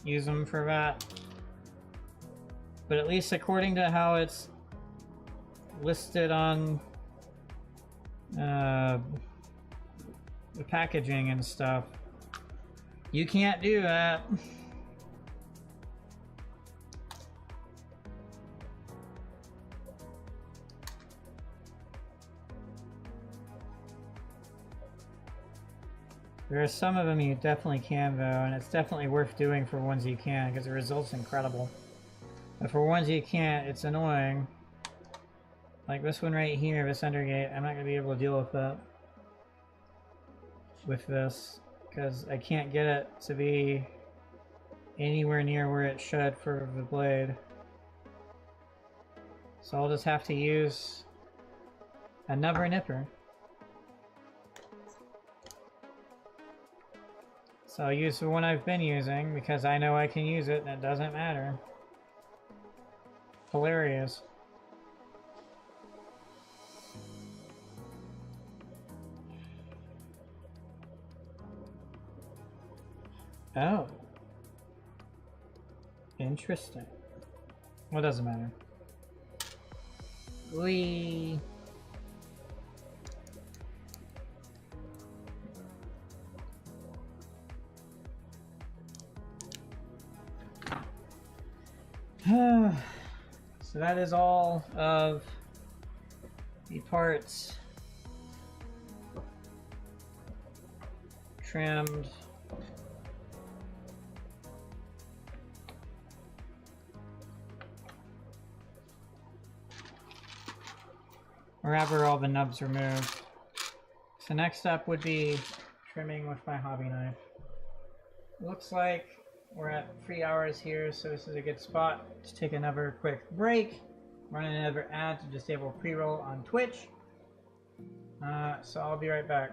use them for that. But at least according to how it's listed on the packaging and stuff, you can't do that. There are some of them you definitely can though, and it's definitely worth doing for ones you can, because the result's incredible. But for ones you can't, it's annoying. Like this one right here, this undergate, I'm not going to be able to deal with that. With this, because I can't get it to be anywhere near where it should for the blade. So I'll just have to use another nipper. So I'll use the one I've been using because I know I can use it and it doesn't matter. Hilarious. Oh. Interesting. Well, it doesn't matter. We. So that is all of the parts trimmed. Or rather, all the nubs removed. So next up would be trimming with my hobby knife. Looks like we're at 3 hours here, so this is a good spot to take another quick break, run another ad to disable pre-roll on Twitch. So I'll be right back.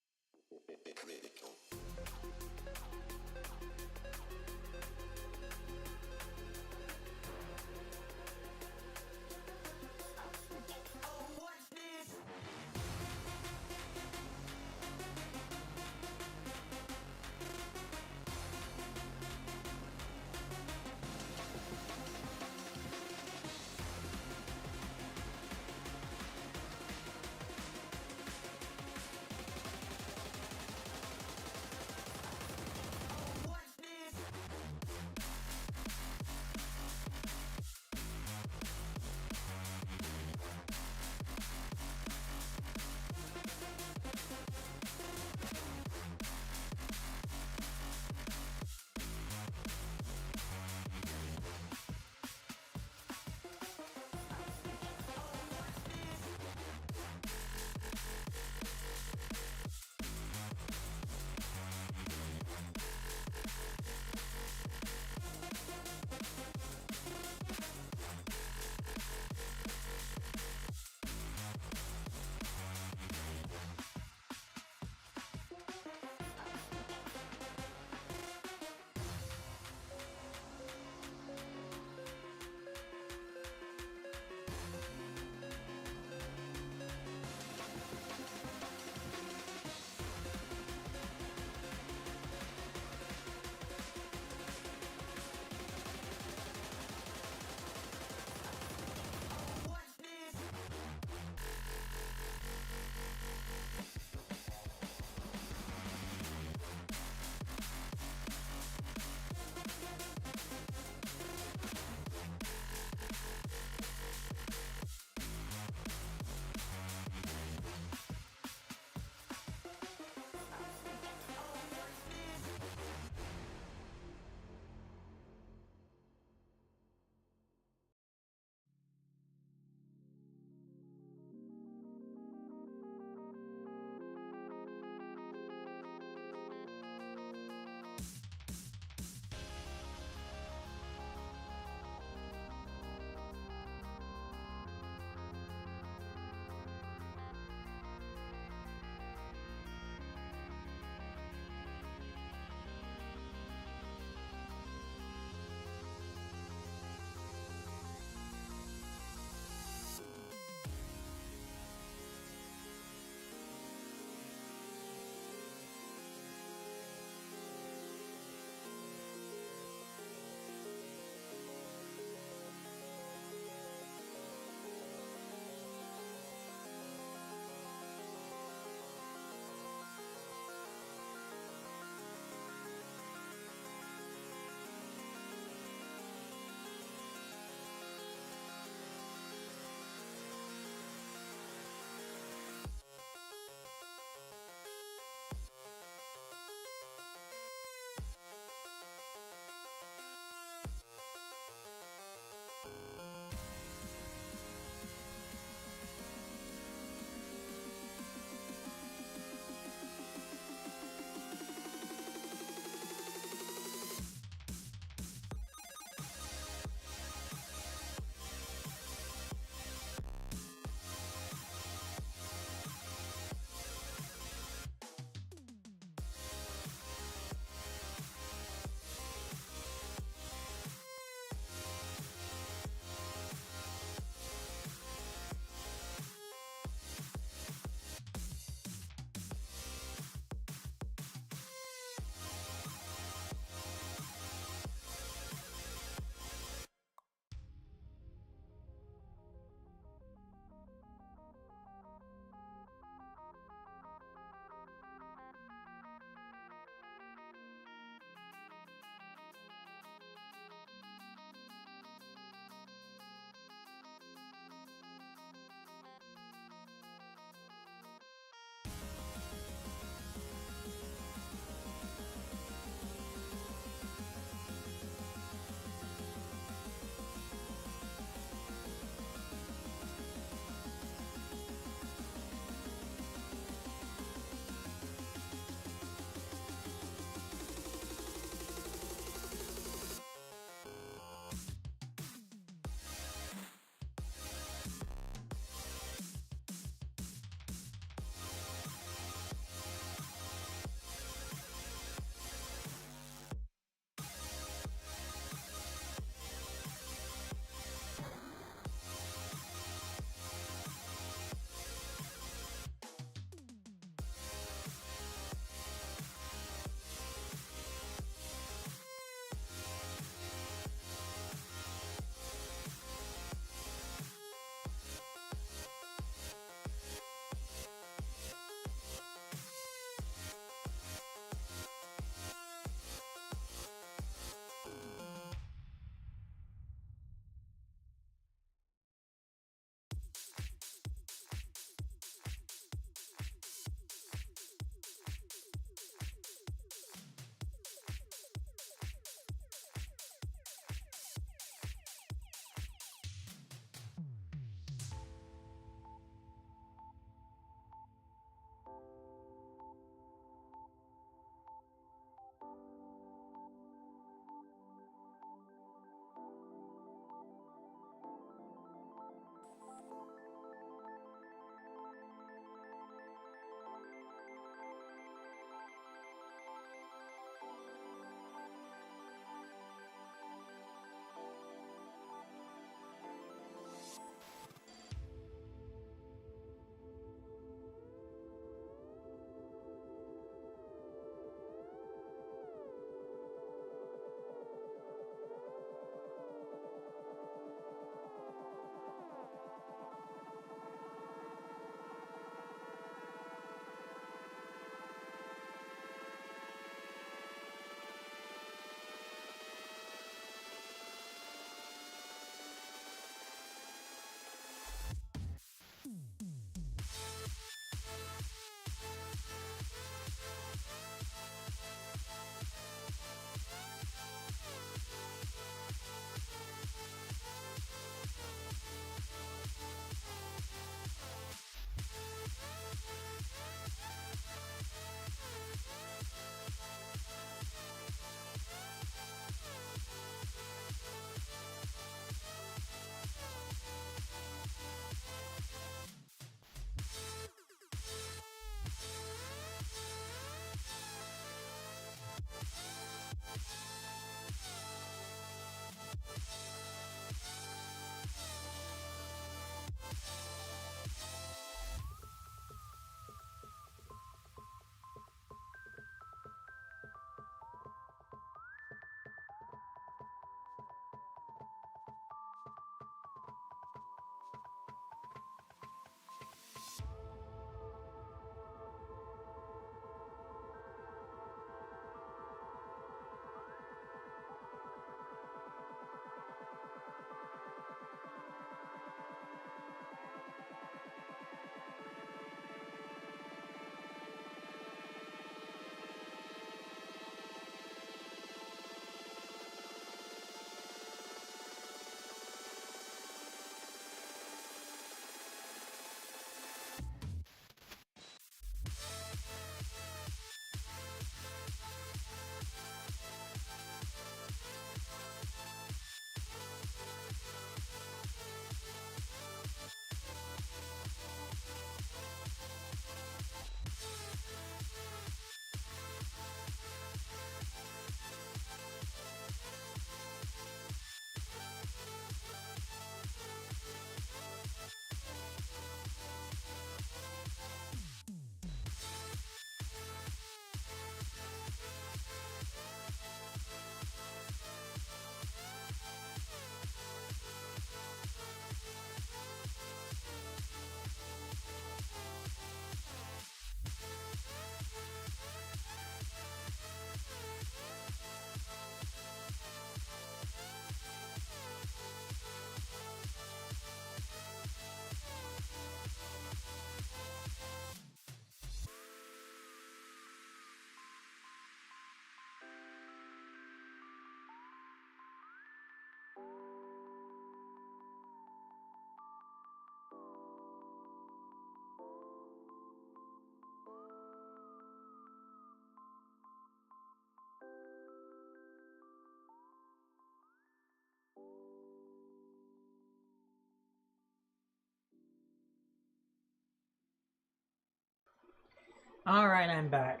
Alright, I'm back.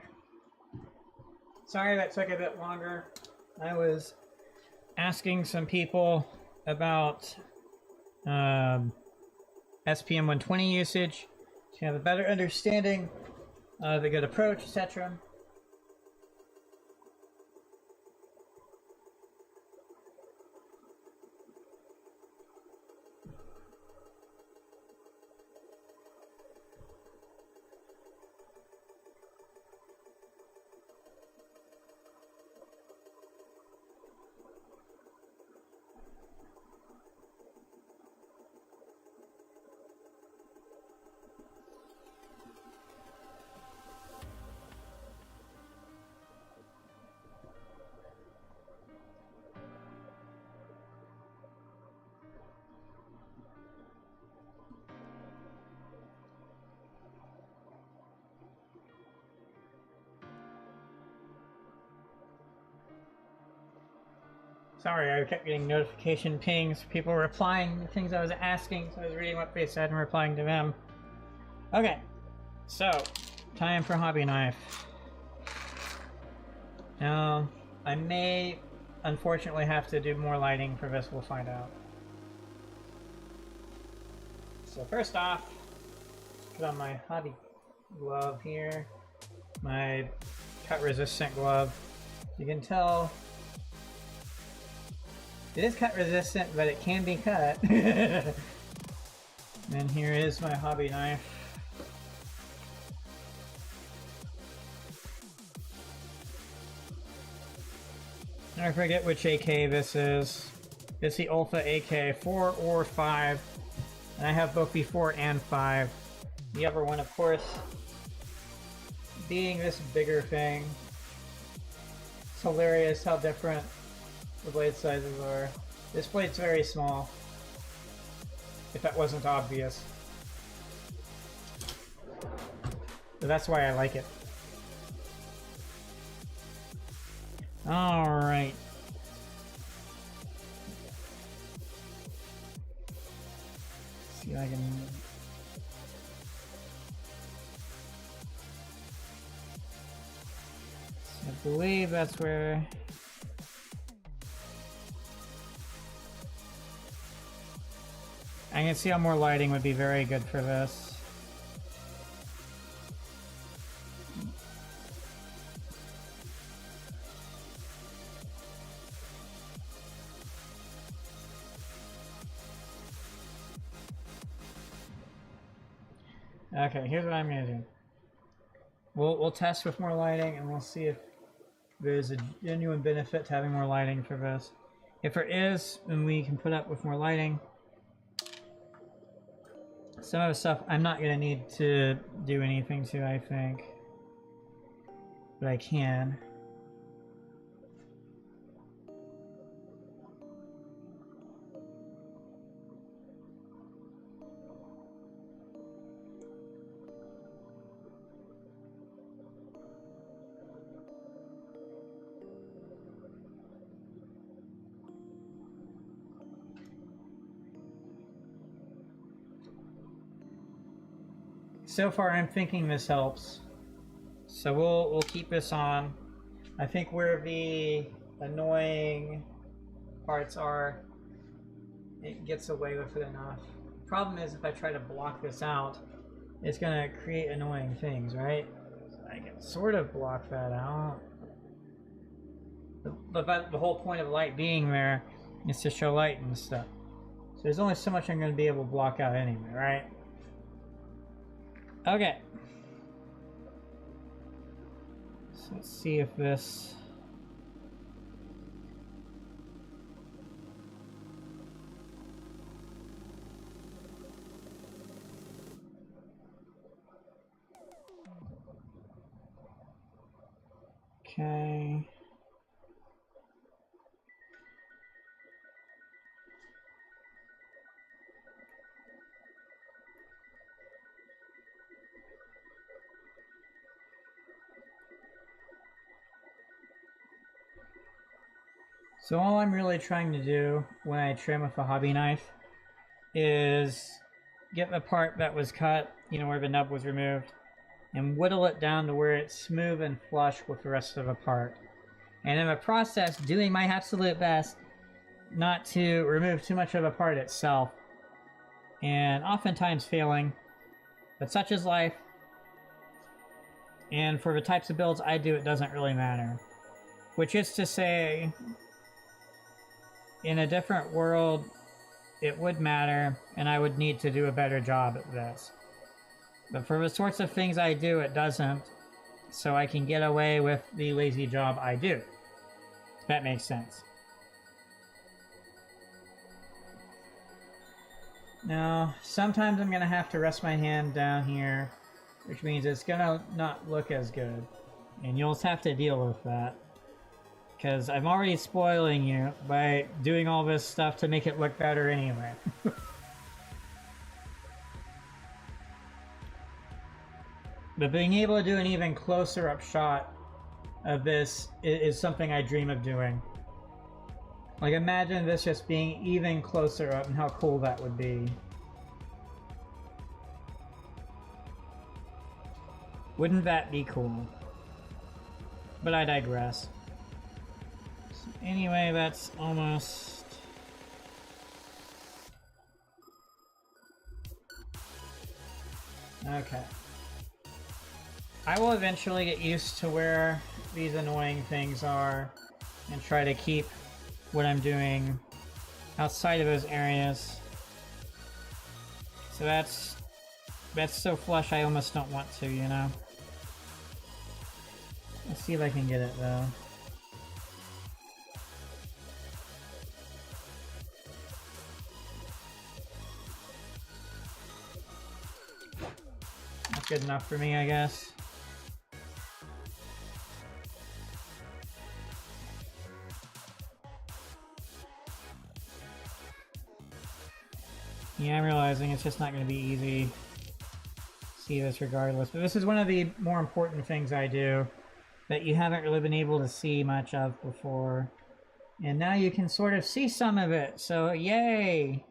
Sorry that took a bit longer. I was asking some people about SPM 120 usage to have a better understanding of a good approach, etc. Sorry, I kept getting notification pings, people replying to things I was asking, so I was reading what they said and replying to them. Okay, so, time for hobby knife. Now, I may, unfortunately, have to do more lighting for this, we'll find out. So first off, put on my hobby glove here, my cut resistant glove. You can tell it is cut resistant, but it can be cut. And here is my hobby knife. I forget which AK this is. It's the Alpha AK 4 or 5. And I have both the 4 and 5. The other one, of course, being this bigger thing. It's hilarious how different the blade sizes are. This blade's very small, if that wasn't obvious. So that's why I like it. Alright. See if I can... I believe that's where... I can see how more lighting would be very good for this. Okay, here's what I'm gonna do. We'll test with more lighting and we'll see if there's a genuine benefit to having more lighting for this. If there is, then we can put up with more lighting. Some of the stuff I'm not going to need to do anything to, I think. But I can. So far I'm thinking this helps. So we'll keep this on. I think where the annoying parts are, it gets away with it enough. Problem is if I try to block this out, it's gonna create annoying things, right? I can sort of block that out. But the whole point of light being there is to show light and stuff. So there's only so much I'm gonna be able to block out anyway, right? Okay. So let's see if this... Okay. So all I'm really trying to do when I trim with a hobby knife is get the part that was cut, you know, where the nub was removed, and whittle it down to where it's smooth and flush with the rest of the part. And in the process, doing my absolute best not to remove too much of a part itself, and oftentimes failing, but such is life. And for the types of builds I do, it doesn't really matter. Which is to say, in a different world, it would matter, and I would need to do a better job at this. But for the sorts of things I do, it doesn't, so I can get away with the lazy job I do. If that makes sense. Now, sometimes I'm going to have to rest my hand down here, which means it's going to not look as good. And you'll just have to deal with that. Because I'm already spoiling you by doing all this stuff to make it look better anyway. But being able to do an even closer up shot of this is something I dream of doing. Like, imagine this just being even closer up and how cool that would be. Wouldn't that be cool? But I digress. So anyway, that's almost... Okay. I will eventually get used to where these annoying things are and try to keep what I'm doing outside of those areas. So that's so flush I almost don't want to, you know? Let's see if I can get it though. That's good enough for me, I guess. Yeah, I'm realizing it's just not going to be easy to see this regardless. But this is one of the more important things I do that you haven't really been able to see much of before. And now you can sort of see some of it, so yay!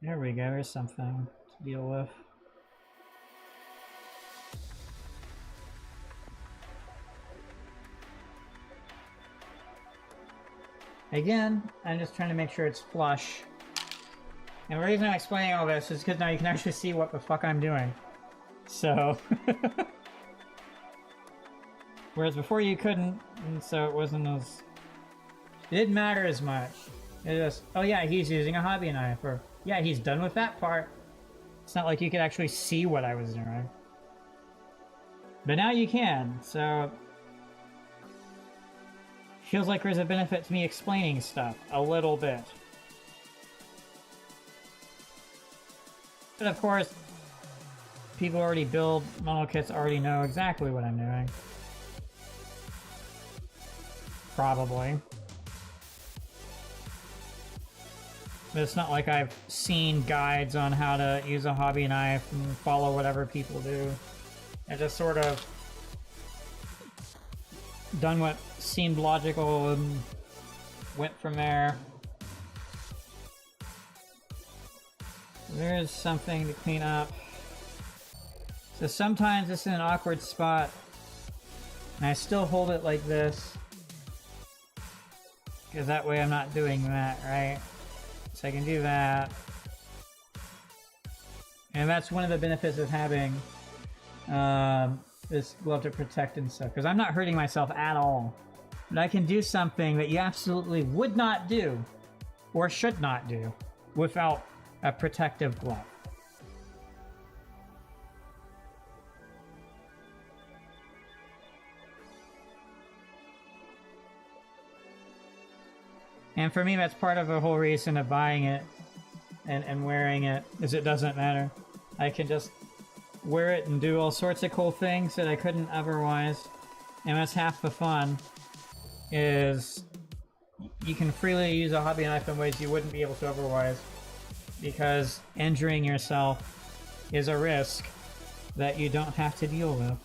There we go, there's something to deal with. Again, I'm just trying to make sure it's flush. And the reason I'm explaining all this is because now you can actually see what the fuck I'm doing. So... Whereas before you couldn't, and so it wasn't as... It didn't matter as much. It just, oh yeah, he's using a hobby knife, or yeah, he's done with that part. It's not like you could actually see what I was doing. But now you can, so... Feels like there's a benefit to me explaining stuff a little bit. But of course, people who already build model kits already know exactly what I'm doing. Probably. But it's not like I've seen guides on how to use a hobby knife and follow whatever people do. I just sort of done what seemed logical and went from there. There's something to clean up. So sometimes it's in an awkward spot and I still hold it like this because that way I'm not doing that, right? So I can do that. And that's one of the benefits of having this glove to protect and stuff, because I'm not hurting myself at all. But I can do something that you absolutely would not do, or should not do, without a protective glove. And for me, that's part of the whole reason of buying it and wearing it, is it doesn't matter. I can just wear it and do all sorts of cool things that I couldn't otherwise. And that's half the fun, is you can freely use a hobby knife in ways you wouldn't be able to otherwise, because injuring yourself is a risk that you don't have to deal with.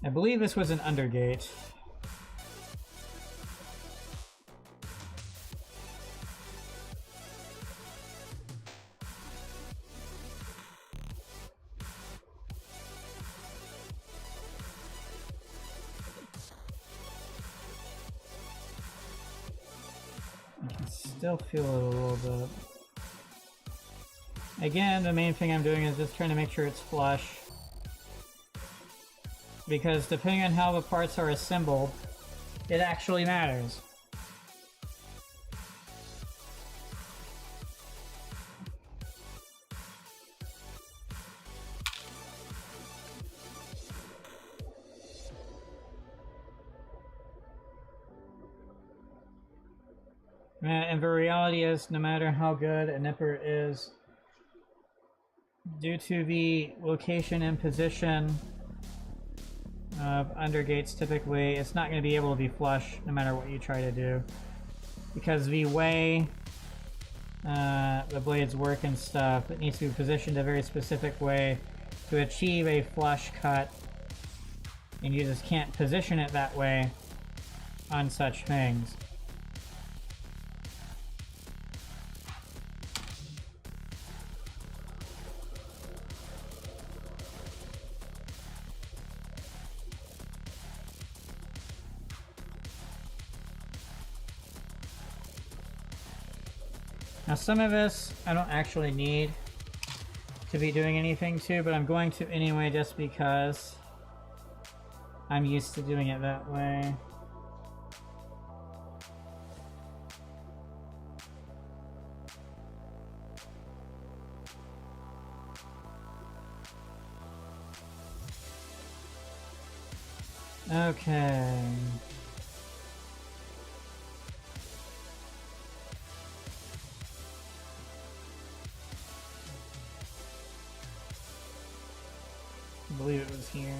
I believe this was an undergate. I can still feel it a little bit. Again, the main thing I'm doing is just trying to make sure it's flush. Because depending on how the parts are assembled, it actually matters. And the reality is, no matter how good a nipper is, due to the location and position of undergates, typically it's not going to be able to be flush no matter what you try to do, because the way the blades work and stuff, it needs to be positioned a very specific way to achieve a flush cut, and you just can't position it that way on such things. Now some of this I don't actually need to be doing anything to, but I'm going to anyway just because I'm used to doing it that way. Okay. I believe it was here.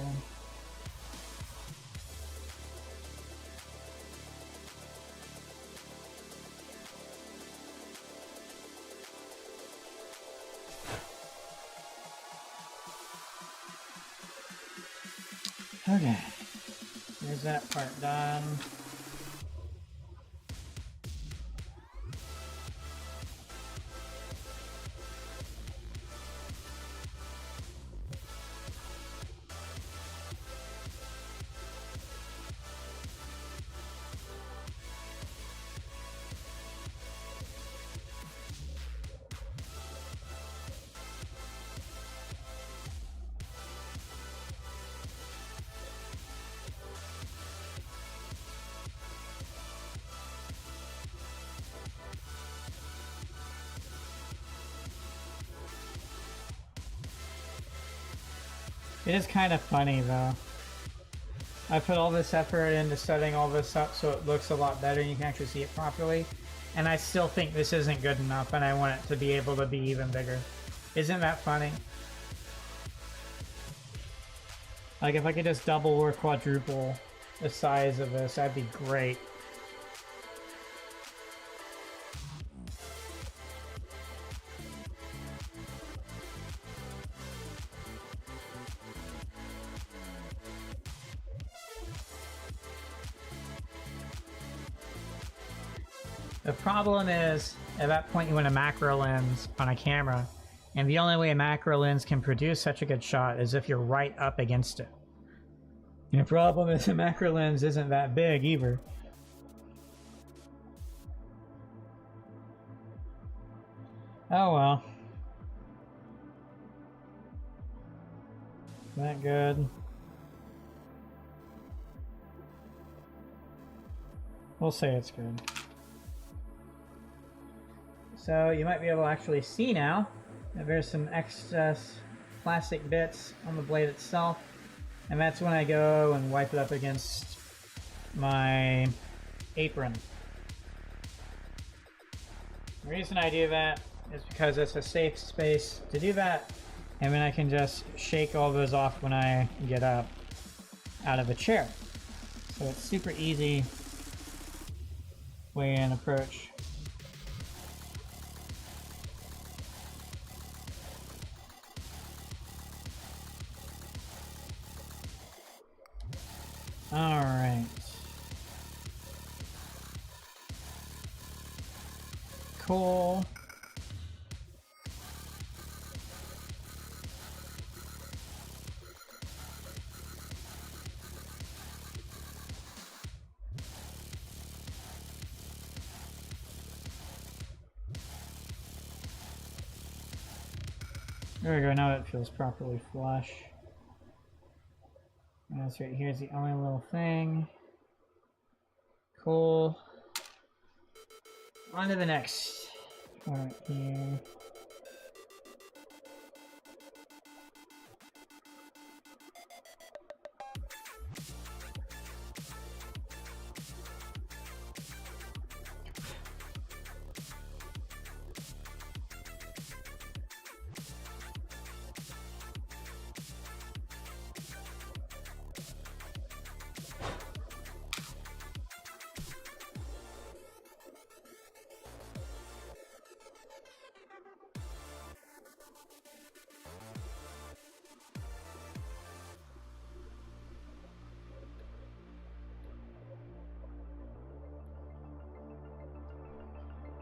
Okay. There's that part done. It is kind of funny though. I put all this effort into setting all this up so it looks a lot better and you can actually see it properly. And I still think this isn't good enough and I want it to be able to be even bigger. Isn't that funny? Like if I could just double or quadruple the size of this, that'd be great. The problem is, at that point you want a macro lens on a camera, and the only way a macro lens can produce such a good shot is if you're right up against it. And the problem is the macro lens isn't that big either. Oh well. That good. We'll say it's good. So you might be able to actually see now that there's some excess plastic bits on the blade itself, and that's when I go and wipe it up against my apron. The reason I do that is because it's a safe space to do that, and then I can just shake all those off when I get up out of a chair. So it's super easy way and approach. All right. Cool. There we go, now it feels properly flush. And that's right, here's the only little thing. Cool. On to the next part here.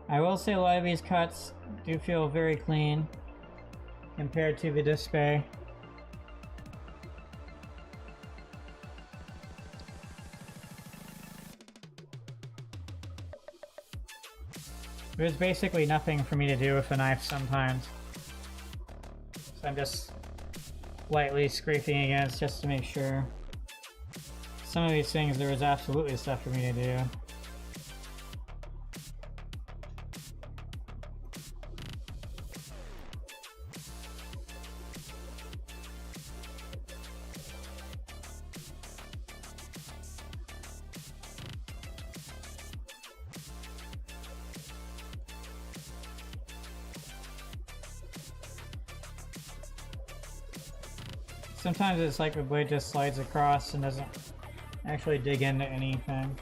I will say a lot of these cuts do feel very clean compared to the display. There's basically nothing for me to do with a knife sometimes. So I'm just lightly scraping against just to make sure. Some of these things there was absolutely stuff for me to do. Sometimes it's like the blade just slides across and doesn't actually dig into anything.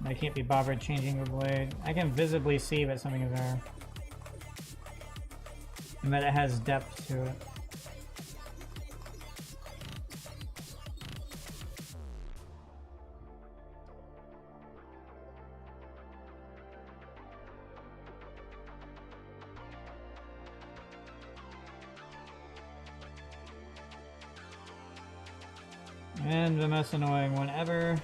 I can't be bothered changing the blade. I can visibly see that something is there. And that it has depth to it. And the most annoying one ever.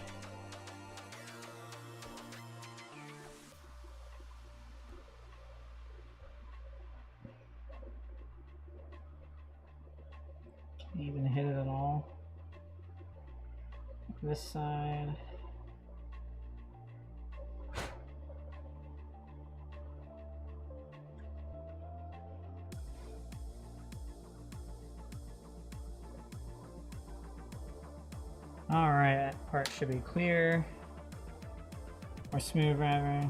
Can't even hit it at all. This side. Alright, that part should be clear. Or smooth, rather.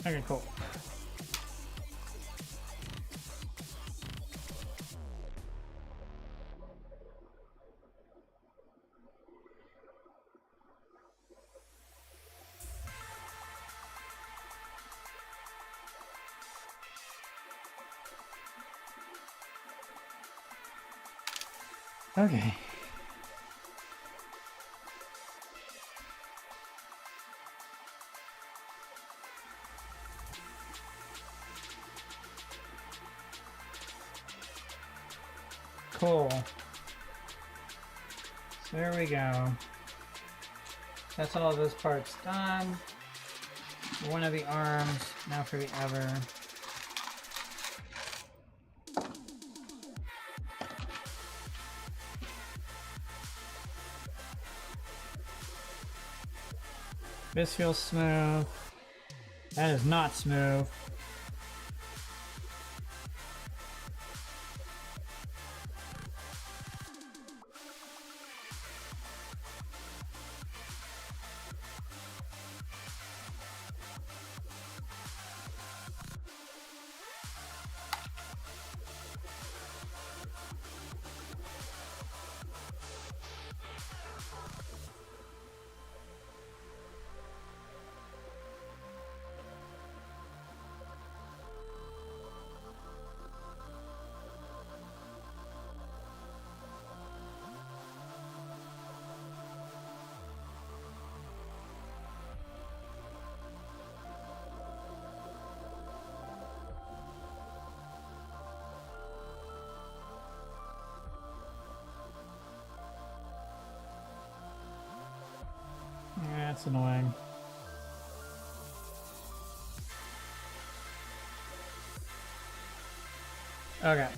Okay, cool. Okay. Cool. There we go. That's all of those parts done. One of the arms, now for the other. This feels smooth. That is not smooth. That's annoying. Okay.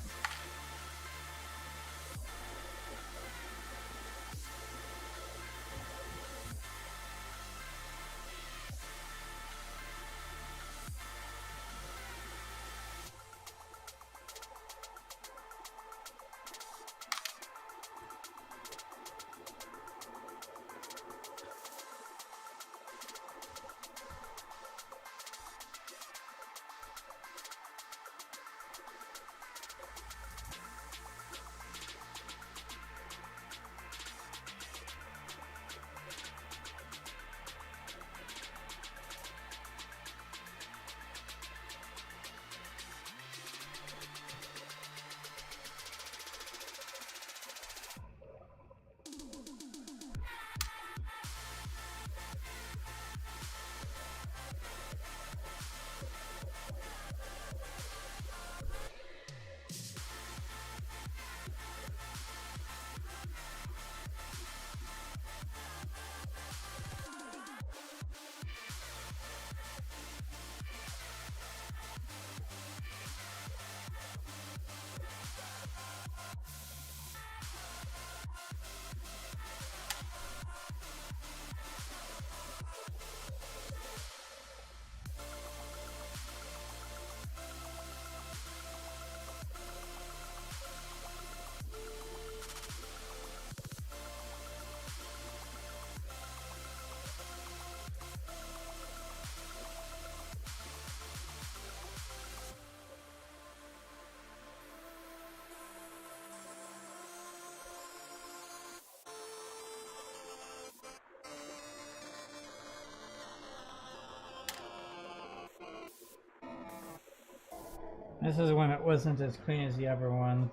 This is when it wasn't as clean as the other one,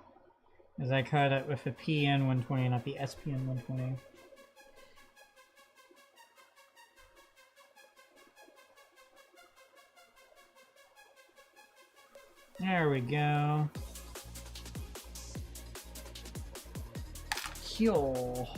as I cut it with the PN120, not the SPN120. There we go. Heal.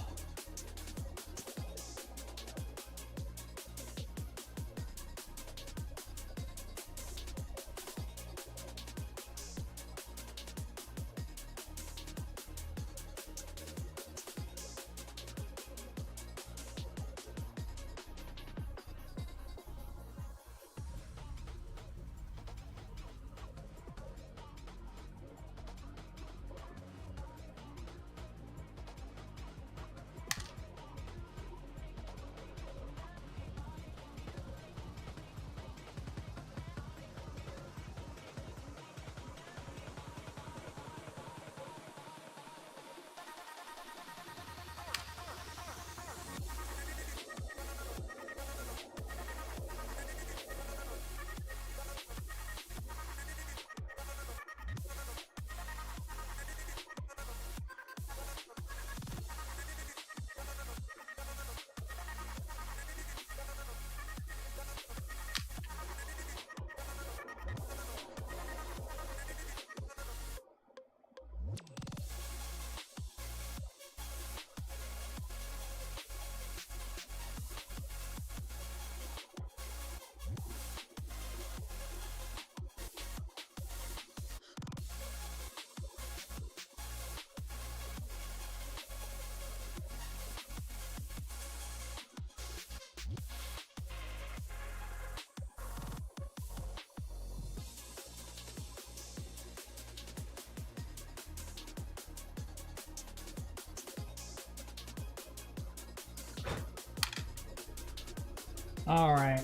All right.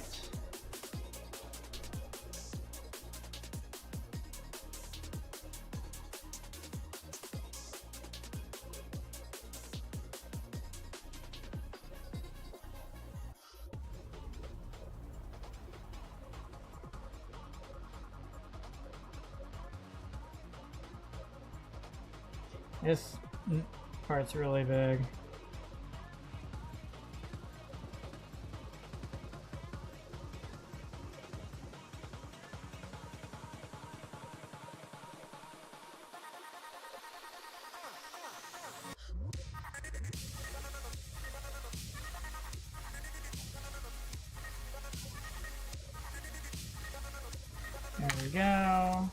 This part's really big. There we go.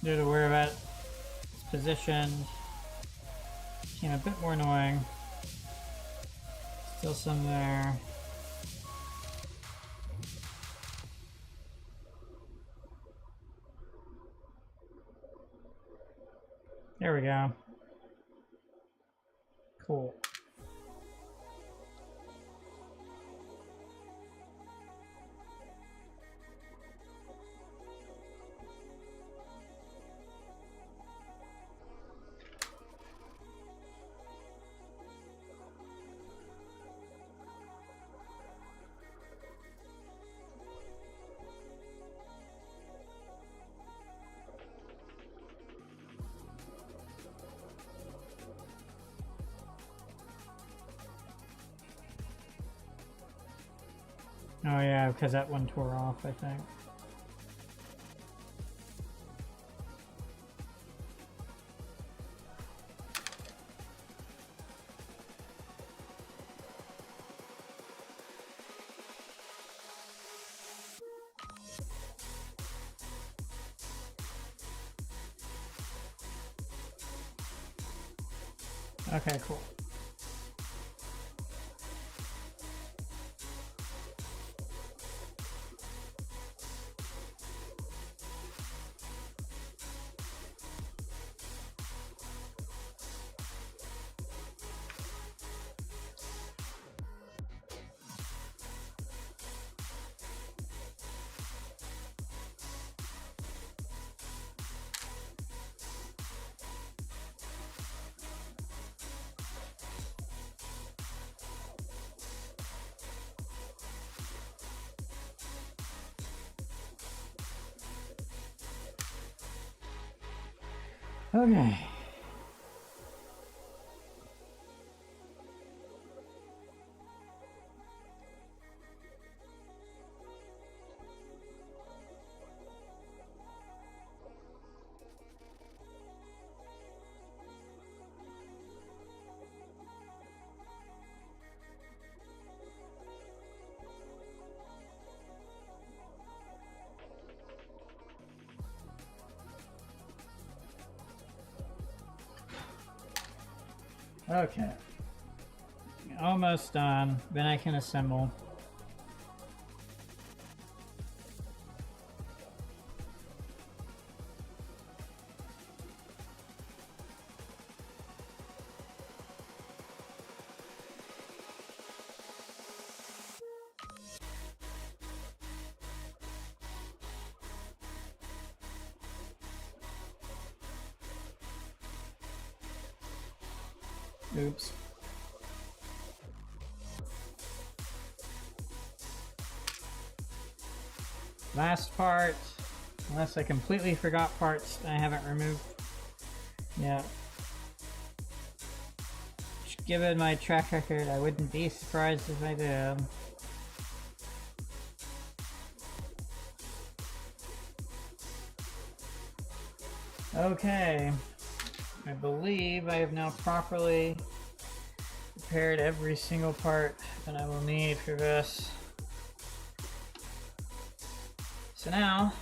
Due to where it's positioned, became a bit more annoying. Still some there. There we go. Cool. Oh yeah, because that one tore off, I think. Okay, cool. Okay. Okay. Almost done. Then I can assemble. Oops. Last part, unless I completely forgot parts I haven't removed. Yeah. Given my track record, I wouldn't be surprised if I did. Okay. I believe I have now properly prepared every single part that I will need for this. So now,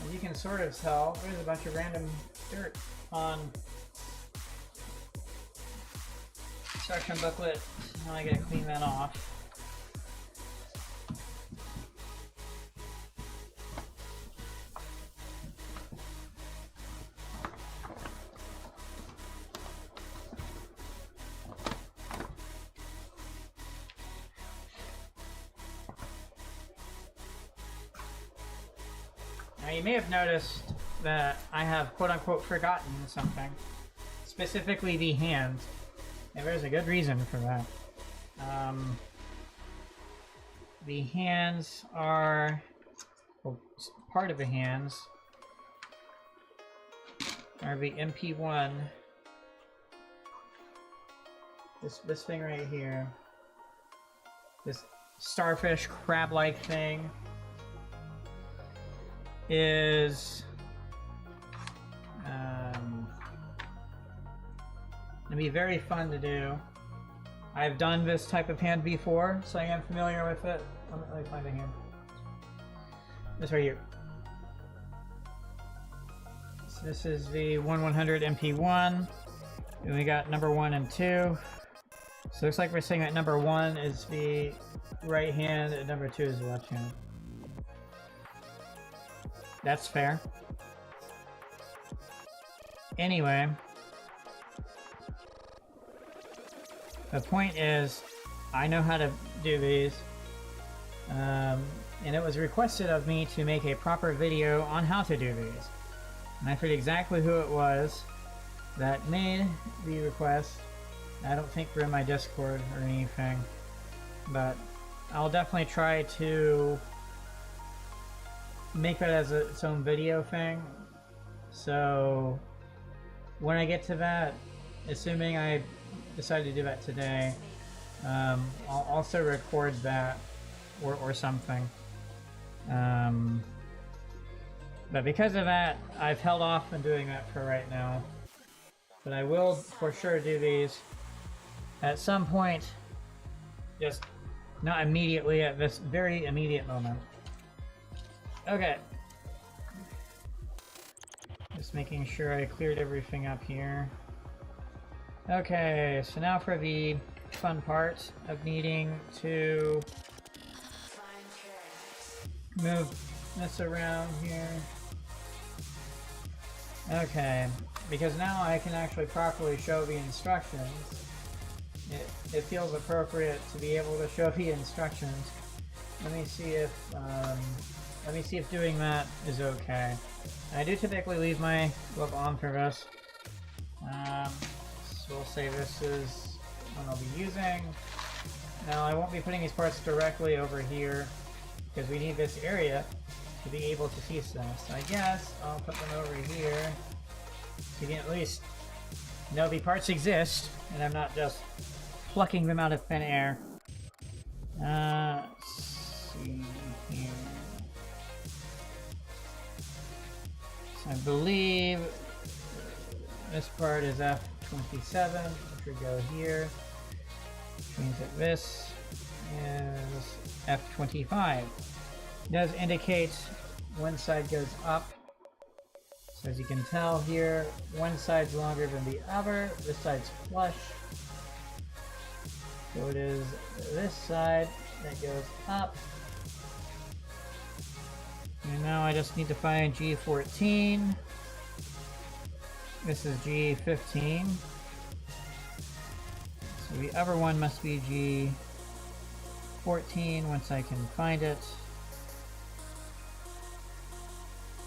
as you can sort of tell, there's a bunch of random dirt on instruction booklet. Now I gotta clean that off. Now you may have noticed that I have quote-unquote forgotten something, specifically the hands, and there's a good reason for that. The hands are, well, part of the hands are the MP1, this thing right here, this starfish crab-like thing, is gonna be very fun to do. I've done this type of hand before, so I am familiar with it. Let me find the hand. This right here. So this is the 1/100 MP1, and we got number 1 and 2. So it looks like we're saying that number 1 is the right hand and number 2 is the left hand. That's fair. Anyway, the point is, I know how to do these, and it was requested of me to make a proper video on how to do these. And I forget exactly who it was that made the request. I don't think we're in my Discord or anything, but I'll definitely try to make that as its own video thing. So when I get to that, assuming I decide to do that today, I'll also record that or something. But because of that, I've held off on doing that for right now. But I will for sure do these at some point, just not immediately at this very immediate moment. Okay. Just making sure I cleared everything up here. Okay, so now for the fun part of needing to move this around here. Okay, because now I can actually properly show the instructions. It feels appropriate to be able to show the instructions. Let me see if doing that is okay. I do typically leave my glove on for this. So we'll say this is what I'll be using. Now I won't be putting these parts directly over here because we need this area to be able to see stuff. So I guess I'll put them over here so you can at least know the parts exist and I'm not just plucking them out of thin air. Let's see here. So I believe this part is F27, which would go here, which means that this is F25. It does indicate one side goes up. So as you can tell here, one side's longer than the other, this side's flush. So it is this side that goes up. And now I just need to find G14. This is G15. So the other one must be G14 once I can find it.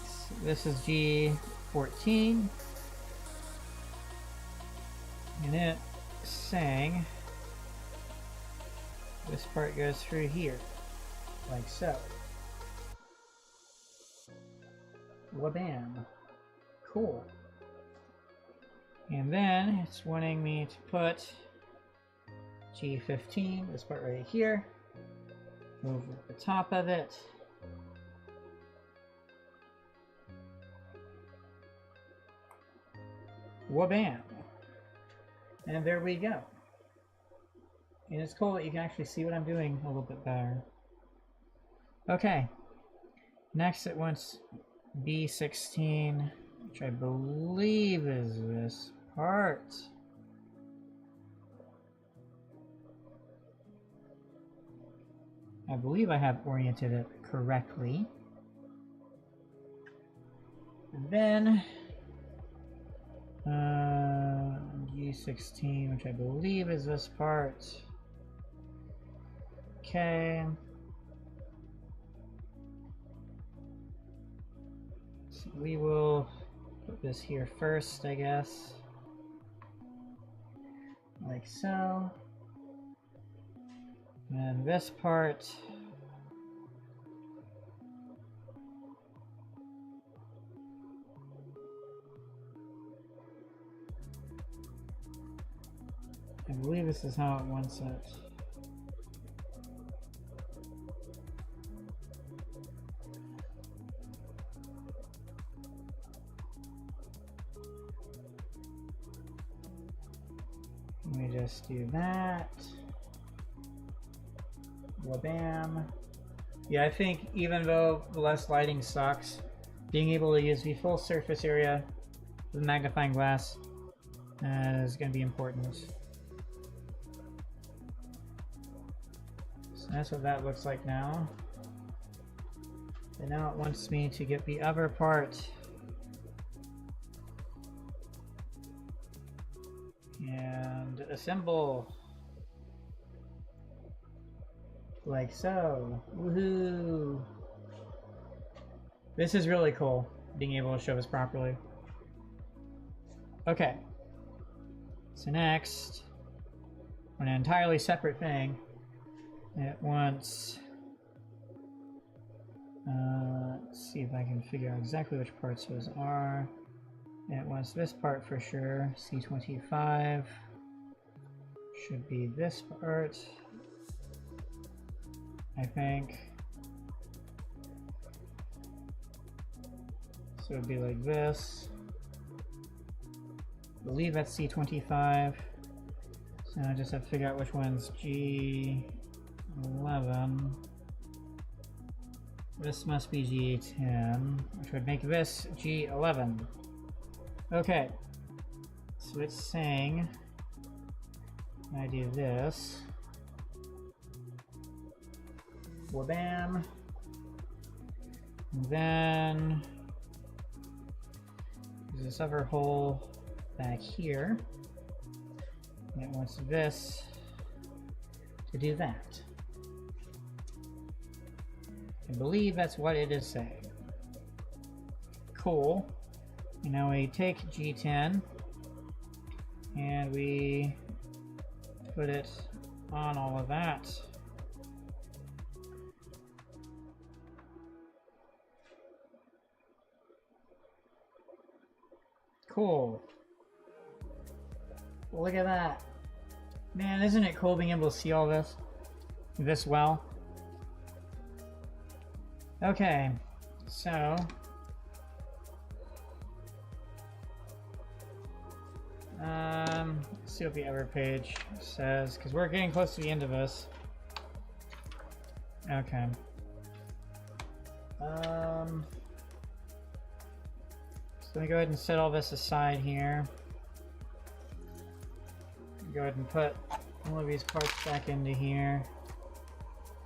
So this is G14. And it's saying this part goes through here, like so. Wabam. Cool. And then it's wanting me to put G15, this part right here, over the top of it. Wabam. And there we go. And it's cool that you can actually see what I'm doing a little bit better. Okay. Next it wants B16, which I believe is this part. I believe I have oriented it correctly. And then G16, which I believe is this part. Okay. So we will put this here first, I guess. Like so. And this part. I believe this is how it wants it. Let me just do that. Wabam. Yeah, I think even though less lighting sucks, being able to use the full surface area with magnifying glass is going to be important. So that's what that looks like now. And now it wants me to get the other part. And assemble. Like so. Woohoo! This is really cool, being able to show this properly. Okay. So next, an entirely separate thing. It wants, let's see if I can figure out exactly which parts those are. It wants this part for sure, C25. Should be this part, I think. So it'd be like this. I believe that's C25. So I just have to figure out which one's G11. This must be G10, which would make this G11. Okay. So it's saying I do this. Wabam. And then there's this other hole back here. And it wants this to do that. I believe that's what it is saying. Cool. And now we take G10 and we put it on all of that. Cool. Look at that. Man, isn't it cool being able to see all this well? Okay, so let's see what the other page says, because we're getting close to the end of this. Okay. So let me go ahead and set all this aside here. Go ahead and put all of these parts back into here.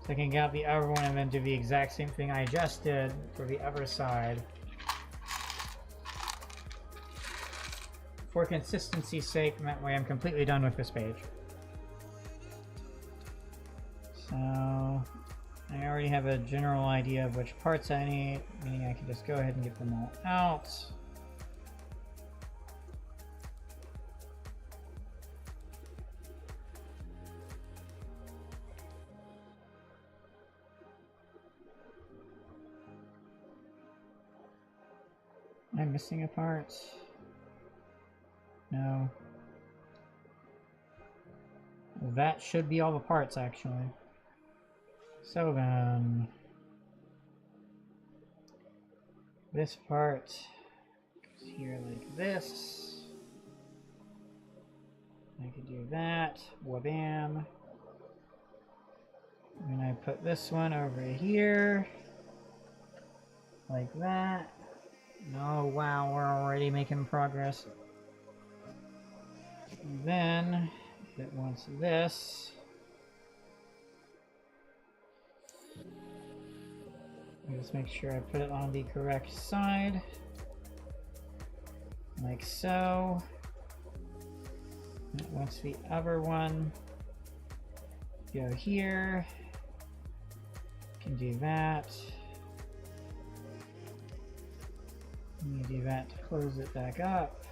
So I can get out the other one and then do the exact same thing I just did for the other side. For consistency's sake, and that way I'm completely done with this page. So I already have a general idea of which parts I need, meaning I can just go ahead and get them all out. Am I missing a part? No. That should be all the parts, actually. So then, this part goes here like this. I could do that. Wabam. And I put this one over here. like that. Oh wow, we're already making progress. And then it wants this. Just make sure I put it on the correct side. Like so. It wants the other one. Go here. Can do that. You do that to close it back up.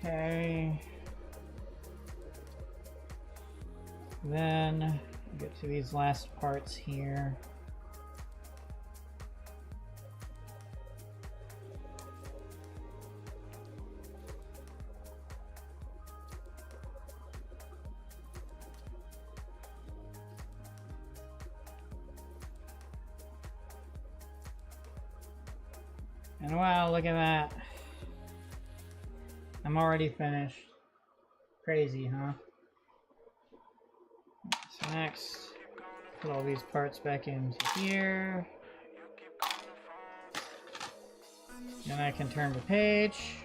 Okay. Then get to these last parts here. And wow, look at that. I'm already finished. Crazy, huh? So next, put all these parts back into here. Then I can turn the page.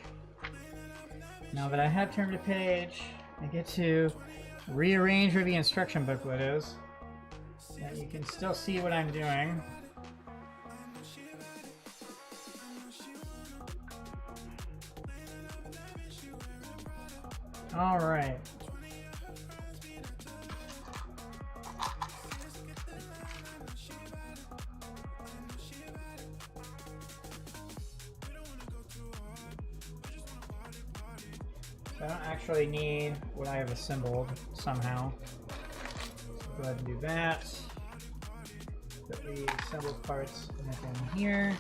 Now that I have turned the page, I get to rearrange where the instruction booklet is. So that you can still see what I'm doing. All right. So I don't actually need what I have assembled somehow. So go ahead and do that. Put the assembled parts in here.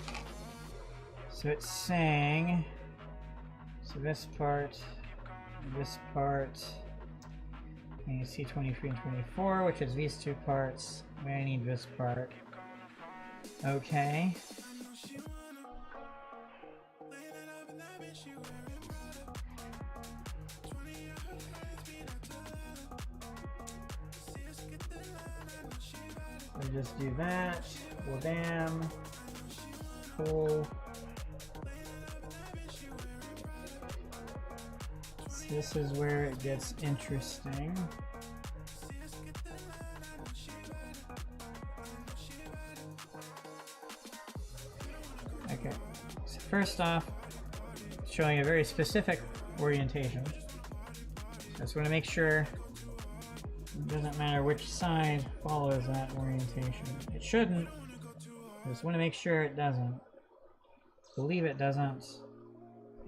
So it's saying, so this part, and you see 23 and 24, which is these two parts. I need this part. Okay. So just do that. Well, bam. Cool. This is where it gets interesting. Okay, so first off, showing a very specific orientation. So I just want to make sure it doesn't matter which side follows that orientation. It shouldn't. I just want to make sure it doesn't. Believe it doesn't.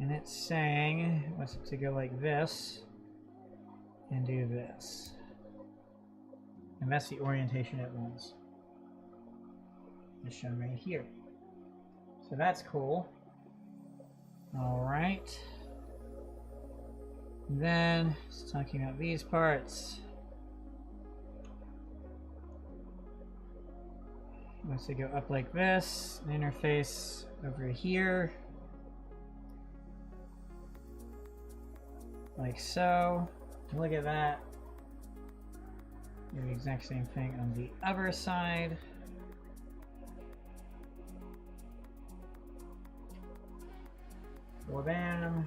And it's saying it wants it to go like this and do this. And that's the orientation it wants. It's shown right here. So that's cool. Alright. Then it's talking about these parts. It wants to go up like this, an interface over here. Like so. Look at that. Do the exact same thing on the other side. Well, bam.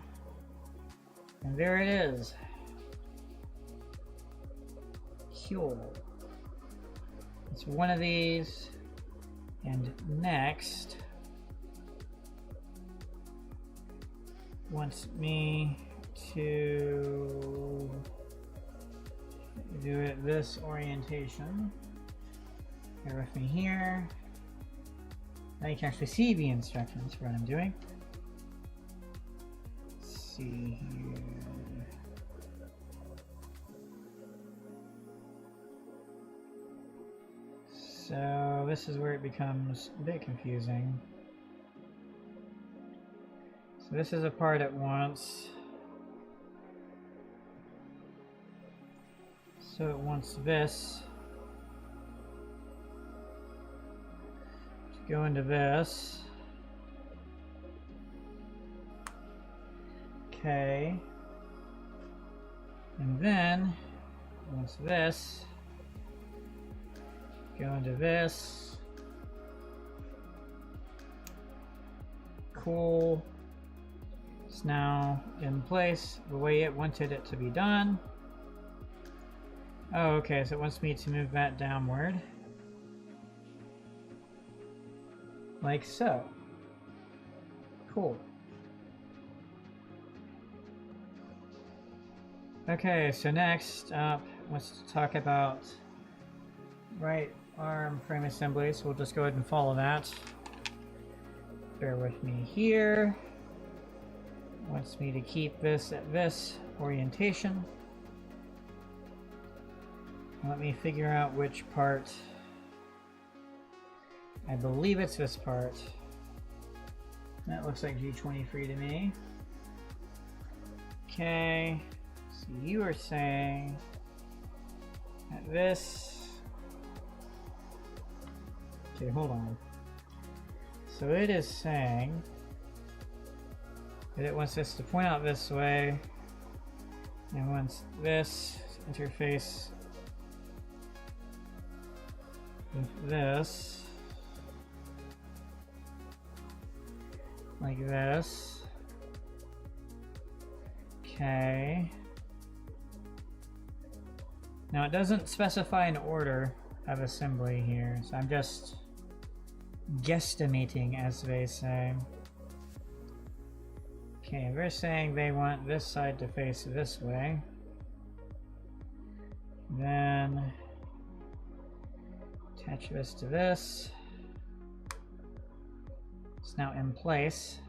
And there it is. Cool. It's one of these. And next wants me to do it this orientation. Bear with me here. Now you can actually see the instructions for what I'm doing. Let's see here. So this is where it becomes a bit confusing. So this is a part it wants. So it wants this to go into this. Okay. And then, once this, go into this. Cool. It's now in place the way it wanted it to be done. Oh, okay, so it wants me to move that downward. Like so. Cool. Okay, so next up, let's talk about right arm frame assembly, so we'll just go ahead and follow that. Bear with me here. Wants me to keep this at this orientation. Let me figure out which part. I believe it's this part. That looks like G23 to me. Okay, so you are saying that this. Okay, hold on. So it is saying that it wants us to point out this way, and wants this interface with this, like this. Okay. Now it doesn't specify an order of assembly here, so I'm just guesstimating, as they say. Okay, they're saying they want this side to face this way. Then attach this to this. It's now in place.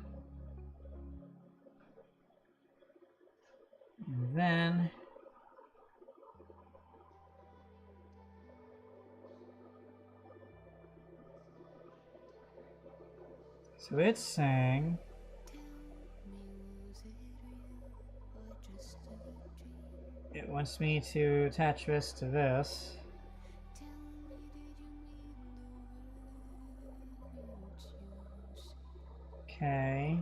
And then so it's saying it wants me to attach this to this. Okay.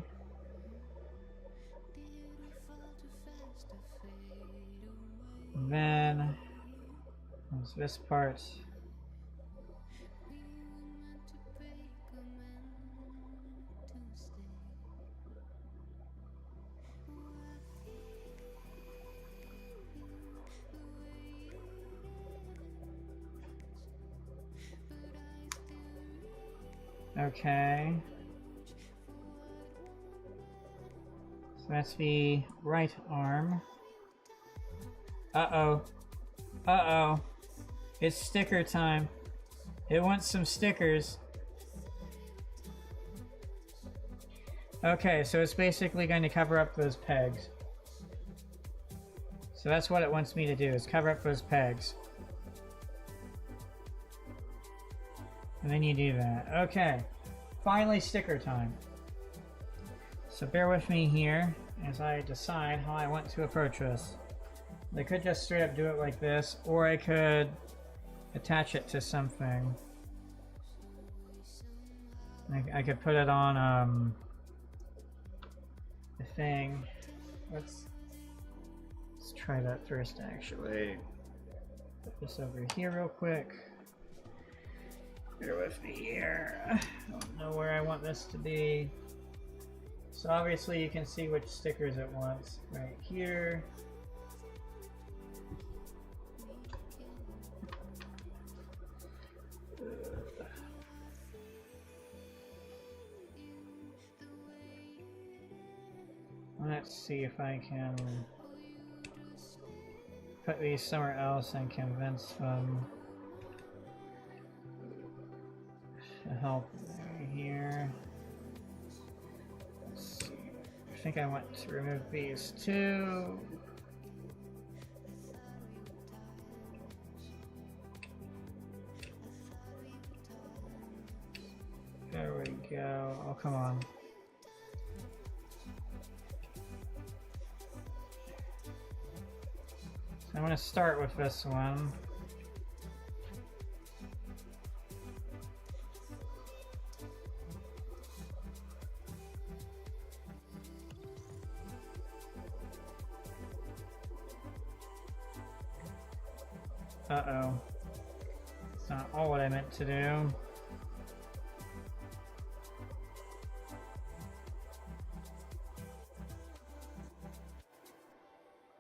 Then there's this part. Okay. So that's the right arm. Uh-oh. Uh-oh. It's sticker time. It wants some stickers. Okay, so it's basically going to cover up those pegs. So that's what it wants me to do, is cover up those pegs. And then you do that. Okay. Finally sticker time. So bear with me here as I decide how I want to approach this. I could just straight up do it like this, or I could attach it to something. I could put it on the thing. Let's try that first, actually. Put this over here real quick. Bear with me here. I don't know where I want this to be. So obviously you can see which stickers it wants right here. Let's see if I can put these somewhere else and convince them to help here. Let's see. I think I want to remove these two. There we go. Oh, come on. So I'm going to start with this one. Uh-oh. It's not all what I meant to do.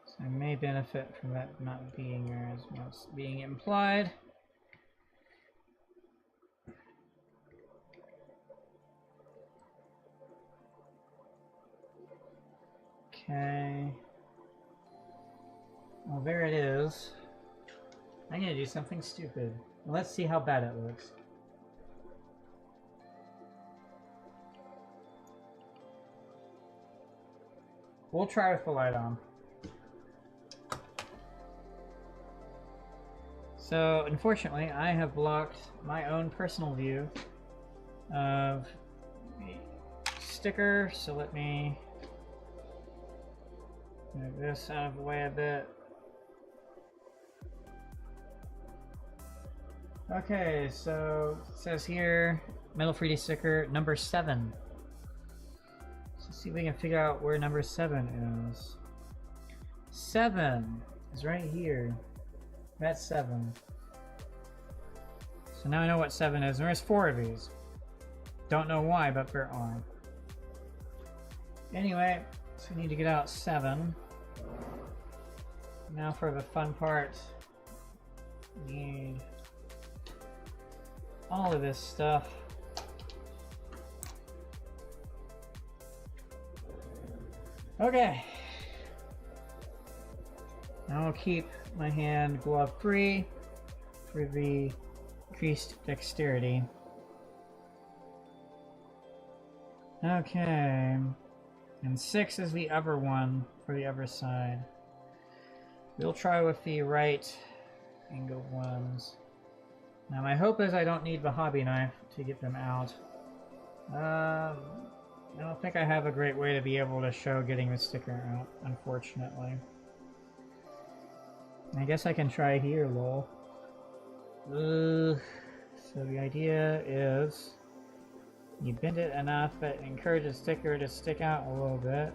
So I may benefit from that not being there as much being implied. Okay. Well, there it is. I'm gonna do something stupid. Let's see how bad it looks. We'll try with the light on. So, unfortunately, I have blocked my own personal view of the sticker, so let me move this out of the way a bit. Okay, so it says here, Metal 3D sticker number 7. So let's see if we can figure out where number 7 is. 7 is right here. That's 7. So now I know what 7 is. There's 4 of these. Don't know why, but there are. Anyway, so we need to get out 7. Now for the fun part. We need all of this stuff. Okay. Now I'll keep my hand glove free for the increased dexterity. Okay. And 6 is the other one for the other side. We'll try with the right angled ones. Now my hope is I don't need the hobby knife to get them out. I don't think I have a great way to be able to show getting the sticker out, unfortunately. I guess I can try here, lol. So the idea is you bend it enough that it encourages the sticker to stick out a little bit.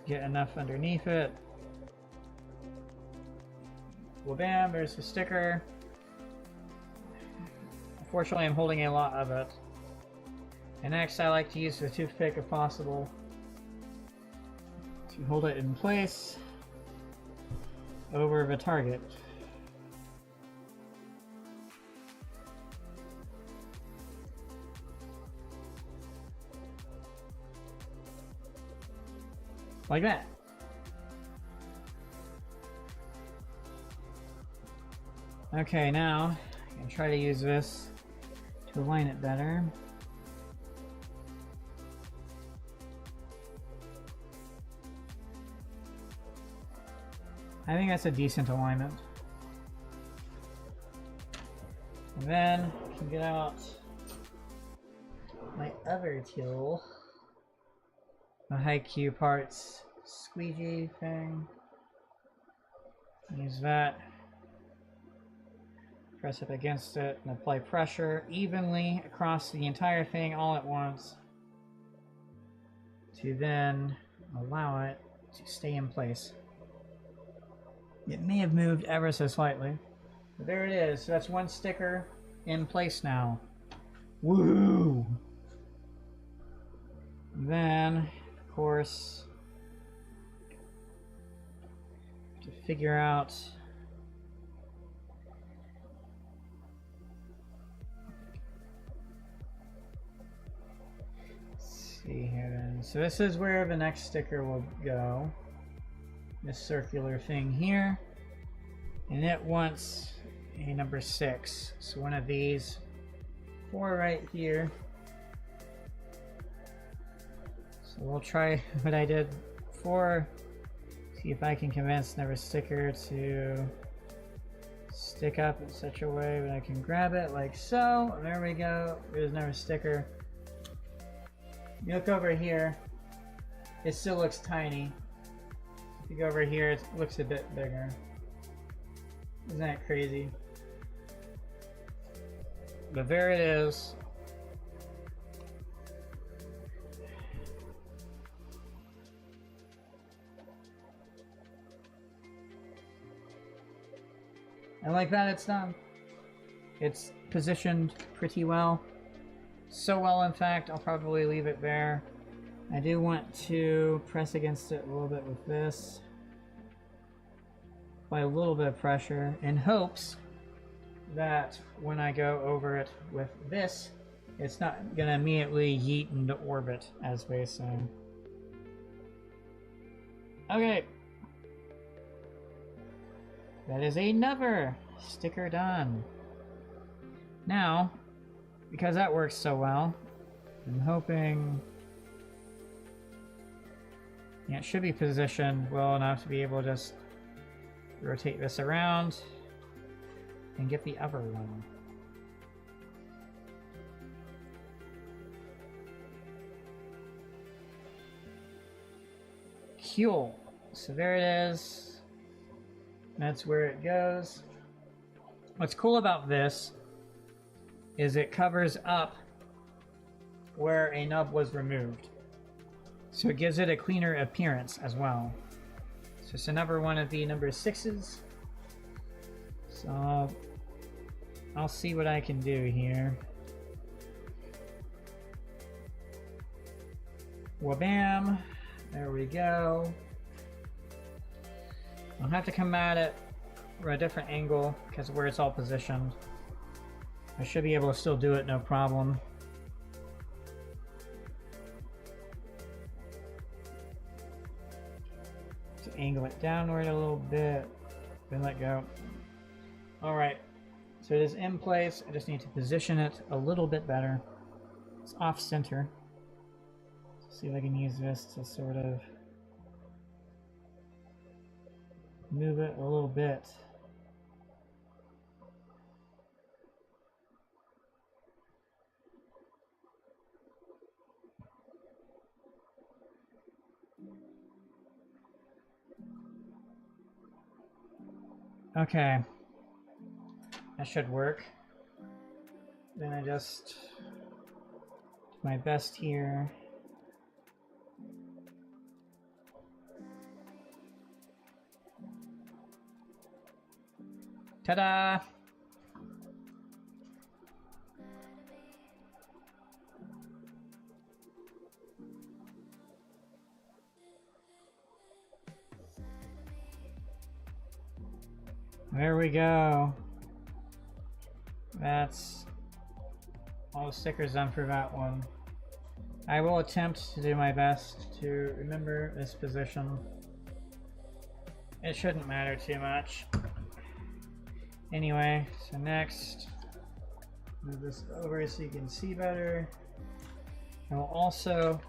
Get enough underneath it. Well, bam, there's the sticker. Unfortunately, I'm holding a lot of it. And next, I like to use the toothpick if possible to hold it in place over the target. Like that. Okay, now I can try to use this to align it better. I think that's a decent alignment. And then I can get out my other tool, the high-Q parts squeegee thing. Use that. Press up against it and apply pressure evenly across the entire thing all at once to then allow it to stay in place. It may have moved ever so slightly, but there it is. So that's one sticker in place now. Woohoo! Then, of course, to figure out see here then. So this is where the next sticker will go. This circular thing here. And it wants a number 6. So one of these 4 right here. So we'll try what I did before. See if I can convince number sticker to stick up in such a way that I can grab it like so. There we go. There's number sticker. You look over here, it still looks tiny. If you go over here, it looks a bit bigger. Isn't that crazy? But there it is. And like that, it's done. It's positioned pretty well. So well, in fact, I'll probably leave it there. I do want to press against it a little bit with this. Apply a little bit of pressure in hopes that when I go over it with this, it's not going to immediately yeet into orbit, as they say. Okay. That is another sticker done. Now, because that works so well, I'm hoping... Yeah, it should be positioned well enough to be able to just rotate this around and get the other one. Cool. So there it is. That's where it goes. What's cool about this is it covers up where a nub was removed. So it gives it a cleaner appearance as well. So it's another one of the number 6s. So I'll see what I can do here. Wabam! There we go. I'll have to come at it from a different angle because of where it's all positioned. I should be able to still do it, no problem. So angle it downward a little bit, then let go. Alright, so it is in place. I just need to position it a little bit better. It's off center. Let's see if I can use this to sort of move it a little bit. Okay, that should work. Then I just do my best here. Ta-da! There we go. That's all the stickers done for that one. I will attempt to do my best to remember this position. It shouldn't matter too much. Anyway, so next, move this over so you can see better. I will also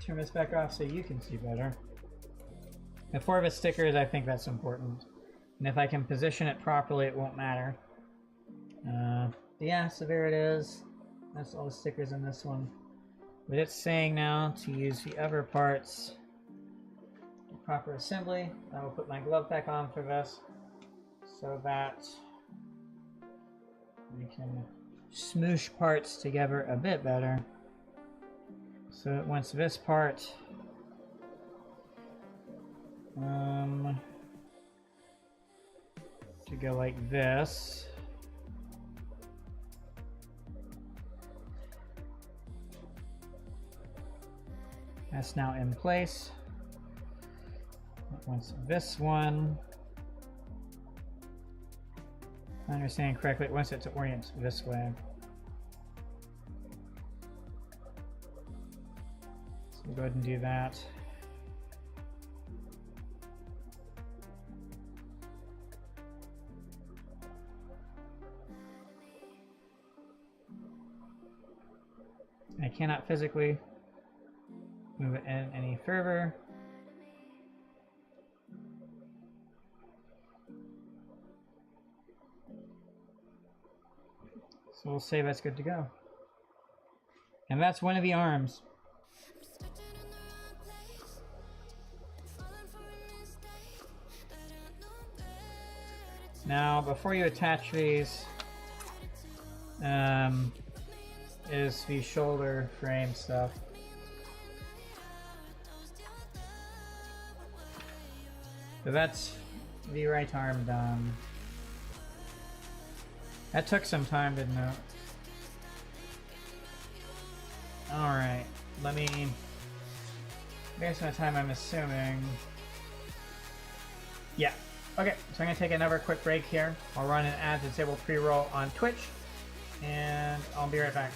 turn this back off so you can see better. The 4 of its stickers, I think that's important. And if I can position it properly, it won't matter. Yeah, so there it is. That's all the stickers in this one. But it's saying now to use the other parts. Proper assembly. I will put my glove back on for this so that we can smoosh parts together a bit better. So it wants this part to go like this. That's now in place. It wants this one. If I understand correctly, it wants it to orient this way. So we'll go ahead and do that. I cannot physically move it in any further. So we'll say that's good to go. And that's one of the arms. Now, before you attach these, is the shoulder frame stuff. So that's The right arm done. That took some time, didn't it? Alright, let me... Based on the time, I'm assuming... Yeah. Okay, so I'm going to take another quick break here. I'll run an ad disable pre-roll on Twitch, and I'll be right back.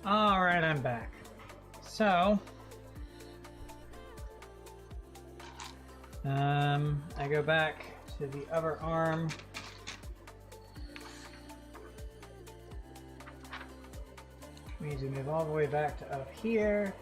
Alright, I'm back. So, I go back to the other arm. Which means we move all the way back to up here.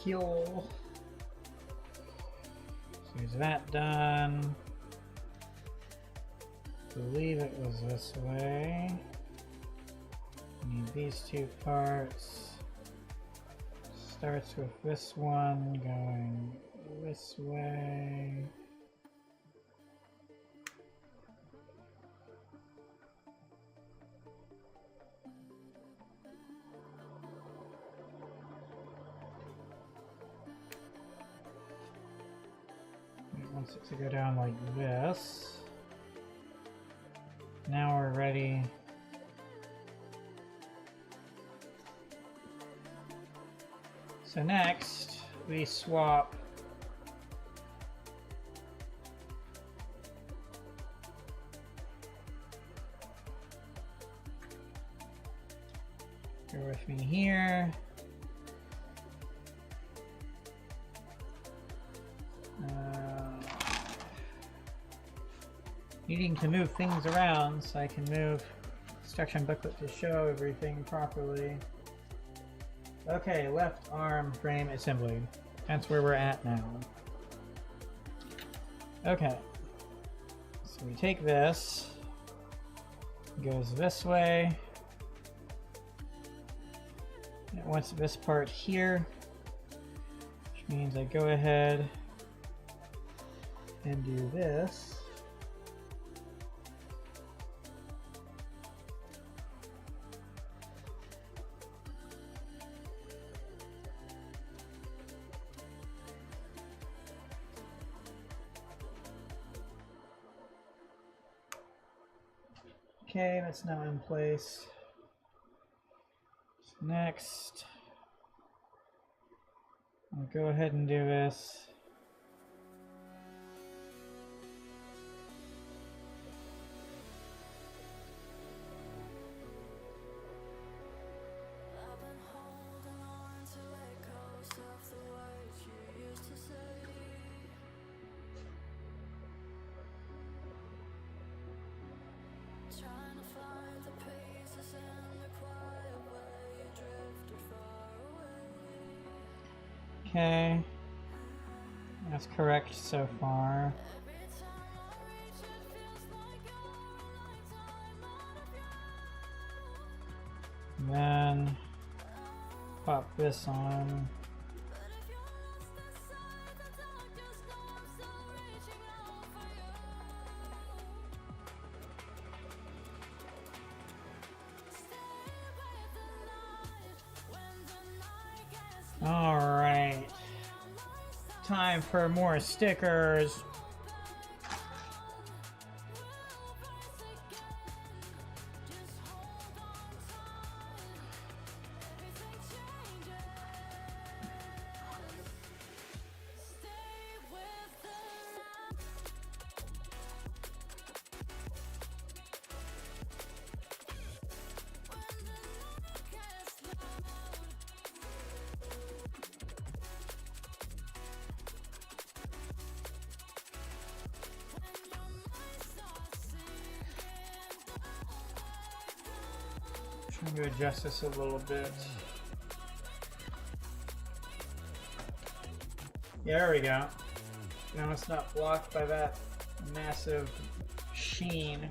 Heal. So is that done? I believe it was this way. Need these two parts. Starts with this one going this way. Wants it to go down like this. Now we're ready. So next, we swap bear with me here. Needing to move things around so I can move instruction booklet to show everything properly. Okay, left arm frame assembly. That's where we're at now. Okay, so we take this, it goes this way. And it wants this part here, which means I go ahead and do this. Okay, that's now in place. So next, I'll go ahead and do this. Okay, that's correct so far. Then pop this on. All right, time for more stickers. I'm going to adjust this a little bit. Yeah, there we go. Now it's not blocked by that massive sheen.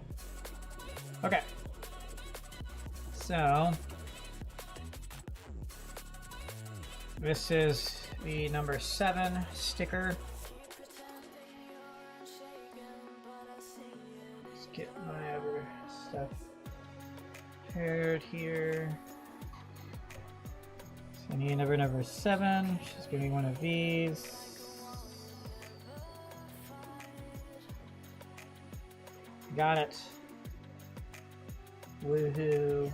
Okay. So this is the number 7 sticker. Let's get my other stuff paired here. So I need number 7. Just give me one of these. Got it. Woohoo.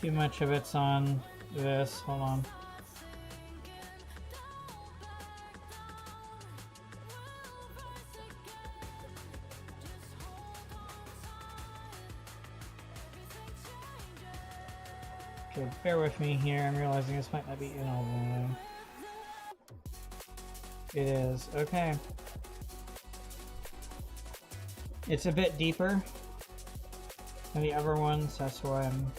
Too much of it's on this. Hold on. Okay, bear with me here. I'm realizing this might not be in all the way. It is. Okay. It's a bit deeper than the other ones. That's why I'm...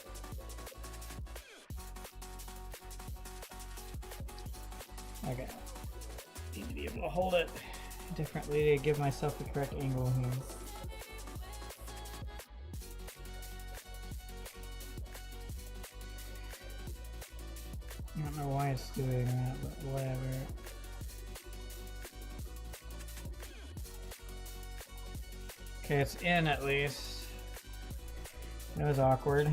Okay. Need to be able to hold it differently to give myself the correct angle here. I don't know why it's doing that, but whatever. Okay, it's in at least. It was awkward.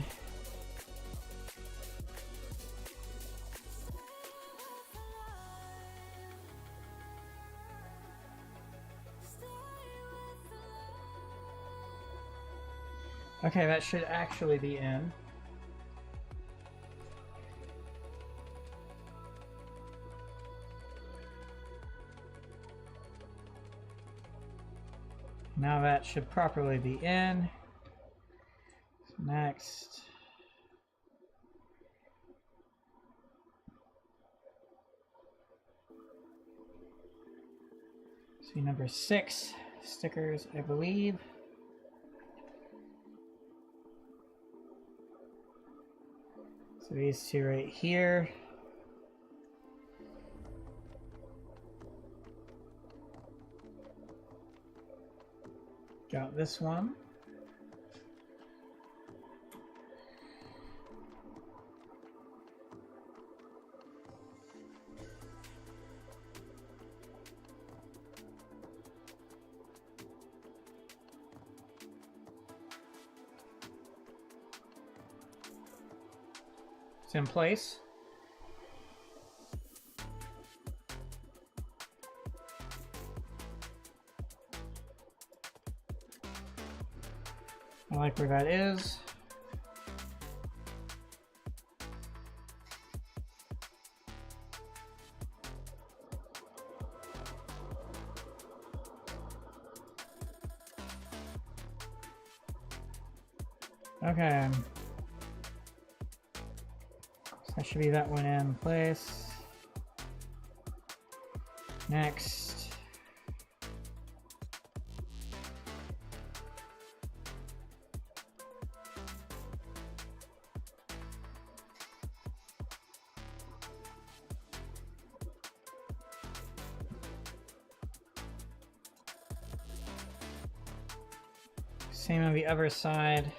Okay, that should actually be in. Now that should properly be in. Next. See number 6 stickers, I believe. So these two right here. Got this one. It's in place. I like where that is. Okay. So that should be that one in place. Next. Same on the other side.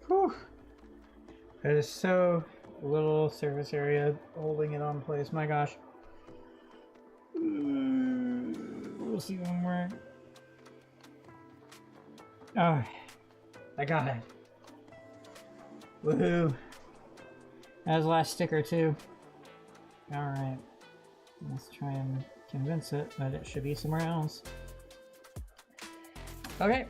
Whew. That is so little surface area holding it on place. My gosh. We'll see one more. Oh, I got it. Woohoo. That was the last sticker too. Alright. Let's try and convince it that it should be somewhere else. Okay.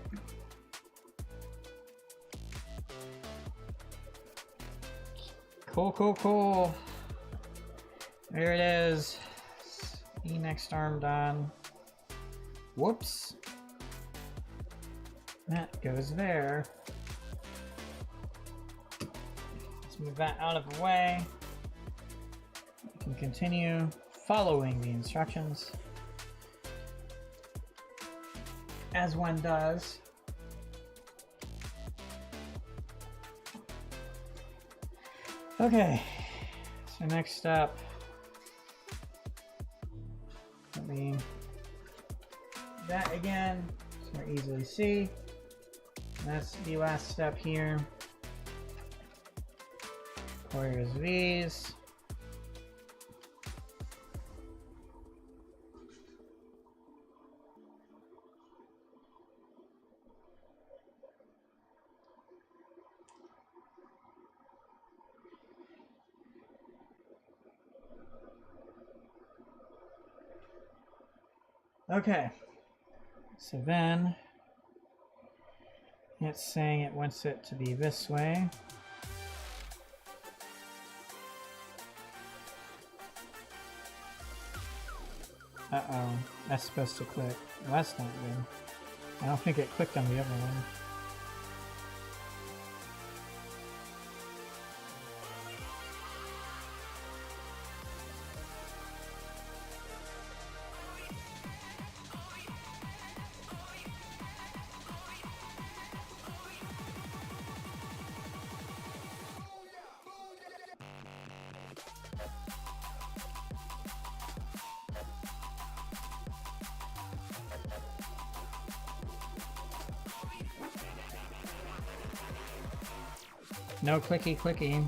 Cool, cool, cool. There it is. The next arm done. Whoops. That goes there. Let's move that out of the way. We can continue following the instructions as one does. Okay, so next up, let me do that again so we easily see. That's the last step here. Warriors V's. Okay, so then it's saying it wants it to be this way. Uh-oh, that's supposed to click. Well, that's not good. I don't think it clicked on the other one. No clicky clicky.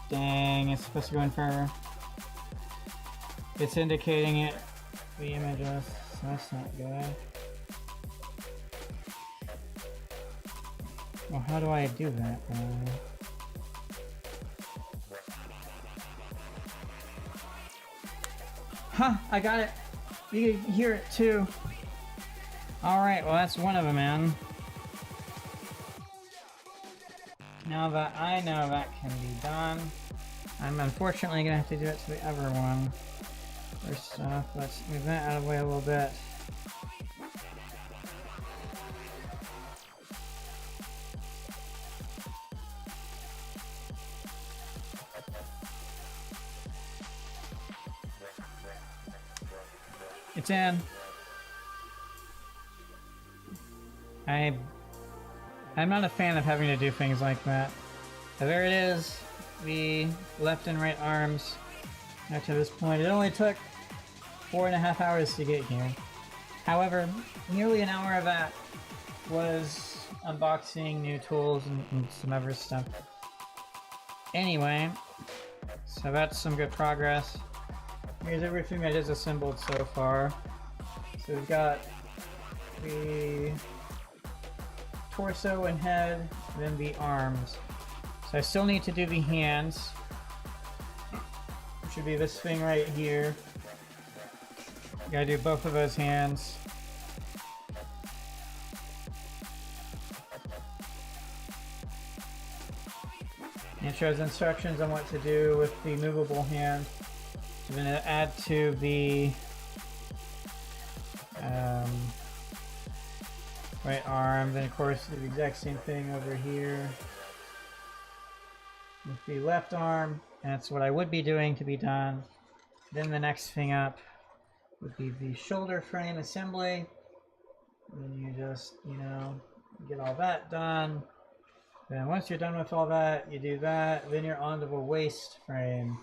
Dang, it's supposed to go in further. It's indicating it, the images, so that's not good. Well, how do I do that? Huh, I got it. You can hear it too. Alright, well that's one of them, man. Now that I know that can be done, I'm unfortunately going to have to do it to the other one. First off, let's move that out of the way a little bit. It's in. I'm not a fan of having to do things like that. But there it is, the left and right arms. Up to this point, it only took 4.5 hours to get here. However, nearly an hour of that was unboxing new tools and some other stuff. Anyway, so that's some good progress. Here's everything that is assembled so far. So we've got the torso and head, then the arms. So I still need to do the hands. It should be this thing right here. Gotta do both of those hands. It shows instructions on what to do with the movable hand. I'm going to add to the right arm, then of course do the exact same thing over here with the left arm. That's what I would be doing to be done. Then the next thing up would be the shoulder frame assembly. Then you just, get all that done. Then once you're done with all that, you do that, then you're on to the waist frame.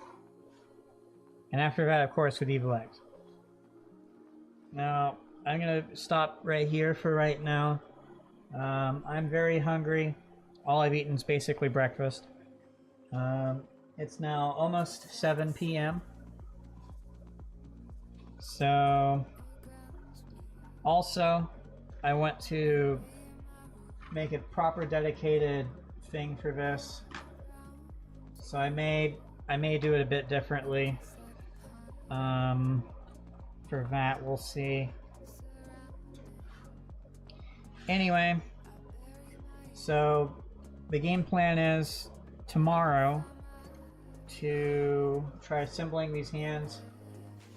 And after that, of course, would be the legs. Now, I'm going to stop right here for right now. I'm very hungry. All I've eaten is basically breakfast. It's now almost 7 p.m. So, also, I want to make a proper dedicated thing for this. So I may do it a bit differently. For that, we'll see. Anyway, so the game plan is tomorrow to try assembling these hands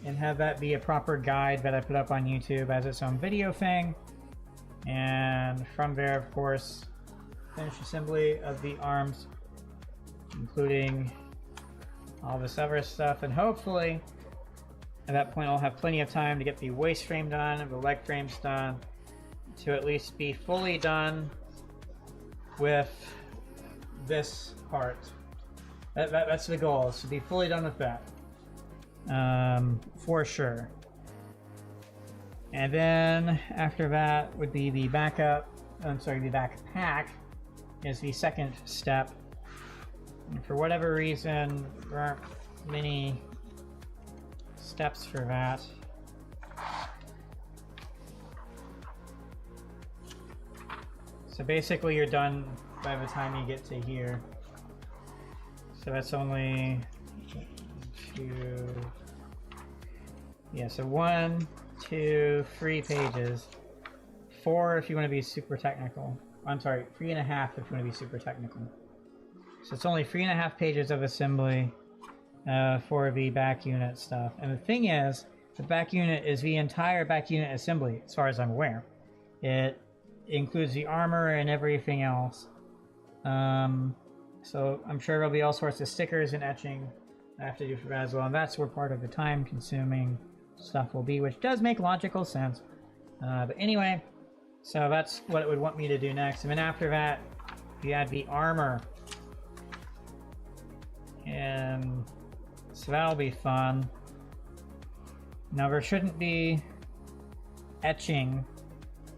and have that be a proper guide that I put up on YouTube as its own video thing. And from there, of course, finish assembly of the arms, including all this other stuff, and hopefully at that point I'll have plenty of time to get the waist frame done, the leg frames done, to at least be fully done with this part. That's the goal, is to be fully done with that, for sure. And then after that would be the backup, the backpack is the second step. And for whatever reason, there aren't many steps for that. So basically you're done by the time you get to here. So that's only 2, yeah, so 1, 2, 3 pages. 4 if you want to be super technical. I'm sorry, 3.5 if you want to be super technical. So it's only 3.5 pages of assembly for the back unit stuff. And the thing is, the back unit is the entire back unit assembly, as far as I'm aware. It includes the armor and everything else. So I'm sure there'll be all sorts of stickers and etching I have to do for that as well. And that's where part of the time-consuming stuff will be, which does make logical sense. But anyway, so that's what it would want me to do next. And then after that, you add the armor. And so that'll be fun. Now there shouldn't be etching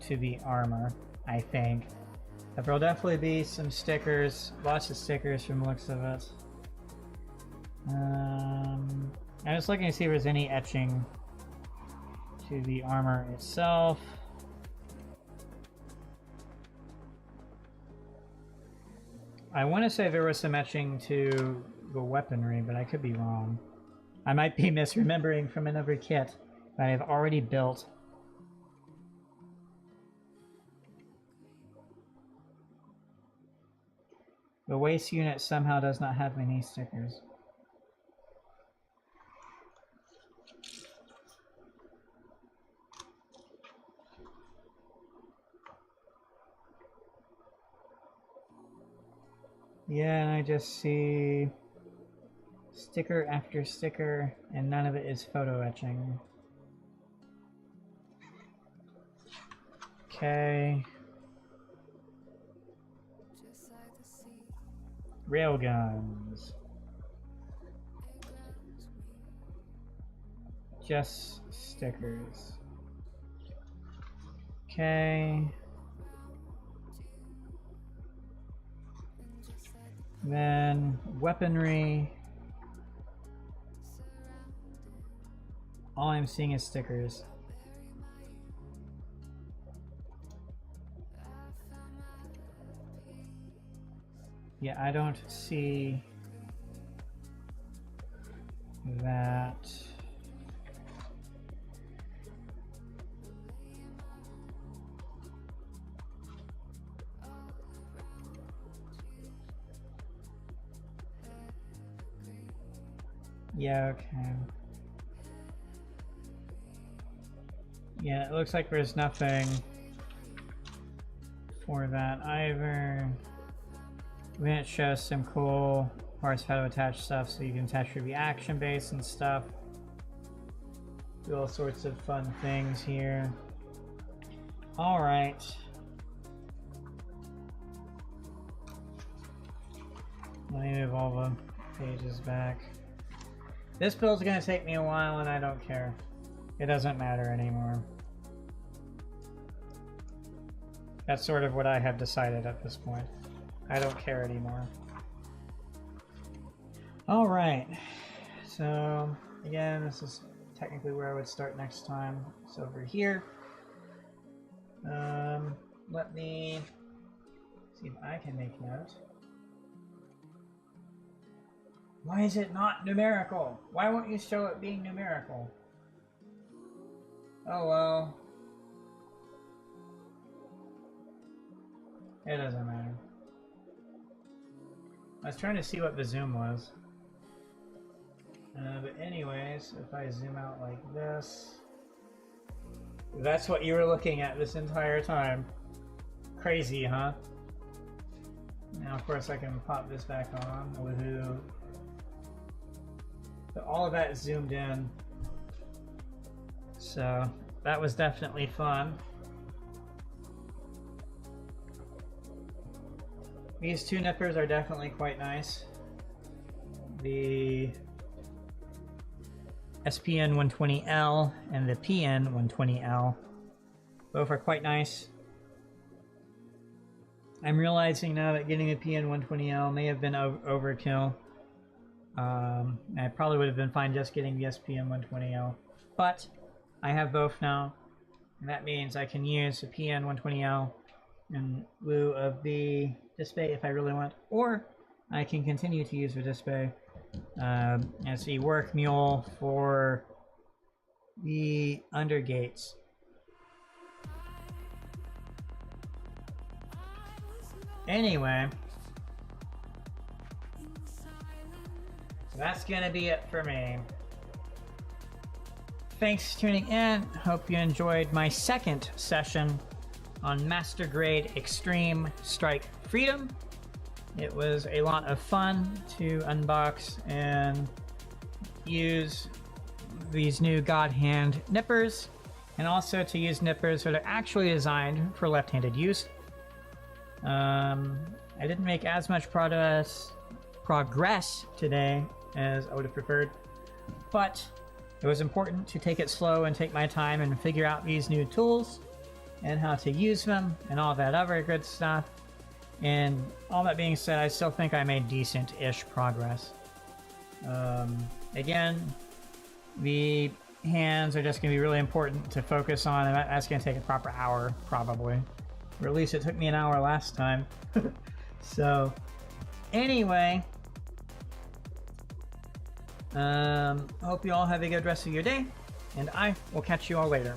to the armor, I think. But there'll definitely be some stickers, lots of stickers from the looks of it. I'm just looking to see if there's any etching to the armor itself. I want to say there was some etching to the weaponry, but I could be wrong. I might be misremembering from another kit that I've already built. The waist unit somehow does not have any stickers. Yeah, and I just see sticker after sticker, and none of it is photo etching. Okay. Railguns. Just stickers. Okay. Then weaponry. All I'm seeing is stickers. Yeah, I don't see that. Yeah, okay. Yeah, it looks like there's nothing for that either. Then it shows some cool parts how to attach stuff, so you can attach your reaction base and stuff. Do all sorts of fun things here. Alright. Let me move all the pages back. This build's gonna take me a while and I don't care. It doesn't matter anymore. That's sort of what I have decided at this point. I don't care anymore. Alright, so again, this is technically where I would start next time. It's over here. Let me See if I can make note. Why is it not numerical? Why won't you show it being numerical? Oh well. It doesn't matter. I was trying to see what the zoom was. But anyways, if I zoom out like this... That's what you were looking at this entire time. Crazy, huh? Now, of course, I can pop this back on. Woohoo. But all of that is zoomed in. So, that was definitely fun. These two nippers are definitely quite nice. The SPN120L and the PN120L. Both are quite nice. I'm realizing now that getting the PN120L may have been overkill. I probably would have been fine just getting the SPN120L. But I have both now. And that means I can use the PN120L in lieu of the display if I really want. Or I can continue to use the display as the work mule for the undergates. Anyway, that's gonna be it for me. Thanks for tuning in. Hope you enjoyed my second session on Master Grade Extreme Strike Freedom. It was a lot of fun to unbox and use these new GodHand nippers, and also to use nippers that are actually designed for left-handed use. I didn't make as much progress today as I would have preferred, but it was important to take it slow and take my time and figure out these new tools and how to use them and all that other good stuff. And all that being said, I still think I made decent-ish progress. Again, the hands are just going to be really important to focus on, and that's going to take a proper hour, probably. Or at least it took me an hour last time. So, anyway, hope you all have a good rest of your day, and I will catch you all later.